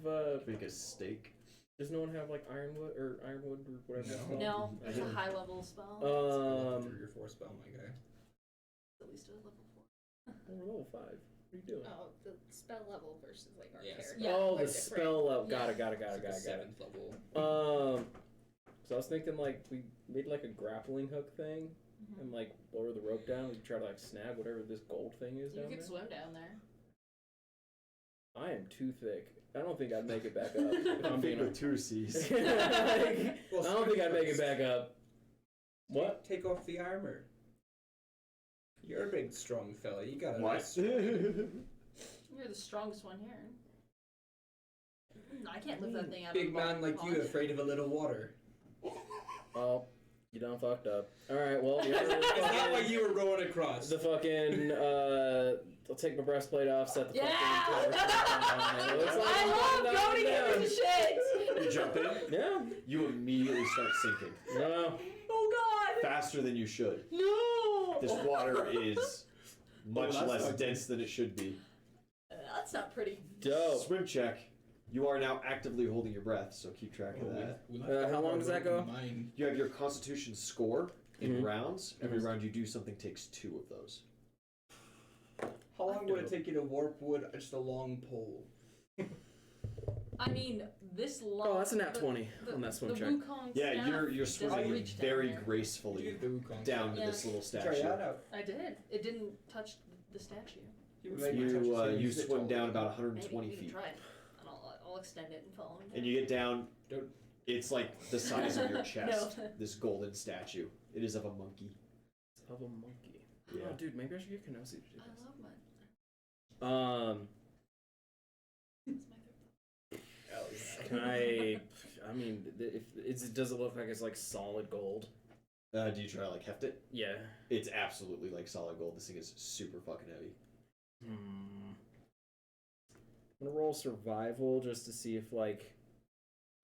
Make a steak. Does no one have ironwood or whatever it's called? No, it's a high level spell. It's like a 3 Um, or 4 spell, my guy. At least a level 4. we're level 5. What are you doing? Oh, the spell level versus our Yes. character. Yeah, Oh, are the different. spell level. Got Yeah. it. It's like a 7th level. So I was thinking we made a grappling hook thing and lower the rope down. We try to snag whatever this gold thing is You down could there. swim down there. I am too thick. I don't think I'd make it back up. If I'm being with 2 C's. I don't think I'd make it back up. What? Take off the armor. You're a big, strong fella. You got a What? nice strong. You're the strongest one here. I can't lift that thing out Big of the man bottom like of the you, pond. afraid of a little water. Well, You done fucked up. Alright, well, the other It's not like you were rowing across. the fucking, I'll take my breastplate off, set the Yeah! fucking power down. It looks like I I'm love going going down. into shit! You jump in. Yeah. You immediately start sinking No. Oh god! faster than you should. No! This water is much that's less not good. dense than it should be. That's not pretty. Dope. Swim check. You are now actively holding your breath, so keep track of that. How long does that go? You have your Constitution score in Mhm. rounds. Every round you do something takes 2 of those. How long would it take you to warp wood just a long pole? I mean, this long. Oh, that's a nat 20 on that swim the check. Wukong Yeah, staff you're doesn't swimming reach down very there. gracefully You do the Wukong down to Yeah. this little Try statue. that out. I did. It didn't touch the statue. You swim down about 120 Maybe we feet, can try it. And I'll extend it and follow him. and you get down. Don't- It's like the size of your chest. No. This golden statue. It is of a monkey. Of a monkey. Yeah. Oh, dude, maybe I should get Kenosi to do I this. love mine. Um, It's my Hell yeah. can I mean, does it look like it's like solid gold? Do you try to like heft it? Yeah. It's absolutely like solid gold. This thing is super fucking heavy. I'm gonna roll survival just to see if like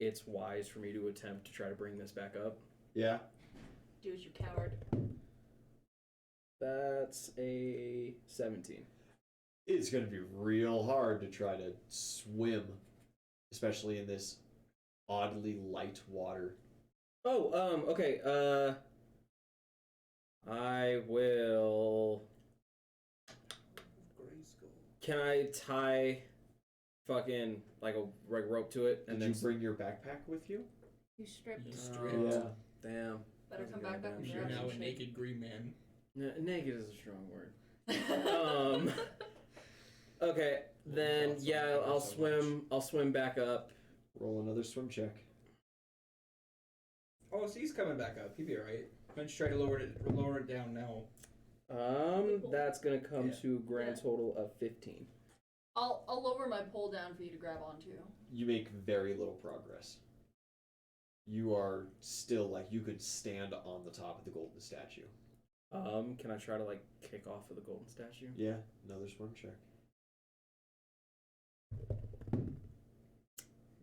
it's wise for me to attempt to try to bring this back up. Yeah. Do it, you coward. That's a 17. It's gonna be real hard to try to swim, especially in this oddly light water. Oh, okay. I will. Can I tie fucking like a rope to it and Did then you bring your backpack with you? You stripped. You Oh, stripped. Damn. Better That's a come good back up and idea. You're grab now some a shit. naked green man. Naked is a strong word. Okay, then Well, yeah, I'll so swim. I'll swim back up. Roll another swim check. Oh, so he's coming back up. He'd be alright. Why don't you try to lower it down now? That's gonna come Yeah. to a grand total of 15. I'll lower my pole down for you to grab onto. You make very little progress. You are still like you could stand on the top of the golden statue. Can I try to like kick off of the golden statue? Yeah, another swim check.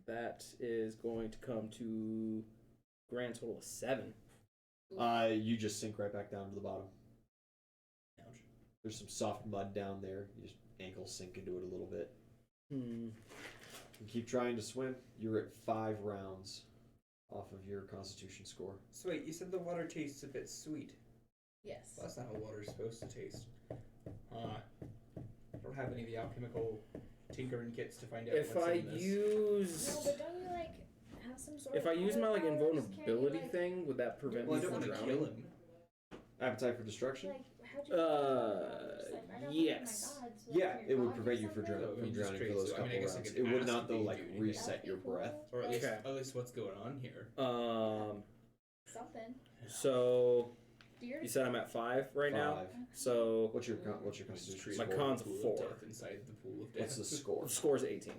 That is going to come to grand total of 7. You just sink right back down to the bottom. Ouch. There's some soft mud down there. You just ankles sink into it a little bit. Hmm. You keep trying to swim. You're at 5 rounds off of your Constitution score. So wait, you said the water tastes a bit sweet. Yes. Well, that's not how water's supposed to taste. I don't have any of the alchemical tinkering kits to find out If what's I in this. use No, but don't you like have some sort if of I use my like powers? Can't you, invulnerability like, thing, would that prevent Well, I me don't from want to drowning? kill him. Appetite for destruction? Like, how'd you get powers? Like, I don't yes. Know my gods, like, Yeah, can it your would god do prevent you from something? So, I mean, just drowning for crazy. those So, I couple mean, I guess I rounds. could It would ask not if though they like do anything. reset That'd your be cool. breath. Or at least, Okay. at least what's going on here. Something. So Do you you said I'm at 5 right now. 5. So What's your Constitution My score? con's a Pool of 4. death inside the pool of death. What's the score? the score's 18.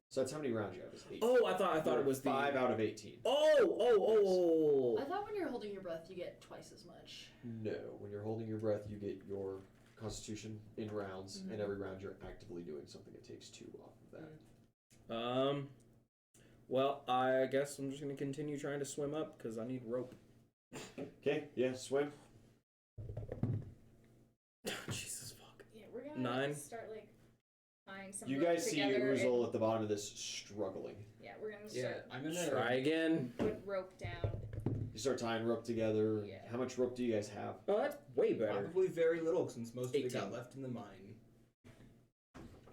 So that's how many rounds you have? Is 8. Oh, I thought it was the 5 out of 18. I thought when you're holding your breath, you get twice as much. No, when you're holding your breath, you get your Constitution in rounds, and every round you're actively doing something. It takes 2 off of that. Well, I guess I'm just gonna continue trying to swim up because I need rope. Okay, yeah, swim. Jesus fuck. Yeah, we're gonna 9. start like tying some. You rope guys see together Uzel and- at the bottom of this struggling. Yeah, we're gonna Yeah, start I'm gonna Try again. put rope down. You start tying rope together. Yeah. How much rope do you guys have? Oh, that's way better. Probably very little since most of it 18. got left in the mine.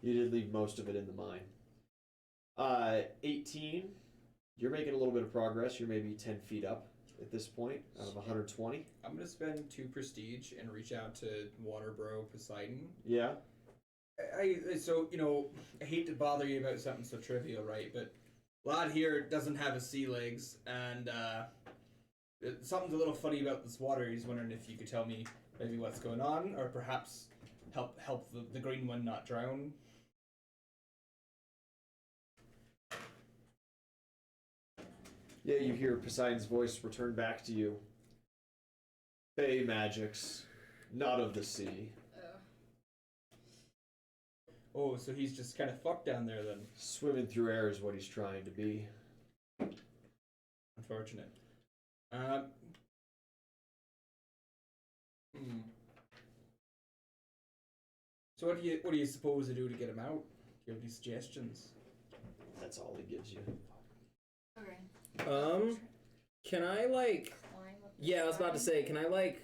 You did leave most of it in the mine. 18. You're making a little bit of progress. You're maybe 10 feet up at this point out of 120. I'm gonna spend 2 prestige and reach out to Water Bro Poseidon. Yeah. So I hate to bother you about something so trivial, right? But lad here doesn't have his sea legs, and something's a little funny about this water. He's wondering if you could tell me maybe what's going on, or perhaps help the green one not drown. Yeah, you hear Poseidon's voice return back to you. Fey magics, not of the sea. Oh, so he's just kind of fucked down there then. Swimming through air is what he's trying to be. Unfortunate. So what do you suppose to do to get him out? Do you have any suggestions? That's all he gives you. Okay. Can I like? Climb up the Yeah, I was about to side. say, can I like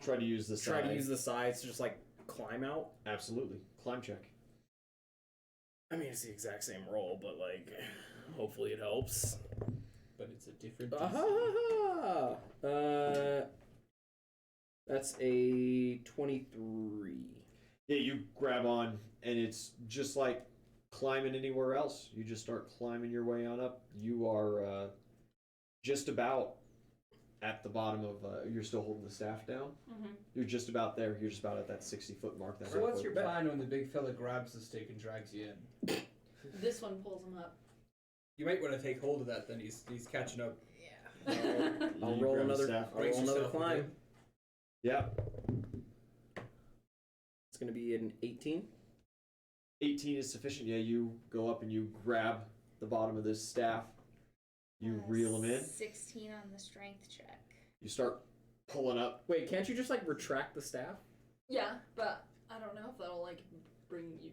Try to use the try side. to use the sides to just like climb out? Absolutely. Climb check. I mean, it's the exact same roll, but like, hopefully it helps. But it's a different. That's a 23. Yeah, you grab on, and it's just like climbing anywhere else. You just start climbing your way on up. You are just about at the bottom of. You're still holding the staff down. Mm-hmm. You're just about there. You're just about at that 60-foot mark. That So what's your halfway- plan when the big fella grabs the stick and drags you in? This one pulls him up. You might want to take hold of that. Then he's catching up. Yeah. I'll You roll grab the another. staff. I'll roll another yourself a climb. bit. Yeah. It's gonna be an 18. 18 is sufficient. Yeah, you go up and you grab the bottom of this staff. You reel him in. 16 on the strength check. You start pulling up. Wait, can't you just like retract the staff? Yeah, but I don't know if that'll like bring you.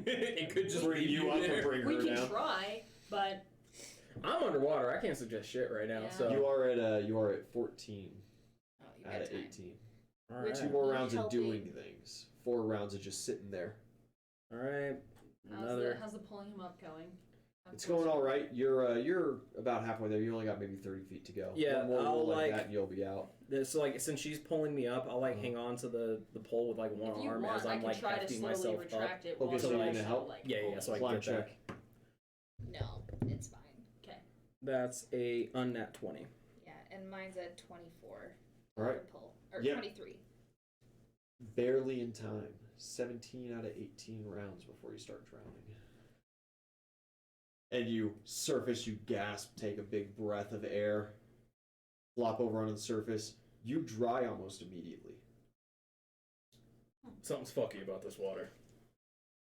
It could just Bring leave you up there. and bring We her can down. try, but I'm underwater. I can't suggest shit right now. Yeah. So You are at 14 you out got of time. 18. all Which- right. 2 more You're rounds of helping. doing things. 4 rounds of just sitting there. All right. How's the pulling him up going? It's going all right. You're about halfway there. You only got maybe 30 feet to go. Yeah, One more I'll, roll like like- that, and you'll be out. So like, since she's pulling me up, I'll like Uh-huh. hang on to the pole with like one If you arm want, as I I'm can like try to hefting slowly myself up. retract it. Okay, while so you you're gonna also, help? Like, Yeah, pull so I me. can Climb get that. check. No, it's fine. That's a unnat 20. Yeah, and mine's at 24. All right. To pull. Or Yep. 23. Barely in time. 17 out of 18 rounds before you start drowning. And you surface, you gasp, take a big breath of air, flop over onto the surface. You dry almost immediately. Something's fucky about this water.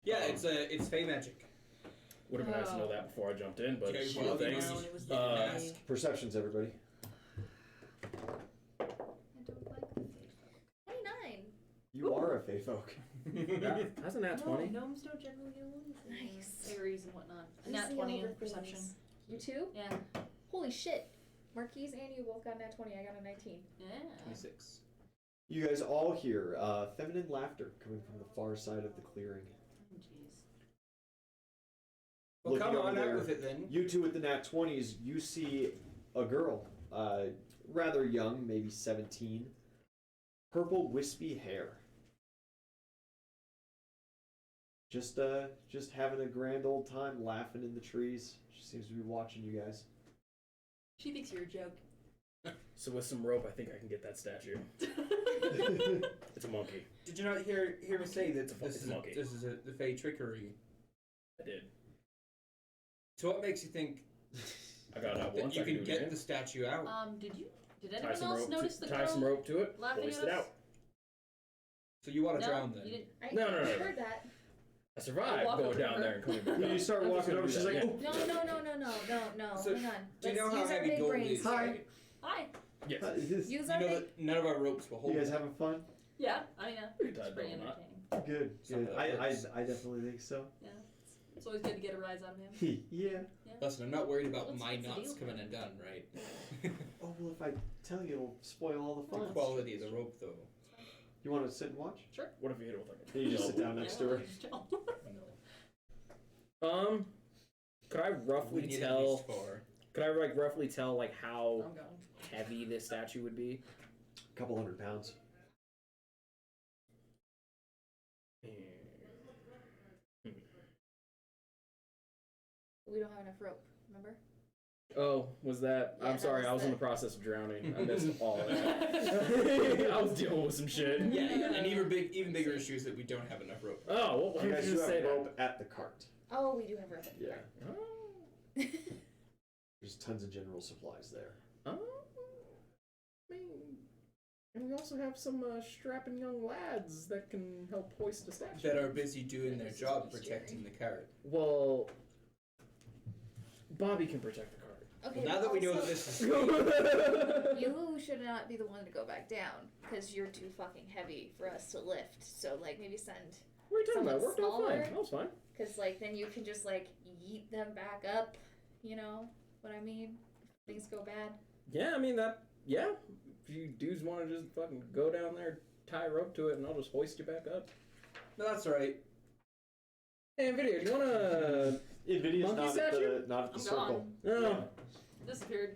Yeah, it's Fey magic. Would have been nice to know that before I jumped in, but Okay, sure, well, thanks. known it was You the didn't day. ask. Perceptions, everybody. I don't like the face. 29. You are a fey folk. That's a nat 20. No, gnomes don't generally get along with Nice. fairies and whatnot. You Nat see 20 all in the perception. things. You too? Yeah. Holy shit. Marquise and you both got nat 20. I got a 19. Yeah. 26. You guys all hear feminine laughter coming from the far side of the clearing. Oh, jeez. Well, Looking come over on there. out with it then. You two with the nat 20s, you see a girl, rather young, maybe 17, purple wispy hair. Just having a grand old time laughing in the trees. She seems to be watching you guys. She thinks you're a joke. So with some rope, I think I can get that statue. It's a monkey. Did you not hear me say that It's a this is monkey. the Fey trickery? I did. So what makes you think I got that that once. you I can can do it get again. the statue out? Did Tie anyone some else rope. notice the Tie girl some rope to it. laughing Hoist at it us? out. So you want to No, drown then? you didn't. I No. heard that. I survived walk going over down her. there and coming back You up. start I'm just walking gonna over, do she's that, like, yeah. No. So, Hang on. Do you know Let's how use our heavy big gold brains. is? Hi. right? Hi. Yes. Use You our know big. that none of our ropes will hold. You guys it. having fun? Yeah, I mean, Pretty it's tight pretty double knot. entertaining. Good. Some Good. of that works. I definitely think so. Yeah. It's always good to get a rise out of him. Yeah. Listen, I'm not worried about What's- my what's the knots deal? coming undone, right? Oh, well, if I tell you, it'll spoil all the The fun. quality of the rope, though. You want to sit and watch? What if you hit it with like a... You just sit down next to her. Just chill. Could I We roughly need at tell? least 4. Could I like roughly tell like how I'm going. heavy this statue would be? A couple 100 pounds. We don't have enough rope, remember? Oh, was that? Yeah, I'm that sorry, was I was in the- the process of drowning. I missed all of that. I was dealing with some shit. Yeah, and even bigger issues that we don't have enough rope. Oh, well, why You did guys you do just have say that? rope at the cart. Oh, we do have rope. Yeah. Oh. There's tons of general supplies there. Oh. I mean, And we also have some strapping young lads that can help hoist a statue. That are busy doing their This is job pretty protecting the cart. Well, Bobby can protect the cart. Okay. Well, now but that we know that also, this is you should not be the one to go back down because you're too fucking heavy for us to lift. So like maybe send. What are you talking about? It Someone worked out fine. smaller? That was fine. Because, like, then you can just, like, yeet them back up, you know what I mean? If things go bad. Yeah, I mean, yeah. If you dudes want to just fucking go down there, tie a rope to it, and I'll just hoist you back up. No, that's alright. Hey, NVIDIA, do you want to... Nvidia's Monkey not statue? not at the I'm circle. gone. No. Disappeared.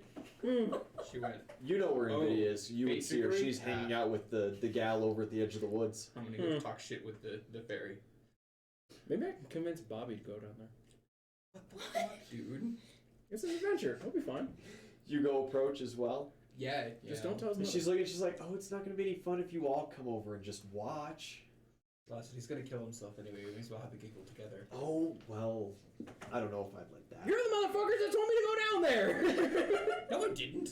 She went, You know where Nvidia is. You would see her. basically, She's hanging out with the gal over at the edge of the woods. I'm gonna go talk shit with the fairy. Maybe I can convince Bobby to go down there. What the fuck, dude? It's an adventure. It'll be fine. You go approach as well. Yeah, Just don't tell us And nothing. she's looking. She's like, "Oh, it's not going to be any fun if you all come over and just watch." Last, he's gonna kill himself anyway. We may as well have a giggle together. Oh well, I don't know if I'd like that. You're the motherfuckers that told me to go down there! No, I didn't.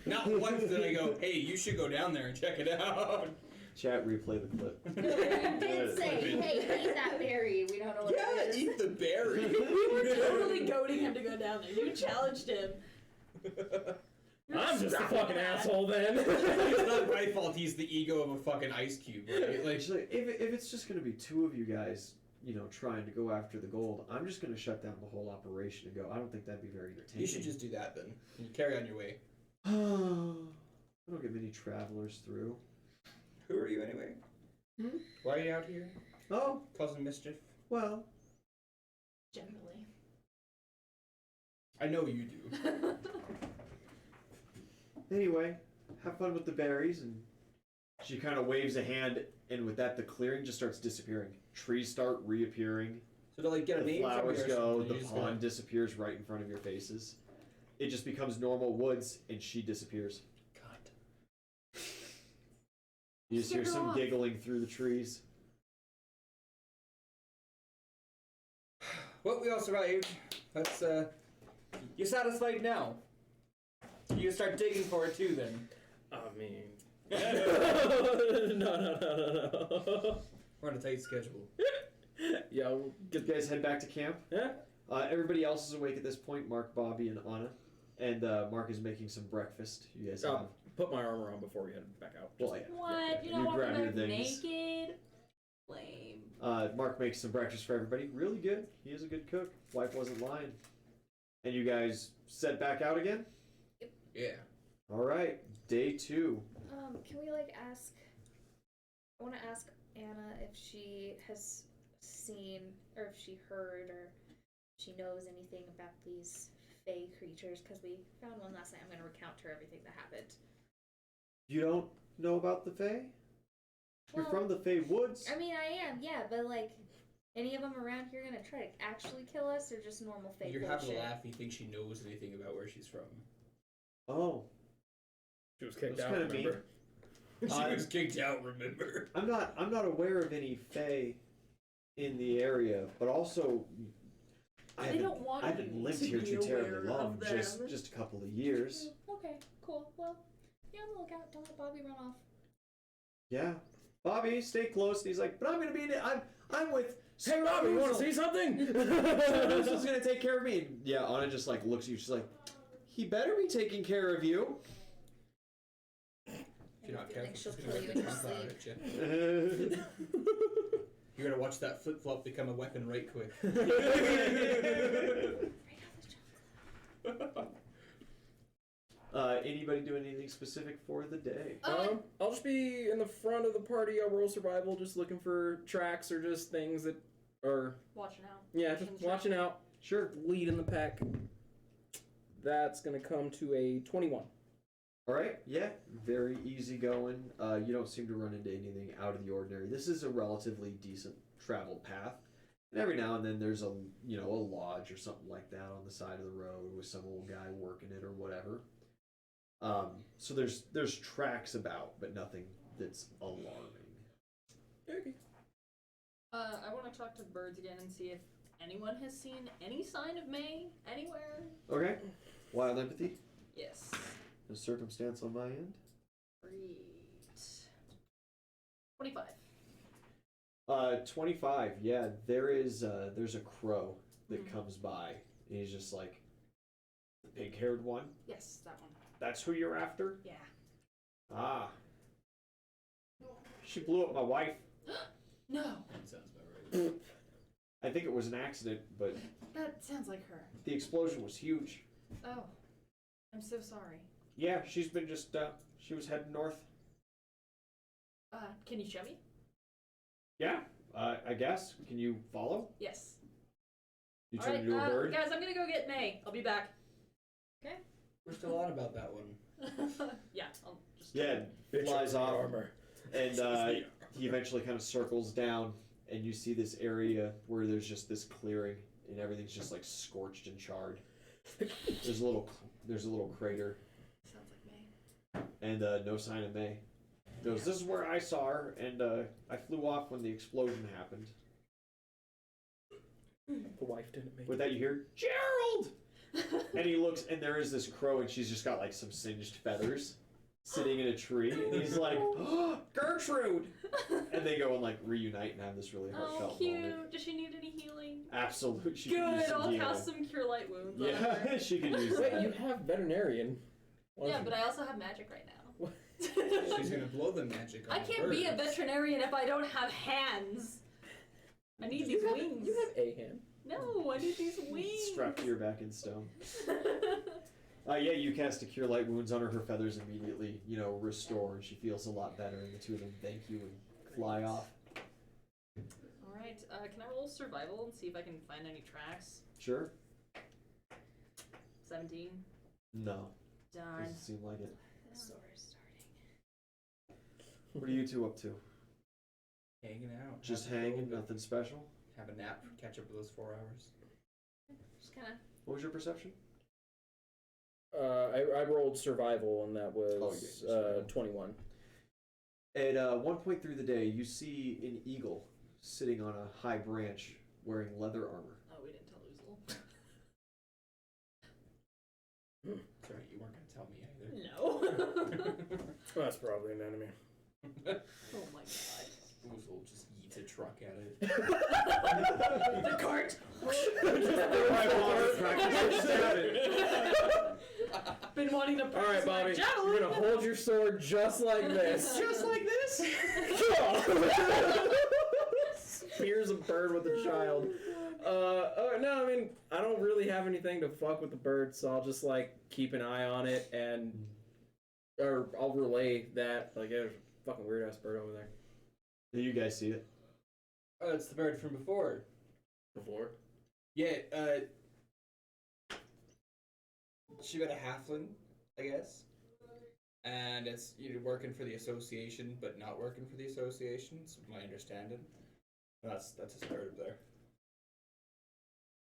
Not once did I go, hey, you should go down there and check it out. Chat, replay the clip. You did say, hey, eat that berry. We don't know what Yeah, it is. eat the berry. We were totally goading him to go down there. You challenged him. I'm just the fucking asshole then. It's not my fault he's the ego of a fucking ice cube, right? Like, She's like, if it's just going to be two of you guys, you know, trying to go after the gold, I'm just going to shut down the whole operation and go. I don't think that'd be very entertaining. you should just do that then. And carry on your way. I don't get many travelers through. Who are you anyway? Hmm? Why are you out here? Oh, Causing mischief? well. Generally. I know you do. Anyway, have fun with the berries, and she kind of waves a hand, and with that, the clearing just starts disappearing. Trees start reappearing. So to like get a The name from flowers you or go. something, The you just pond disappears right in front of your faces. It just becomes normal woods, and she disappears. God. You just hear Skip her some off. giggling through the trees. Well, we all survived. Let's, you satisfied now? You can start digging for it too then. I mean... We're no. on a tight schedule. Yeah, we'll You get... guys head back to camp. Yeah? Everybody else is awake at this point. Mark, Bobby, and Anna. And Mark is making some breakfast. You guys have. Put my armor on before we head back out. Well, Just- yeah. What? You You don't want grab to your back things. naked? Lame. Mark makes some breakfast for everybody. Really good. He is a good cook. Wife wasn't lying. And you guys set back out again? Yeah. All right. Day 2. Can we, like, ask... I want to ask Anna if she has seen, or if she heard, or if she knows anything about these fey creatures, because we found one last night. I'm going to recount to her everything that happened. You don't know about the Fae? You're Well, from the Fae Woods? I mean, I am, yeah, but, like, any of them around here going to try to actually kill us, or just normal fey You're bullshit? having a laugh. You think she knows anything about where she's from? Oh. She was kicked That's out, kinda mean. remember? She was kicked out. Remember? I'm not aware of any Fae in the area, but also I They haven't, don't want I haven't you lived to here be too terribly aware long, of them. just a couple of years. Okay, cool. Well, be on the lookout. Don't let Bobby run off. Yeah. Bobby, stay close. And he's like, but I'm gonna be I'm with Hey, Bobby, you want to see something? This is gonna take care of me. And yeah, Anna just like looks at you, she's like, he better be taking care of you. If you're not I feel careful, like she'll she's kill gonna you rip in the your tongue out sleep. at you. You're gonna watch that flip flop become a weapon right quick. Anybody doing anything specific for the day? I'll just be in the front of the party on World Survival, just looking for tracks or just things that are... Watching out. Yeah, just watching out. Sure. Lead in the pack. That's going to come to a 21. Alright, yeah, very easy going. You don't seem to run into anything out of the ordinary. This is a relatively decent traveled path. And every now and then there's a lodge or something like that on the side of the road with some old guy working it or whatever. So there's tracks about, but nothing that's alarming. Okay. I want to talk to the birds again and see if anyone has seen any sign of May anywhere. Okay. Wild empathy. Yes. A circumstance on my end. 3. 25. 25. Yeah, there's a crow that comes by, and he's just like, the pig-haired one. Yes, that one. That's who you're after. Yeah. Ah. She blew up my wife. No. That sounds about right. I think it was an accident, but That sounds like her. the explosion was huge. Oh. I'm so sorry. Yeah, she's been just, she was heading north. Can you show me? Yeah, I guess. Can you follow? Yes. You All turn right, into a bird? guys, I'm gonna go get May. I'll be back. We're still on about that one. Yeah, I'll just. Yeah, Bitch flies up off. your armor. And he eventually kind of circles down, and you see this area where there's just this clearing, and everything's just like scorched and charred. There's a little crater, Sounds like May. and no sign of May. Goes, this is where I saw her, and I flew off when the explosion happened. The wife didn't make With that, you hear Gerald, and he looks, and there is this crow, and she's just got like some singed feathers sitting in a tree, and he's like, oh, Gertrude, and they go and like reunite and have this really Oh, heartfelt cute. moment. Does she need any healing? Absolutely, she can use Good. some I'll healing. cast some Cure Light Wounds on Yeah, her. she can use Wait, that. you have veterinarian. Why Yeah, don't but I also have magic right now. She's gonna blow the magic on I the can't be a birds. veterinarian if I don't have hands. I need these wings. You have a hand. No, I need these wings. Strapped to your back in stone. Yeah, you cast a Cure Light Wounds on her. Her feathers immediately, restore, and she feels a lot better. And the two of them thank you and fly off. All right. Can I roll survival and see if I can find any tracks? Sure. 17. No, Darn. doesn't seem like it. So we're starting. What are you two up to? Hanging out. Just have a little hanging, bit- nothing special. Have a nap, catch up with those 4 hours. Just kind of. What was your perception? I rolled survival, and that was Oh, yeah, survival. 21. At one point through the day, you see an eagle sitting on a high branch wearing leather armor. Oh, we didn't tell Oozle. Sorry, you weren't gonna tell me either. No. Well, that's probably an enemy. Oh my god. Oozle just eats a truck at it. The cart. Been wanting to All practice right, my Bobby. javelin. You're gonna hold your sword just like this. Just like this? Spears a bird with a child. No, I mean, I don't really have anything to fuck with the bird, so I'll just like keep an eye on it, or I'll relay that. Like, there's a fucking weird ass bird over there. Do you guys see it? Oh, it's the bird from before. Before? Yeah, she got a halfling, I guess. And it's working for the association, but not working for the association, is my understanding. That's a bird there.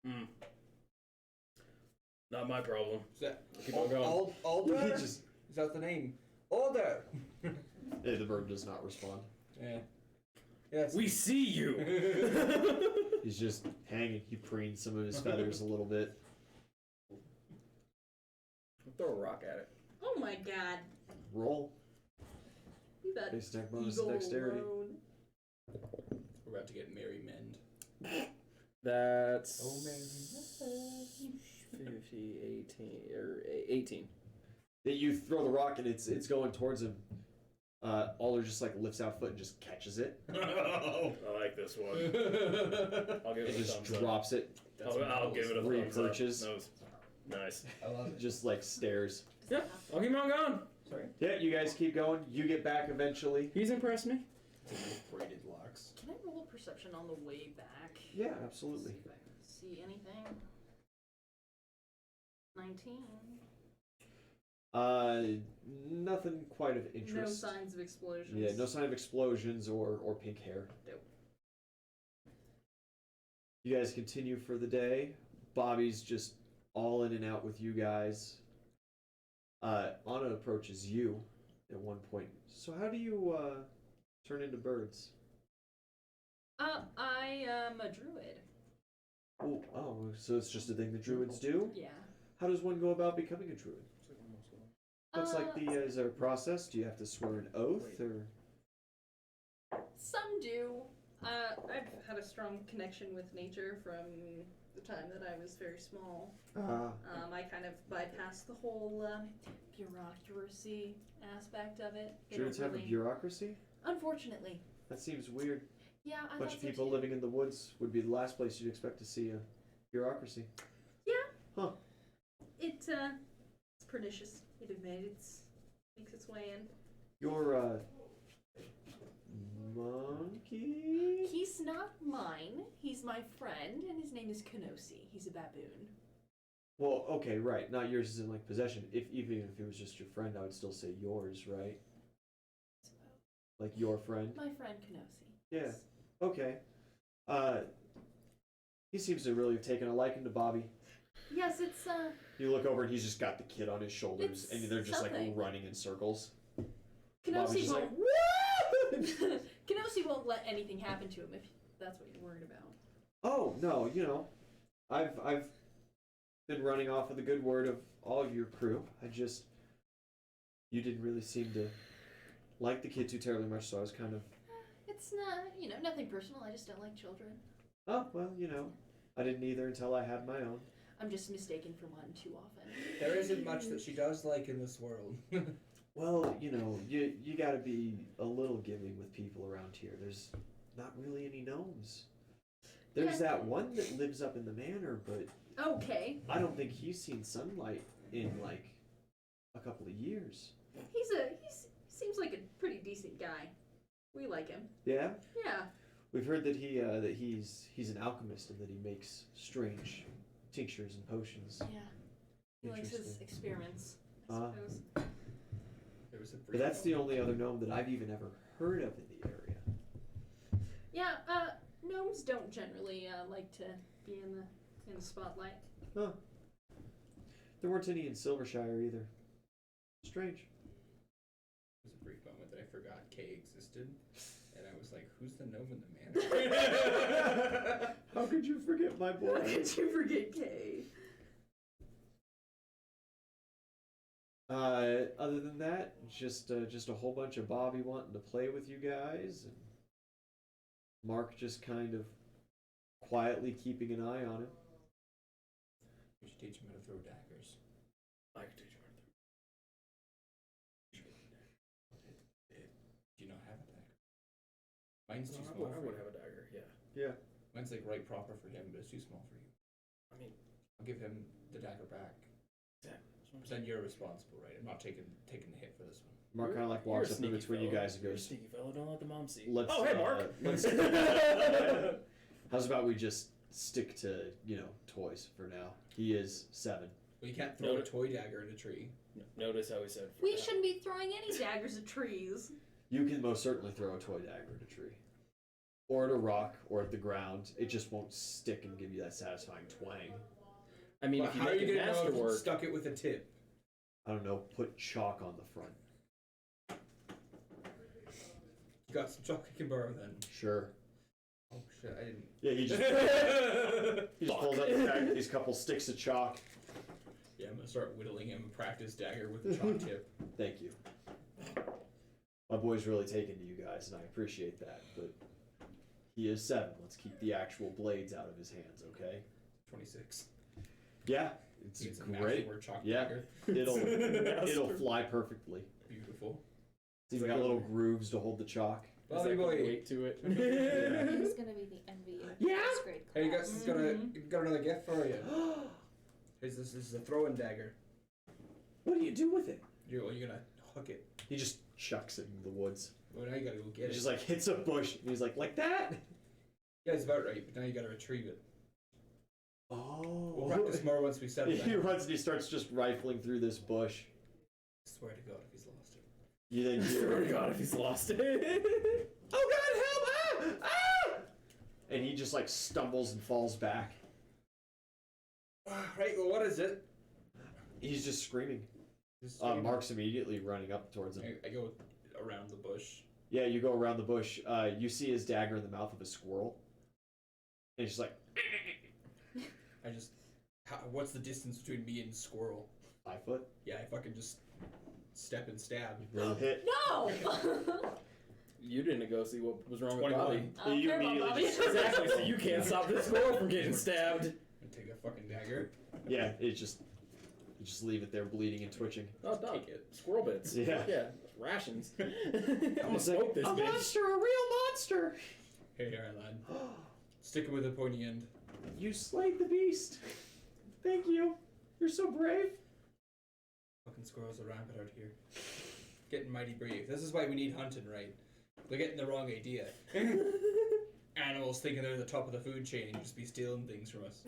Hmm. Not my problem. Is that Keep on going. Alder? He just- Is that the name? Alder! The bird does not respond. Yeah. Yes. We see you. He's just hanging. He preens some of his feathers a little bit. Throw a rock at it. Oh my god. Roll. Leave that Base attack bonus eagle and dexterity. alone. We're about to get merry mend. That's Oh, man. 50, 18, or 18. That you throw the rock and it's going towards him. Alder just like lifts out foot and just catches it. Oh. I like this one. I'll give It it a just thumbs up. drops it. I'll give it a thumbs up. Repurchase. That was nice. I love it. Just like stares. Yeah, I'll keep on going. Sorry. Yeah, you guys keep going. You get back eventually. He's impressed me. Braided locks. Can I roll a perception on the way back? Yeah, absolutely. See if I can see anything. 19. Nothing quite of No interest. signs of explosions. Yeah, no sign of explosions or pink hair. Dope. You guys continue for the day. Bobby's just all in and out with you guys. Anna approaches you at one point. So how do you turn into birds? I am a druid. Oh, so it's just a thing the druids do? Yeah. How does one go about becoming a druid? Looks like is there a process? Do you have to swear an oath or? Some do. I've had a strong connection with nature from the time that I was very small. I kind of bypassed the whole bureaucracy aspect of it. They Druids don't have a really- bureaucracy? Unfortunately. That seems weird. Yeah, I A bunch thought of so people too. living in the woods would be the last place you'd expect to see a bureaucracy. It's pernicious. It makes its way in. Your monkey? He's not mine. He's my friend, and his name is Kenosi. He's a baboon. Well, okay, right. Not yours is in like possession. Even if it was just your friend, I would still say yours, right? Like your friend. My friend Kenosi. Yeah. Yes. Okay. He seems to really have taken a liking to Bobby. Yes, it's You look over and he's just got the kid on his shoulders, It's and they're just something. like running in circles. Kenosi just won't. like, Kenosi won't let anything happen to him if that's what you're worried about. Oh no, I've been running off of the good word of all of your crew. You didn't really seem to like the kid too terribly much, so I was kind of. It's not, nothing personal. I just don't like children. Oh well, I didn't either until I had my own. I'm just mistaken for one too often. There isn't much that she does like in this world. Well, you gotta be a little giving with people around here. There's not really any gnomes. There's that one that lives up in the manor, but Okay. I don't think he's seen sunlight in like a couple of years. He seems like a pretty decent guy. We like him. Yeah? Yeah. We've heard that he's an alchemist and that he makes strange tinctures and potions. Yeah. He likes his Interesting. experiments, I Ah. suppose. There was a But that's the only other gnome that I've even ever heard of in the area. Yeah, gnomes don't generally like to be in the spotlight. Huh. There weren't any in Silvershire either. Strange. There was a brief moment that I forgot Kay existed, and I was like, "Who's the gnome in the manor?" How could you forget my How boy? could you forget Kay? Other than that, just a whole bunch of Bobby wanting to play with you guys, and Mark just kind of quietly keeping an eye on him. We should teach him how to throw daggers. I could teach you how to Do you not have a dagger? Mine's too throw. small I for would you. have a dagger, yeah. Yeah. Mine's like right proper for him, but it's too small for you. I mean, I'll give him the dagger back. But then you're responsible, right? I'm not taking the hit for this one. Mark kind of like You're a walks up in sneaky between you fella. guys and You're a goes, sneaky fella, don't let the mom see. "Let's." Oh, hey, Mark. Let's. How's about we just stick to toys for now? He is 7. Well, you can't throw a toy dagger in a tree. Notice how he said. for We now. shouldn't be throwing any daggers at trees. You can most certainly throw a toy dagger at a tree, or at a rock, or at the ground. It just won't stick and give you that satisfying twang. I mean, Well, if you how are make you it gonna know if you masterwork, stuck it with a tip? I don't know. Put chalk on the front. You got some chalk you can borrow then. Sure. Oh shit, I didn't. Yeah, he just pulls out the bag, these couple sticks of chalk. Yeah, I'm gonna start whittling him a practice dagger with a chalk tip. Thank you. My boy's really taken to you guys, and I appreciate that. But he is 7. Let's keep the actual blades out of his hands, okay? 26. Yeah, it's It's a great. masterwork chalk Yeah. dagger. It'll fly perfectly. Beautiful. It's even got little grooves to hold the chalk. There's Bobby that boy. weight to it. He's gonna be the envy of Yeah? first grade class. Hey, you guys got another gift for you. This is a throwing dagger. What do you do with it? You're gonna hook it. He just chucks it into the woods. Well, now you gotta go He get it. just like hits a bush, and he's like that? Yeah, it's about right, but now you gotta retrieve it. Oh. We'll practice more once we settle He down. runs and he starts just rifling through this bush. I swear to God, if he's lost it. You then Swear to hear, God, if he's lost it. "Oh God, help! Ah! Ah!" And he just like stumbles and falls back. Right, well, what is it? He's just screaming. Just Mark's immediately running up towards him. I go around the bush. Yeah, you go around the bush. You see his dagger in the mouth of a squirrel. And he's just like, I just. What's the distance between me and squirrel? 5 foot. Yeah, I fucking just step and stab. Roll hit. No! You didn't go see what was wrong with 21. Bobby. I don't You care about immediately Bobby. just- Exactly, so you can't stop this girl from getting stabbed. And take a fucking dagger. Yeah, you just leave it there bleeding and twitching. Oh, dog. Take it. Squirrel bits. Yeah. Yeah, rations. I'm gonna smoke this a bitch. monster, a real monster! Here, lad. Stick it with the pointy end. You slayed the beast. Thank you. You're so brave. Fucking squirrels are rampant out here. Getting mighty brave. This is why we need hunting, right? They're getting the wrong idea. Animals thinking they're the top of the food chain and just be stealing things from us.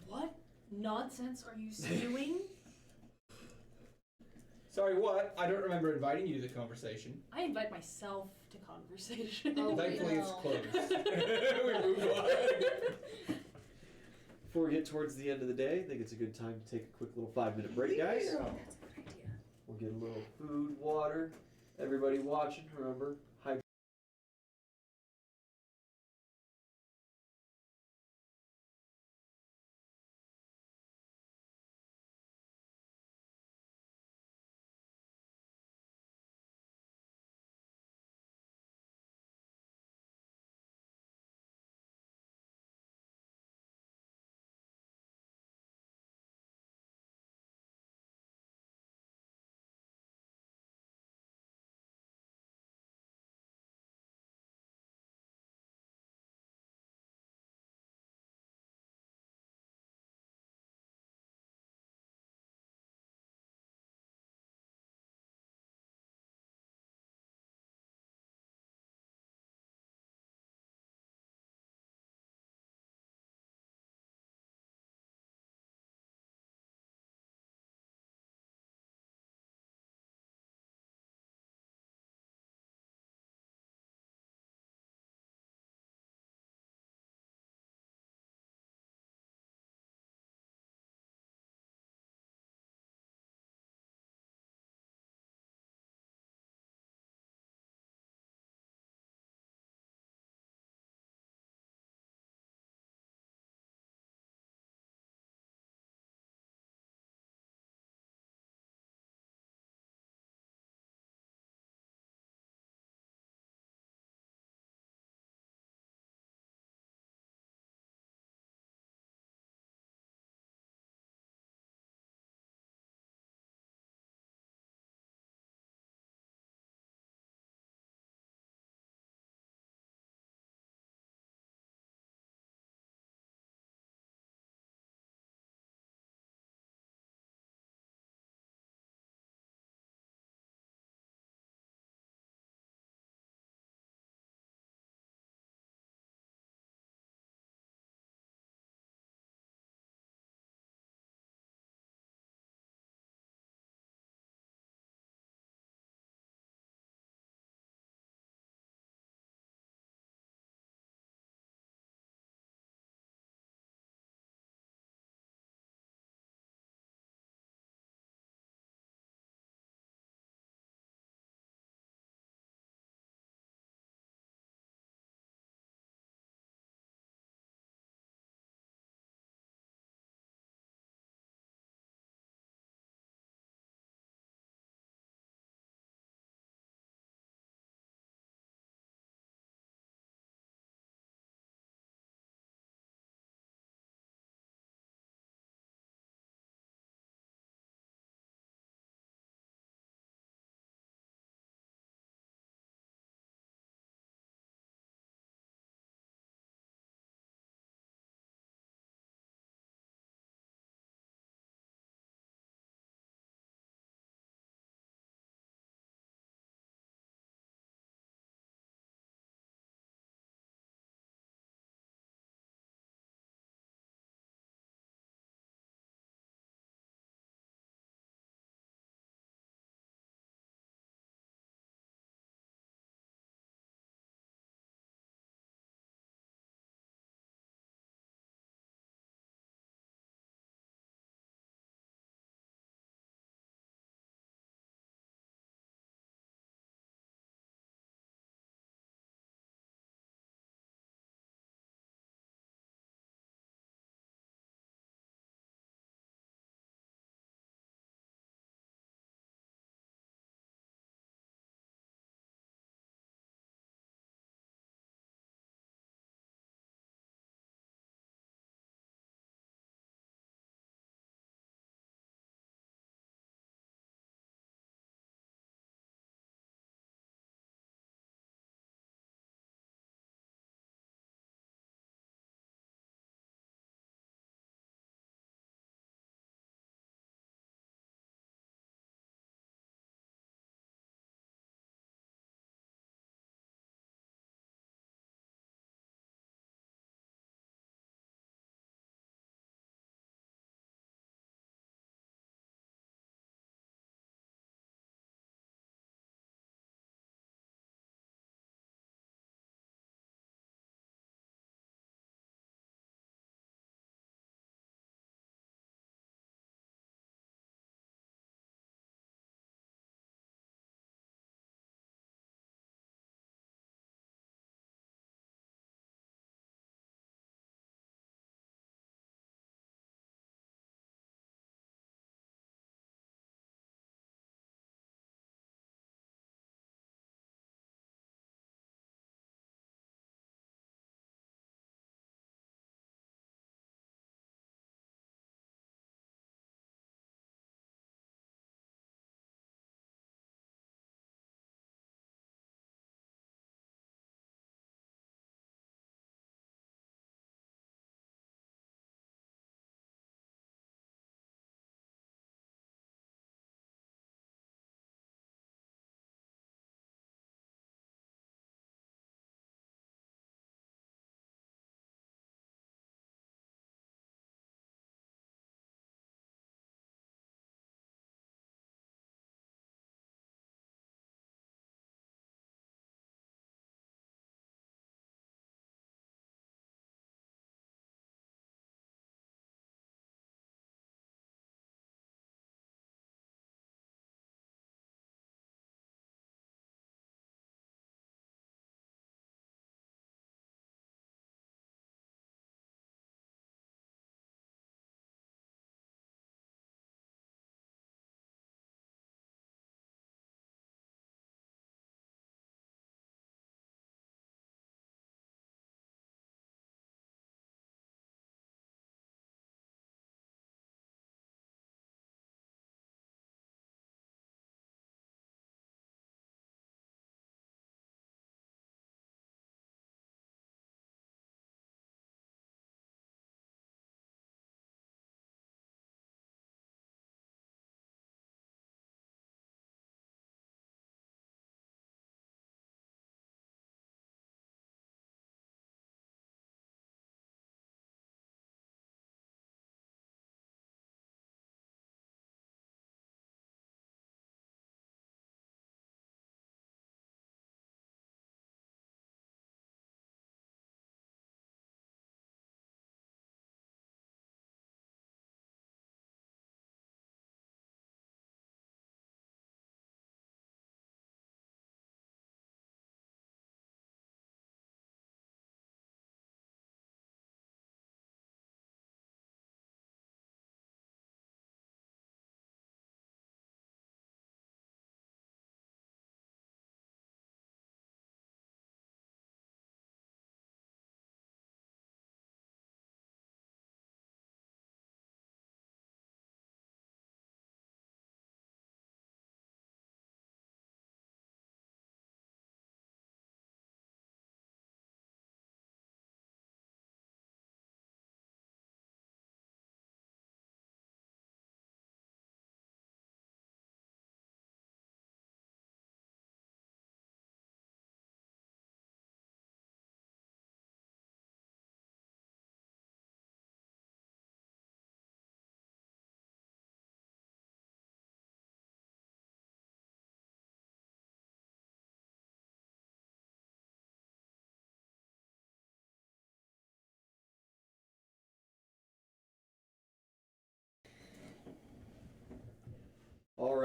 What nonsense are you spewing? Sorry, what? I don't remember inviting you to the conversation. I invite myself to conversation. Oh, Thankfully, it's no. closed. We move on. Before we get towards the end of the day, I think it's a good time to take a quick little 5-minute break, guys. That's a good idea. We'll get a little food, water. Everybody watching, remember,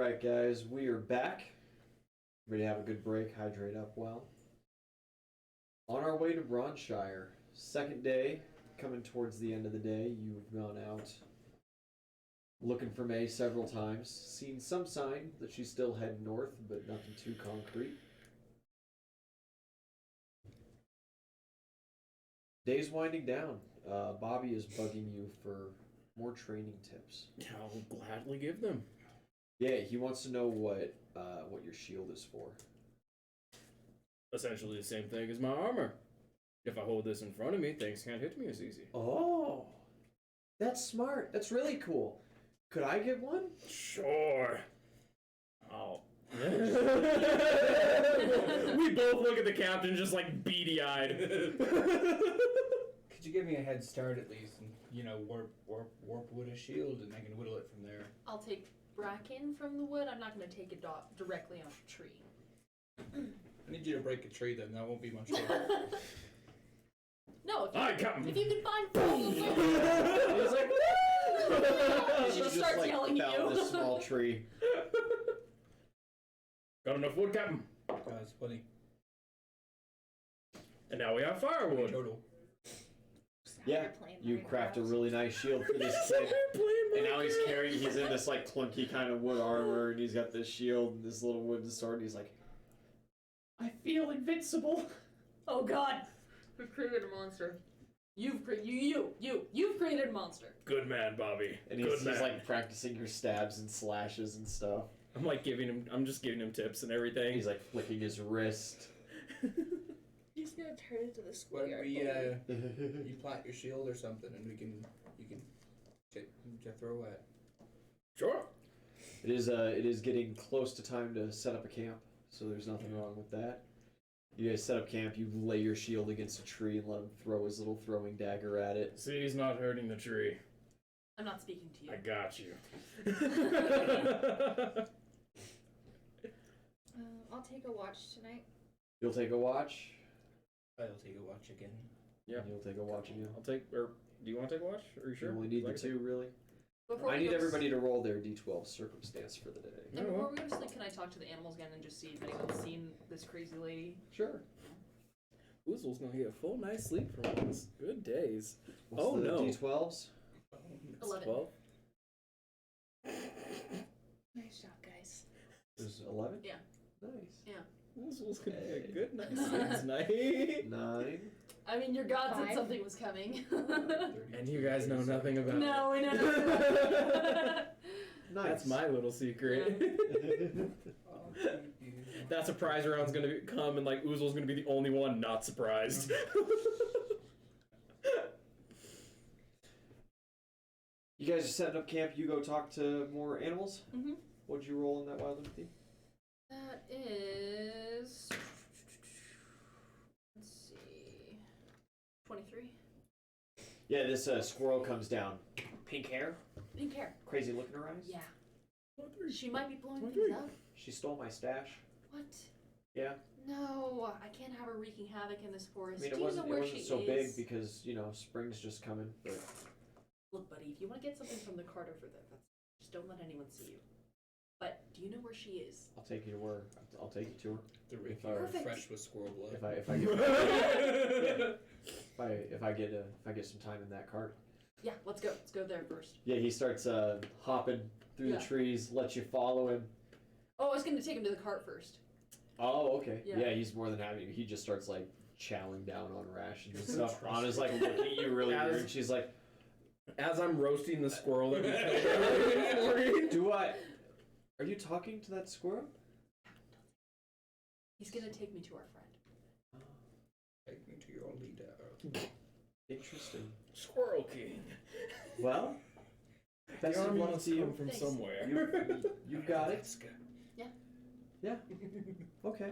Alright, guys, we are back. Ready to have a good break, hydrate up well. On our way to Bronshire. Second day, coming towards the end of the day. You've gone out looking for May several times. Seen some sign that she's still heading north, but nothing too concrete. Day's winding down. Bobby is bugging you for more training tips. I'll gladly give them. Yeah, he wants to know what your shield is for. Essentially the same thing as my armor. If I hold this in front of me, things can't hit me as easy. Oh, that's smart. That's really cool. Could I get one? Sure. Oh. We both look at the captain just like beady-eyed. Could you give me a head start at least, and warp wood a shield, and I can whittle it from there. I'll take bracken from the wood. I'm not going to take it directly off a tree. I need you to break a tree, then that won't be much good. No, if you can find He's like, she just starts yelling at found you. this small tree. got enough wood, Captain. That's funny. And now we have firewood. Total. Yeah, You're playing you Minecraft. craft a really nice shield for this kid. And now he's in this like clunky kind of wood armor, and he's got this shield and this little wooden sword, and he's like, I feel invincible. Oh God, we've created a monster. You've created a monster. Good man, Bobby. And Good he's man. like practicing your stabs and slashes and stuff. I'm just giving him tips and everything. He's like flicking his wrist. He's gonna turn into the When schoolyard we bully. you plant your shield or something, and you can throw at. Sure. It is getting close to time to set up a camp, so there's nothing wrong with that. You guys set up camp, you lay your shield against a tree and let him throw his little throwing dagger at it. See, he's not hurting the tree. I'm not speaking to you. I got you. I'll take a watch tonight. You'll take a watch? I'll take a watch again. Yeah. You'll take a watch again. Do you want to take a watch? Are you sure? You only need the Like- two, really? Before I we need go to everybody to roll their d12 circumstance for the day. And before we go to sleep, can I talk to the animals again and just see if anyone's seen this crazy lady? Sure. Oozle's gonna get a full night's sleep from this. Good days. What's Oh, the no. d12s? 11. 12. Nice job, guys. There's 11? Yeah. Nice. Oozle's gonna get a Hey. good night's sleep tonight. 9. I mean, your god said 5. something was coming. And you guys know nothing about No, we know it. nothing. Nice. That's my little secret. That surprise round's gonna come, and like Oozle's gonna be the only one not surprised. You guys are setting up camp. You go talk to more animals? Mm-hmm. What'd you roll in that wild empathy? That is. Let's see. 23. Yeah, this squirrel comes down. Pink hair, Pink hair. crazy look in her eyes. Yeah. She might be blowing 23. things up. She stole my stash. What? Yeah. No, I can't have her wreaking havoc in this I forest. mean, Do it you wasn't know where she so is? big because, spring's just coming. But Look, buddy, if you want to get something from the cart over there, just don't let anyone see you. But do you know where she is? I'll take you to her. I'll take you to her. The If rapier I- Perfect. fresh with squirrel blood. If I get some time in that cart. Yeah, let's go. Let's go there first. Yeah, he starts hopping through Yeah. the trees. Let you follow him. Oh, I was going to take him to the cart first. Oh, okay. Yeah. Yeah, he's more than happy. He just starts like chowing down on rations and stuff. Anna's like looking at you really As- weird. She's like, As I'm roasting the squirrel that we killed earlier this morning. "Do I? Are you talking to that squirrel?" He's going to take me to our friend. Take me to your leader. Interesting. Squirrel King. Well, best The of army luck must to you. come from Thanks. somewhere. You've got it. Yeah. Okay.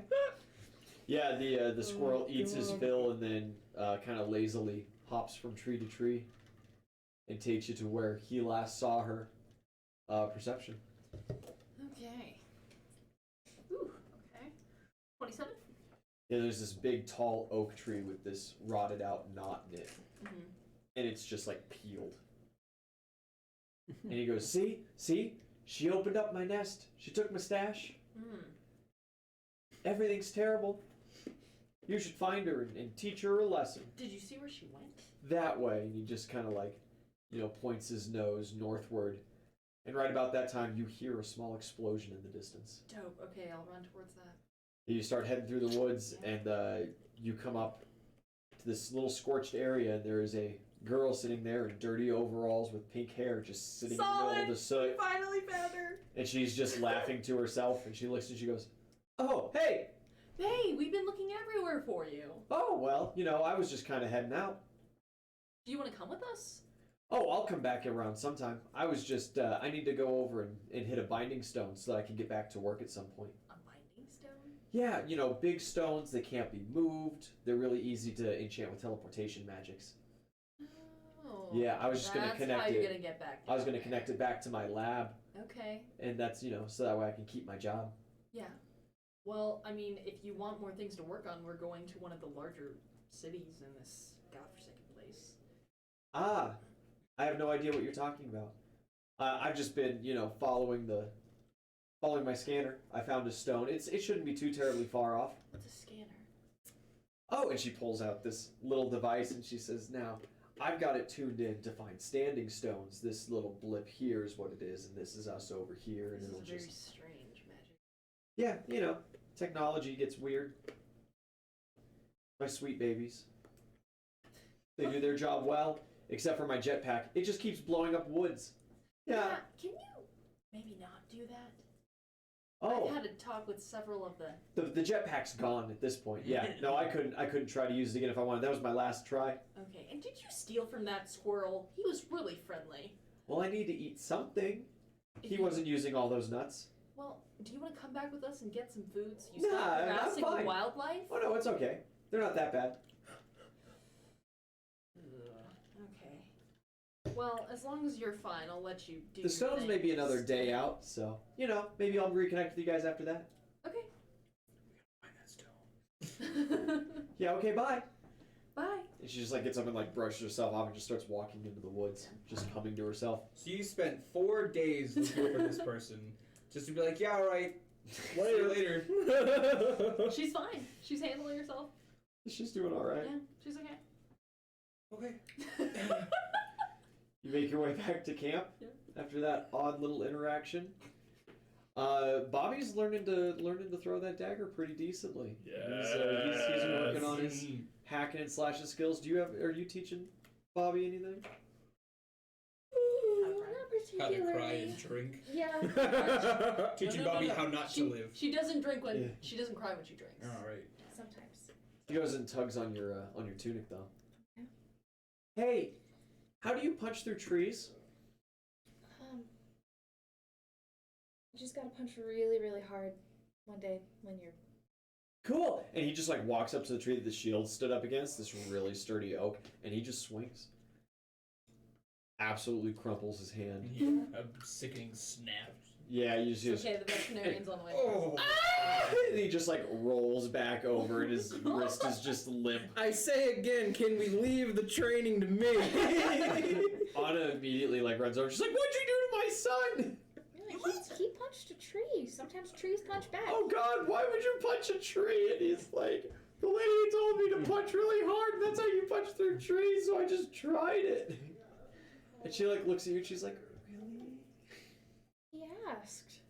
Yeah, the squirrel eats his God. fill and then kind of lazily hops from tree to tree and takes you to where he last saw her. Perception. Okay. Ooh, okay. 27? Yeah, there's this big tall oak tree with this rotted out knot in it, Mm-hmm. and it's just like peeled. And he goes, "See, She opened up my nest. She took my stash. Hmm. Everything's terrible. You should find her and teach her a lesson. Did you see where she went? That way. And he just kind of like, points his nose northward. And right about that time, you hear a small explosion in the distance. Dope. Okay, I'll run towards that. You start heading through the woods, and you come up to this little scorched area, and there is a girl sitting there in dirty overalls with pink hair, just sitting in the middle of the soot. Finally found her. And she's just laughing to herself, and she looks and she goes, "Oh, hey! Hey, we've been looking everywhere for you. Oh, well, I was just kind of heading out. Do you want to come with us? Oh, I'll come back around sometime. I was just, I need to go over and hit a binding stone so that I can get back to work at some point." A binding stone? Yeah, big stones, they can't be moved. They're really easy to enchant with teleportation magics. Oh. Yeah, I was just going to connect That's how you're it. going to get back. I was going to connect it back to my lab, Okay. and that's, so that way I can keep my job. Yeah. Well, I mean, if you want more things to work on, we're going to one of the larger cities in this godforsaken place. Ah, I have no idea what you're talking about. I've just been, following my scanner. I found a stone. It shouldn't be too terribly far off. What's a scanner? Oh, and she pulls out this little device and she says, "Now, I've got it tuned in to find standing stones. This little blip here is what it is, and this is us over here, and This it'll is very just..." strange magic. Yeah, technology gets weird. My sweet babies. They do their job well, except for my jetpack. It just keeps blowing up woods. Yeah. Can you maybe not do that? Oh. I've had a talk with several of the... The jetpack's gone at this point. Yeah. No, I couldn't try to use it again if I wanted. That was my last try. Okay, and did you steal from that squirrel? He was really friendly. Well, I need to eat something. If He you- wasn't using all those nuts. Well, do you want to come back with us and get some food so you Nah, stop I'm harassing fine. the wildlife? Oh no, it's okay. They're not that bad. Okay. Well, as long as you're fine, I'll let you do The stones your may be thing. another day out, so maybe I'll reconnect with you guys after that. Okay. Find that stone. Yeah. Okay. Bye. Bye. And she just gets up and brushes herself off and just starts walking into the woods, just humming to herself. So you spent 4 days looking for this person just to be like, "Yeah, all right. See you later." She's fine. She's handling herself. She's doing all right. Yeah, she's okay. Okay. You make your way back to camp after that odd little interaction. Bobby's learning to throw that dagger pretty decently. He's working on his hacking and slashing skills. Are you teaching Bobby anything? Ooh, How to not How to cry particularly. and drink. Yeah, Teaching No. Bobby how not to live. She doesn't drink when Yeah. she doesn't cry when she drinks. All right. sometimes. He goes and tugs on your tunic though. Yeah. Hey, how do you punch through trees? You just gotta punch really, really hard one day when you're. Cool. And he just walks up to the tree that the shield stood up against, this really sturdy oak, and he just swings. Absolutely crumples his hand. Yeah, a sickening snap. Yeah, you just Okay, the veterinarian's on the way. Oh. and he just rolls back over and his wrist is just limp. I say again, can we leave the training to me? Anna immediately runs over. She's like, "What'd you do to my son?" He punched a tree. Sometimes trees punch back. Oh God, why would you punch a tree? And he's like, "The lady told me to punch really hard. That's how you punch through trees. So I just tried it." And she looks at you and she's like, "Really?" He asked.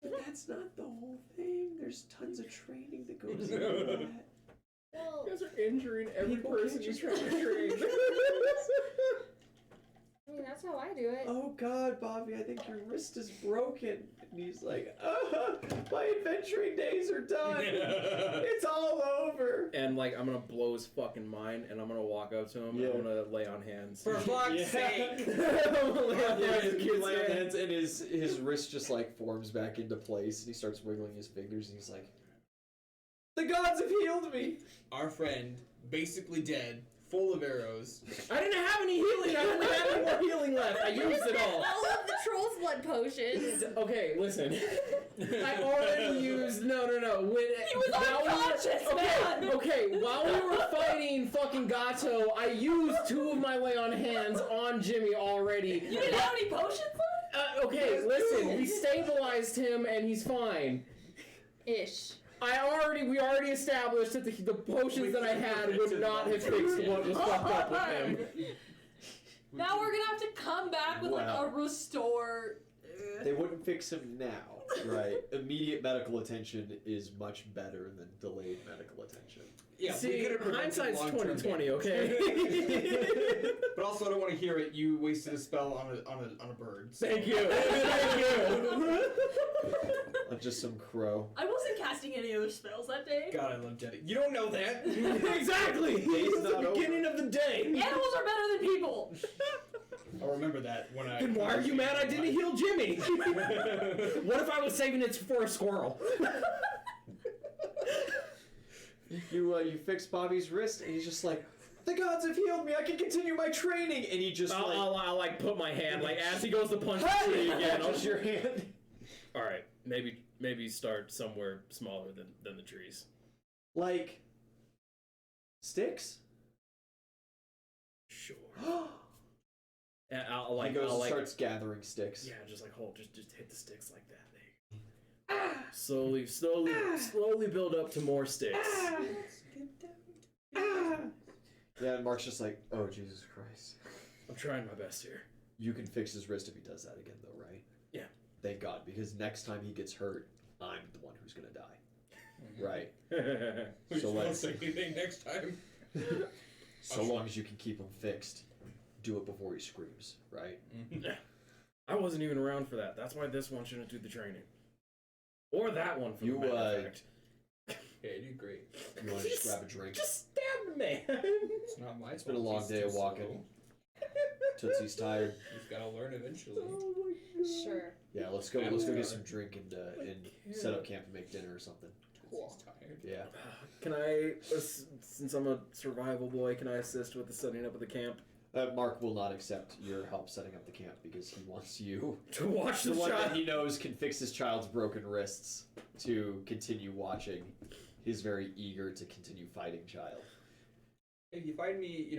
But that's not the whole thing. There's tons of training that goes into that. Well, You guys are injuring every People person can't you're just trying to train. I mean, that's how I do it. Oh God, Bobby, I think your wrist is broken. And he's like, my adventuring days are done. It's all over. And I'm gonna blow his fucking mind, and I'm gonna walk up to him, Yeah. and I'm gonna lay on hands. For fuck's sake. I'm gonna lay on Yeah, hands, you kid's lay on hand. hands, and his wrist just forms back into place, and he starts wiggling his fingers, and he's like, "The gods have healed me." Our friend, basically dead, full of arrows. I didn't have any healing. I only had any more healing left. I used it all. All of the troll's blood potions. Okay, listen. I already used. No. When he was unconscious, man. Okay, while we were fighting fucking Gato, I used 2 of my lay on hands on Jimmy already. You didn't have any potions left? Okay, listen, we stabilized him and he's fine. Ish. We already established that the potions that I had would not have fixed what was fucked up with him. Now we're gonna have to come back with like a restore. They wouldn't fix him now, right? Immediate medical attention is much better than delayed medical attention. Yeah, we See, could have prevented hindsight's long-term 20/20, okay? But also, I don't want to hear it. You wasted a spell on a bird. So. Thank you. Thank you. Just some crow. I wasn't casting any other spells that day. God, I love Jetty. You don't know that. Exactly. Day's It's the not beginning of the day. Animals are better than people. I'll remember that when I. Then why are you mad I didn't heal Jimmy? What if I was saving it for a squirrel? You fix Bobby's wrist, and he's just like, the gods have healed me. I can continue my training. And he just I'll like put my hand like as he goes to punch the tree again. I'll your hand. All right, maybe start somewhere smaller than the trees. Like sticks. Sure. And I'll Starts gathering sticks. Yeah, just like just hit the sticks like that. There you go. Slowly build up to more sticks. Yeah, and Mark's just like, oh Jesus Christ. I'm trying my best here. You can fix his wrist if he does that again, though, right? Yeah. Thank God, because next time he gets hurt, I'm the one who's gonna die. Right. We So won't let's. say anything next time. So long as you can keep him fixed, do it before he screams, right? I wasn't even around for that. That's why this one shouldn't do the training. Or that one, for You, the matter of fact. Yeah, you did great. You want to just grab a drink? Just stab the man. It's not my It's been a long day of walking. Tootsie's tired. He's gotta learn eventually. Sure. Yeah, let's go get some drink and set up camp and make dinner or something. Cool. He's tired. Yeah. Can I, since I'm a survival boy, can I assist with the setting up of the camp? Mark will not accept your help setting up the camp because he wants you, To watch the the one that child. he knows can fix his child's broken wrists, to continue watching his very eager to continue fighting child. If you find me,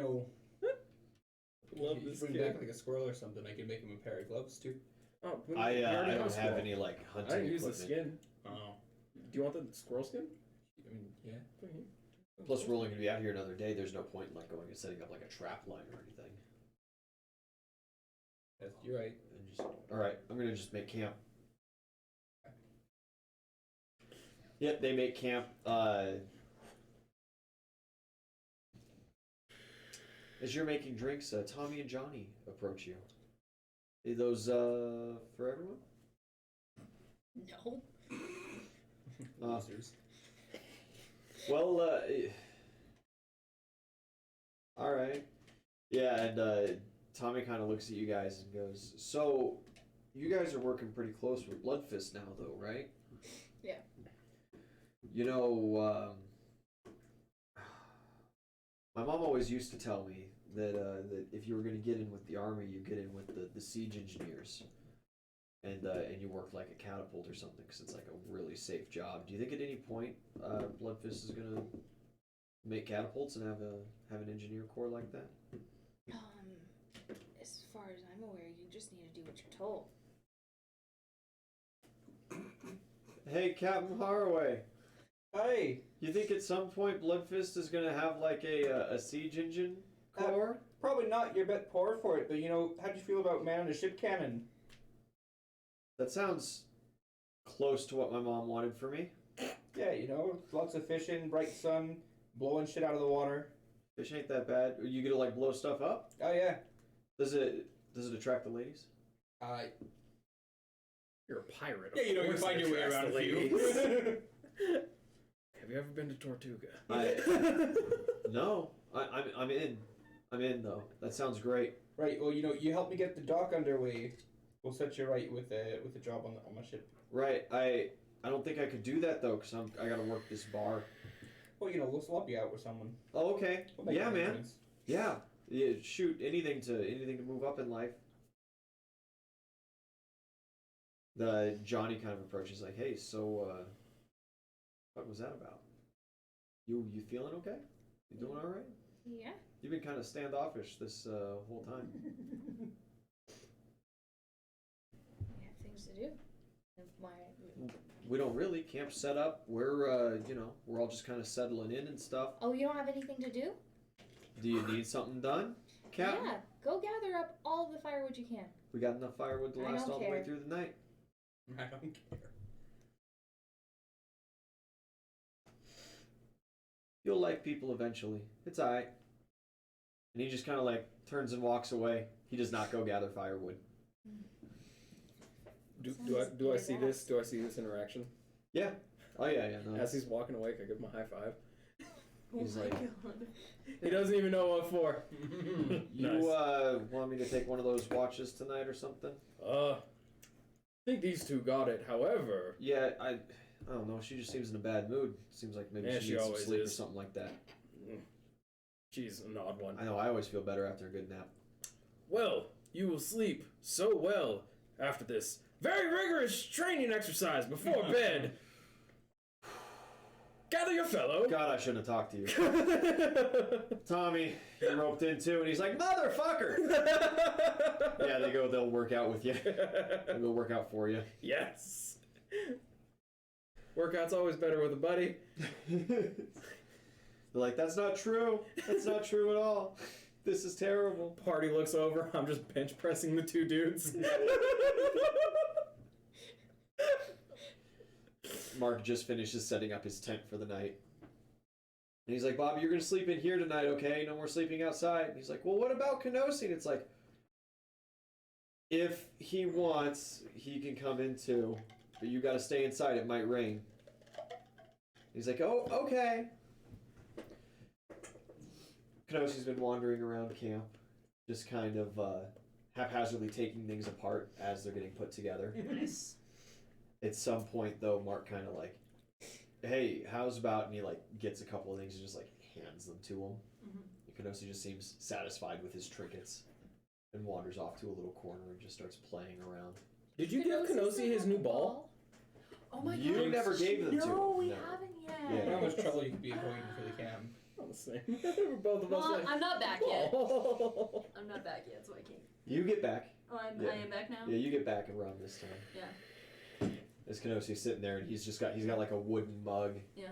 Love if you this bring kid. back like a squirrel or something, I can make him a pair of gloves too. Oh, I we already don't have squirrel. any like I hunting didn't use the equipment. skin. Oh. Do you want the squirrel skin? I mean, yeah. Plus, we're only gonna be out here another day. There's no point in like going and setting up like a trap line or anything. You're right. And just all right. I'm gonna just make camp. Yep, they make camp. As you're making drinks, Tommy and Johnny approach you. Are those for everyone? No. Losers. Well, all right. Yeah, and Tommy kind of looks at you guys and goes, "So, you guys are working pretty close with Bloodfist now, though, right?" Yeah. You know, my mom always used to tell me that that if you were going to get in with the army, you get in with the siege engineers, and you work like a catapult or something, because it's like a really safe job. Do you think at any point Bloodfist is going to make catapults and have an engineer corps like that? As far as I'm aware, you just need to do what you're told. Hey, Captain Haraway. Hey, You think at some point Bloodfist is gonna have like a siege engine corps? probably not your bet poor for it, but how'd you feel about man on a ship cannon? That sounds close to what my mom wanted for me. Yeah, lots of fishing, bright sun, blowing shit out of the water. Fish ain't that bad. Are you gonna like blow stuff up? Oh yeah. Does it attract the ladies? You're a pirate. Yeah, of you course find it your way attracts around the a few. ladies. Have you ever been to Tortuga? No. I'm in. I'm in though. That sounds great. Right. Well, you help me get the dock underway. We'll set you right with the job on my ship. Right. I don't think I could do that though, cause I gotta work this bar. Well, we'll swap you out with someone. Oh, okay. We'll make Yeah, man. arrangements. Yeah. Shoot, anything to move up in life. The Johnny kind of approaches like, hey, so what was that about? You feeling okay? You doing all right? Yeah. You've been kind of standoffish this whole time. do. Why? We don't really. Camp's set up. We're, we're all just kind of settling in and stuff. Oh, you don't have anything to do? Do you need something done, Captain? Yeah, go gather up all of the firewood you can. We got enough firewood to I last don't all the way care. through the night. I don't care. You'll like people eventually. It's alright. And he just kind of like turns and walks away. He does not go gather firewood. Do I see this? Do I see this interaction? Yeah. Oh yeah. No. As he's walking away, can I give him a high five? He's oh my like- god. He doesn't even know what for. You want me to take one of those watches tonight or something? I think these two got it. However, Yeah, I don't know. She just seems in a bad mood. Seems like maybe Yeah, she she needs some always sleep or is. something like that. she's an odd one. I know. I always feel better after a good nap. Well, you will sleep so well after this very rigorous training exercise before bed. Gather your fellow. God, I shouldn't have talked to you. Tommy, he roped in too, and he's like, "Motherfucker!" Yeah, they go. They'll work out with you. They'll go work out for you. Yes. Workout's always better with a buddy. They're like, "That's not true. That's not true at all. This is terrible." Party looks over. I'm just bench pressing the two dudes. Mark just finishes setting up his tent for the night. And he's like, "Bobby, you're going to sleep in here tonight, okay? No more sleeping outside." And he's like, "Well, what about Kenosi?" And it's like, if he wants, he can come in too. But you got to stay inside. It might rain. He's like, "Oh, okay." Kenosi's been wandering around camp, just kind of haphazardly taking things apart as they're getting put together. Nice. At some point, though, Mark kind of like, "Hey, how's about?" And he like gets a couple of things and just like hands them to him. Mm-hmm. Kenosi just seems satisfied with his trinkets and wanders off to a little corner and just starts playing around. Did you give Kenosi his new ball? Oh my god. You never gave them to him. No, we No. haven't yet. Yeah. How much trouble you could be avoiding for the cam? I'm the same. We're both of us Well, like, I'm not back yet. "Oh." I'm not back yet, so I can't. You get back. Oh, Yeah. I am back now? Yeah, you get back around this time. Yeah. As Kenosi's sitting there and he's got like a wooden mug. Yeah.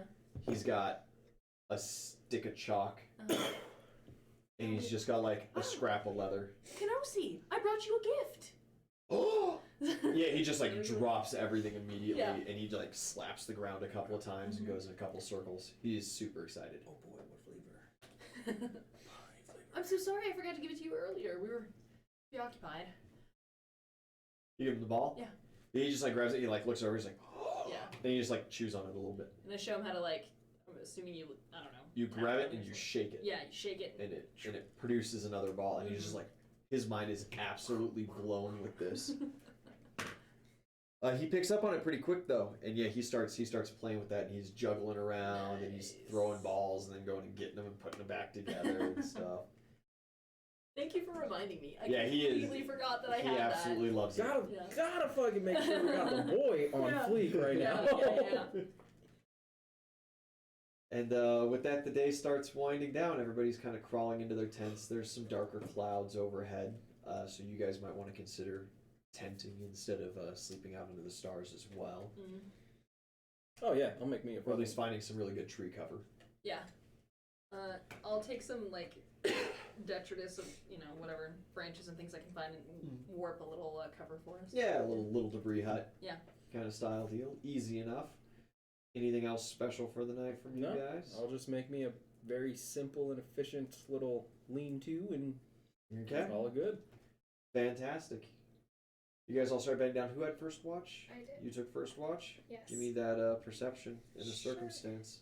He's got a stick of chalk. Uh-huh. And he's just got like a scrap of leather. Kenosi, I brought you a gift. Oh! Yeah, he just like drops everything immediately Yeah. and he like slaps the ground a couple of times and goes in a couple circles. He is super excited. Oh boy, what flavor? I'm so sorry I forgot to give it to you earlier. We were preoccupied. You give him the ball? Yeah. He just like grabs it, he like looks over, he's like, Yeah. then he just like chews on it a little bit. And I show him how to like, I'm assuming you, I don't know. You grab it and you shake it. Yeah, you shake it. And it produces another ball and he's just like, his mind is absolutely blown with this. He picks up on it pretty quick though, and yeah, he starts playing with that and he's juggling around and he's throwing balls and then going and getting them and putting them back together and stuff. Thank you for reminding me. I Yeah, he is- completely forgot that I He had absolutely loves it. Gotta fucking make sure we got the boy on Yeah. fleek right Yeah, now. yeah. And with that, the day starts winding down. Everybody's kind of crawling into their tents. There's some darker clouds overhead, so you guys might want to consider tenting instead of sleeping out under the stars as well. Mm. Oh yeah, I'll make me a Or at least finding some really good tree cover. Yeah. I'll take some like detritus of whatever branches and things I can find and warp a little cover for us. Yeah, a little debris hut. Yeah. Kind of style deal. Easy enough. Anything else special for the night from No, you guys? I'll just make me a very simple and efficient little lean-to and Okay. all good. Fantastic. You guys all start bedding down. Who had first watch? I did. You took first watch? Yes. Give me that perception in the Sure. circumstance.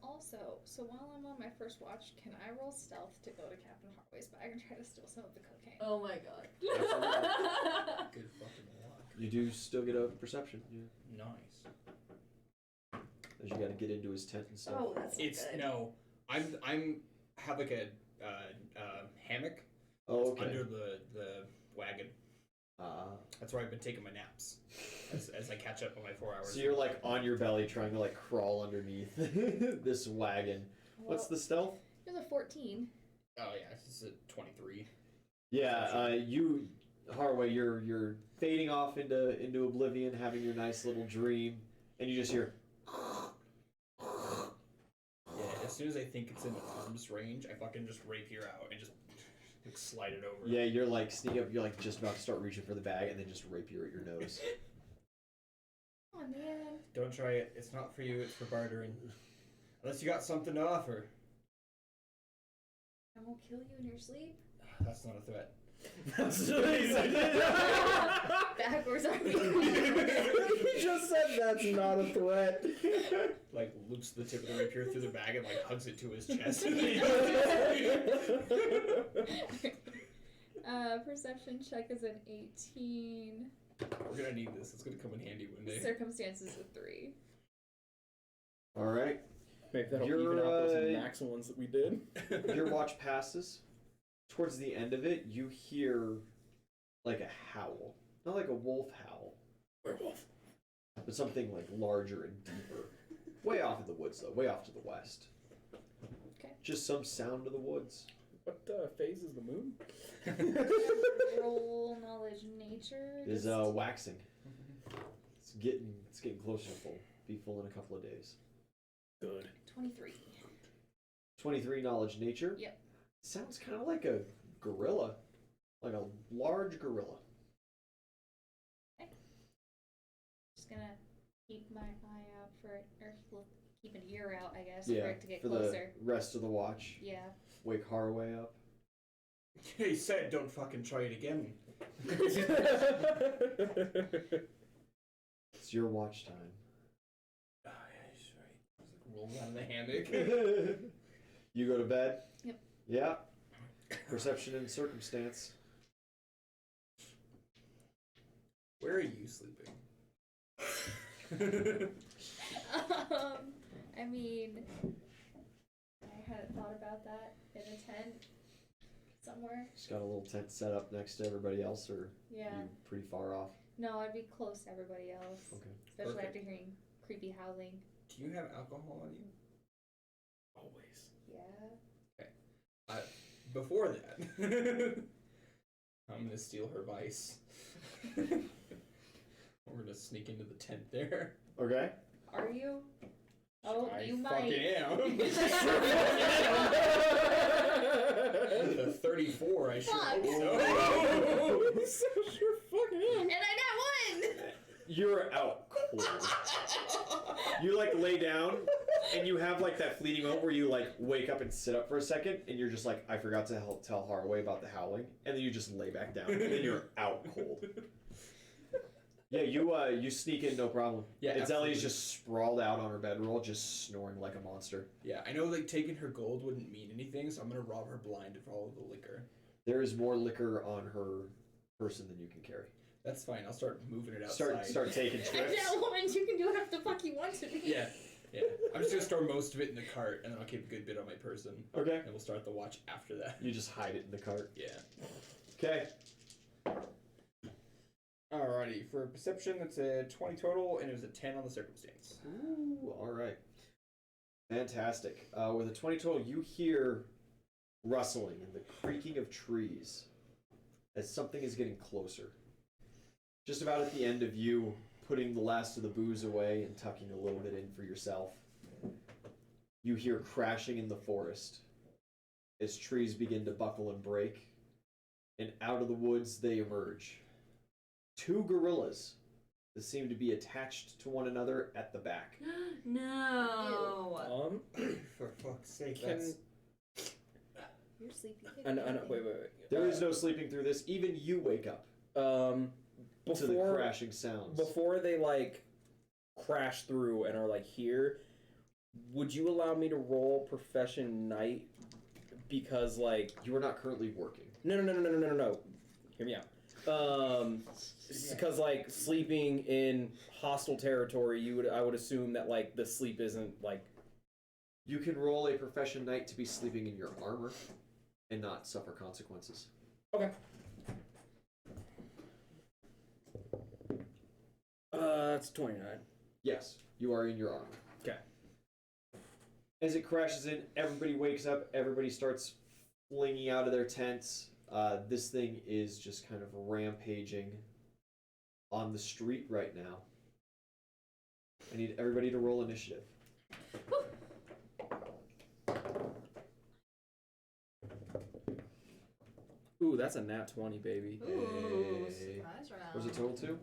Also, so while I'm on my first watch, can I roll stealth to go to Captain Harway's bag and try to steal some of the cocaine? Oh my god. Good fucking luck. You do still get a perception. Yeah. Nice. As you got to get into his tent and stuff. Oh, that's It's good. no. I'm have like a hammock Oh, that's okay. under the wagon. That's where I've been taking my naps as I catch up on my 4 hours. So you're like on your belly trying to like crawl underneath this wagon. What's the stealth? It was a 14. Oh yeah, this is a 23. Yeah, Haraway, you're fading off into oblivion, having your nice little dream, and you just hear. Yeah, as soon as I think it's in arm's range, I fucking just rapier out and just like, slide it over. Yeah, you're like sneak up. You're like just about to start reaching for the bag, and then just rapier at your nose. Oh man. Don't try it. It's not for you. It's for bartering. Unless you got something to offer. I won't kill you in your sleep. That's not a threat. That's what he said. Backwards are we? He just said that's not a threat. Like loops the tip of the rapier through the bag and like hugs it to his chest. Perception check is an 18. We're gonna need this. It's gonna come in handy one day. Circumstances a 3. All right. Maybe that'll Your, even out those max ones that we did. Your watch passes. Towards the end of it, you hear like a howl. Not like a wolf howl. Werewolf. But something like larger and deeper. Way off in the woods, though. Way off to the west. Okay. Just some sound of the woods. What phase is the moon? Roll knowledge nature. It is waxing. It's getting closer to full. Be full in a couple of days. Good. 23. 23 knowledge nature. Yep. Sounds kind of like a gorilla. Like a large gorilla. Okay. Just gonna keep my eye out for it, or keep an ear out, I guess, for it to get for closer. the rest of the watch. Yeah. Wake Haraway up. He said, "Don't fucking try it again." It's your watch time. Oh, yeah, he's right. I was like rolling out of the hammock. You go to bed? Yep. Yeah. Perception and circumstance. Where are you sleeping? I mean, I hadn't thought about that in a tent somewhere. Just got a little tent set up next to everybody else, or Yeah. you pretty far off? No, I'd be close to everybody else. Okay. Especially Perfect. after hearing creepy howling. Do you have alcohol on you? Always. Yeah. Before that, I'm gonna steal her vice. We're gonna sneak into the tent there. Okay. Are you? Oh, I you fucking might. am. With a 34, I sure hope so. So sure fucking am. And I got one! You're out cold. You like lay down, and you have like that fleeting moment where you like wake up and sit up for a second, and you're just like, I forgot to tell Haraway about the howling, and then you just lay back down, and then you're out cold. Yeah, you sneak in no problem. Yeah, Ellie's absolutely. just sprawled out on her bedroll, just snoring like a monster. Yeah, I know like taking her gold wouldn't mean anything, so I'm gonna rob her blind of all of the liquor. There is more liquor on her person than you can carry. That's fine. I'll start moving it outside. Start taking I'm trips. that woman, you can do whatever the fuck you want to me. Yeah. I'm just gonna store most of it in the cart, and then I'll keep a good bit on my person. Okay. And we'll start the watch after that. You just hide it in the cart. Yeah. Okay. Alrighty, for perception, that's a 20 total, and it was a 10 on the circumstance. Ooh, all right. Fantastic. With a 20 total, you hear rustling and the creaking of trees as something is getting closer. Just about at the end of you putting the last of the booze away and tucking a little bit in for yourself, you hear crashing in the forest as trees begin to buckle and break, and out of the woods they emerge. 2 gorillas that seem to be attached to one another at the back. No. For fuck's sake, Can- that's... You're sleepy. Wait. There is no sleeping through this. Even you wake up to the Before crashing sounds. before they like crash through and are like here, would you allow me to roll profession night? Because like You are not currently working. no. Hear me out. Because like sleeping in hostile territory, I would assume that like the sleep isn't like. You can roll a profession night to be sleeping in your armor and not suffer consequences. Okay. That's 29. Yes, you are in your armor. Okay. As it crashes in, everybody wakes up, everybody starts flinging out of their tents. This thing is just kind of rampaging on the street right now. I need everybody to roll initiative. Ooh, that's a nat 20, baby. Ooh, Hey. surprise round. What's the total to?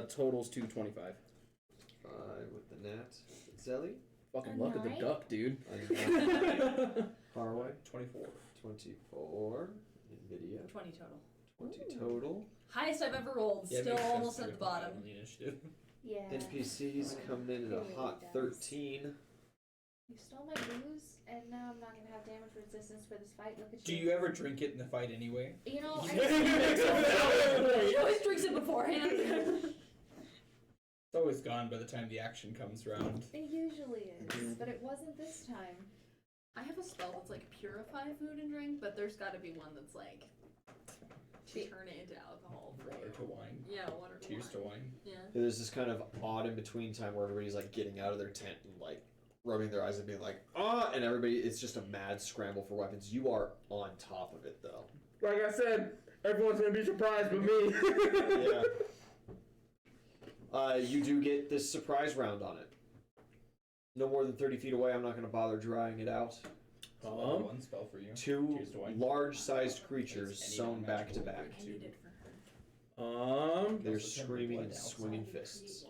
Totals 225. 5 with the nat. Zelly? Fucking A luck of the nine? duck, dude. Faraway? 24. 24. Nvidia. 20 total. 20 total. Highest I've ever rolled. Yeah, it Still makes sense almost to at the go bottom. on the initiative. Yeah. NPCs coming in at a hot 13. You stole my booze, and now I'm not gonna have damage resistance for this fight. Look at Do you. you ever drink it in the fight anyway? You know, She always drinks it beforehand. It's always gone by the time the action comes around. It usually is, but it wasn't this time. I have a spell that's like purify food and drink, but there's got to be one that's like turn it into alcohol. For Water you. to wine. Yeah, water to Tears to wine. wine. Yeah. There's this kind of odd in between time where everybody's like getting out of their tent and like rubbing their eyes and being like, ah, and everybody, it's just a mad scramble for weapons. You are on top of it though. Like I said, everyone's gonna be surprised but me. Yeah. You do get this surprise round on it. No more than 30 feet away. I'm not going to bother drying it out. It's a level 1 spell for you. 2 Tears to wine. large-sized creatures It's any sewn back to magical back. I need it for her. They're Also temper screaming blood and outside. swinging fists.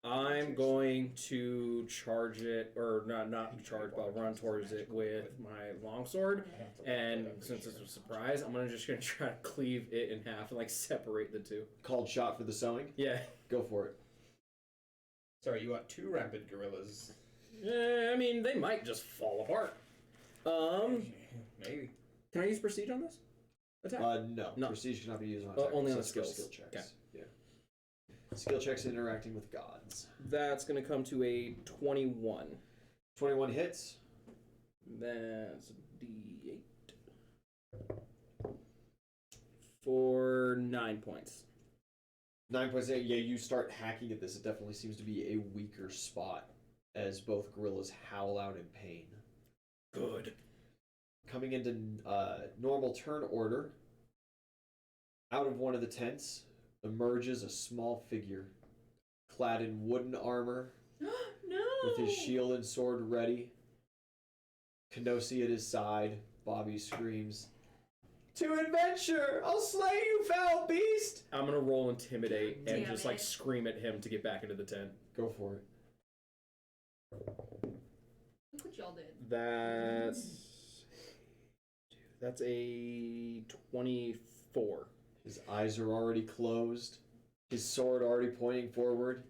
I'm going to charge it, or not charge, but I'll run towards it with my longsword. And since it's a surprise, I'm just gonna try to cleave it in half and like separate the two. Called shot for the sewing. Yeah. Go for it. Sorry, you want 2 rampant gorillas. I mean, they might just fall apart. Maybe. Can I use prestige on this attack? No. No. Prestige cannot be used on Oh, attack. only on except for skills. skill checks. Okay. Yeah. Skill checks interacting with gods. That's gonna come to a 21. 21 hits. That's a D8 for 9 points. 9.8. Yeah, you start hacking at this. It definitely seems to be a weaker spot as both gorillas howl out in pain. Good. Coming into normal turn order, out of one of the tents emerges a small figure, clad in wooden armor, No! with his shield and sword ready. Kenosi at his side. Bobby screams, "To adventure! I'll slay you, foul beast!" I'm gonna roll intimidate and Damn just like it. scream at him to get back into the tent. Go for it. Look what y'all did. That's a 24. His eyes are already closed, his sword already pointing forward,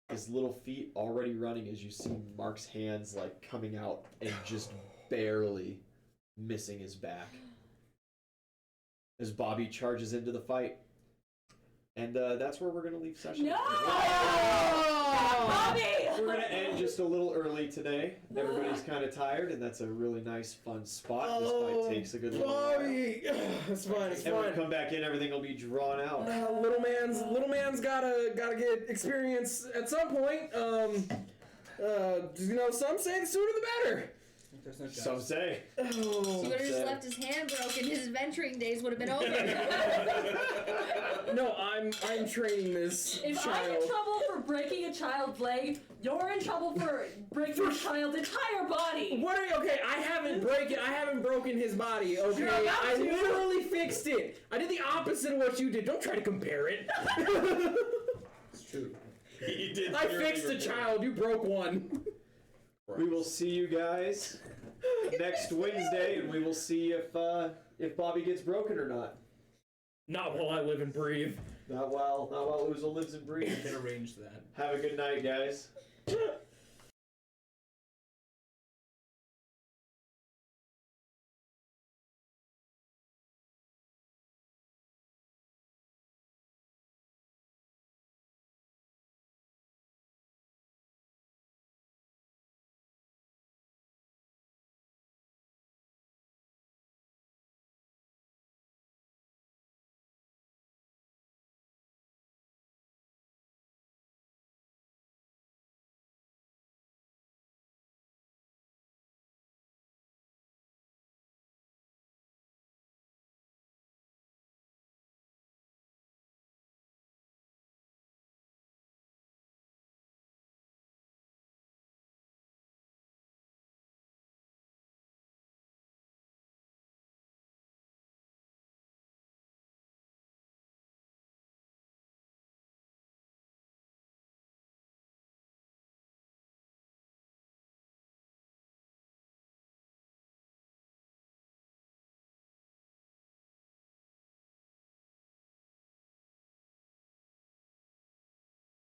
his little feet already running as you see Mark's hands like coming out and just barely missing his back. As Bobby charges into the fight. And that's where we're going to leave session. No! Oh! Bobby! We're going to end just a little early today. Everybody's kind of tired, and that's a really nice, fun spot. This fight takes a good little while. Bobby! It's fine, it's And when we fine. come back in, everything will be drawn out. Little man's gotta get experience at some point. Some say the sooner the better. There's no Some chance. say. He Oh. would have just left his hand broken. His adventuring days would have been over. No, I'm training this If I'm child. in trouble for breaking a child's leg, you're in trouble for breaking a child's entire body. What are you? Okay, I haven't broken his body. Okay, You're about I to. literally fixed it. I did the opposite of what you did. Don't try to compare it. It's true. He did I fixed a child. You broke one. We will see you guys next Wednesday, and we will see if Bobby gets broken or not. Not while I live and breathe. Not while Uzo lives and We breathes. can arrange that. Have a good night, guys.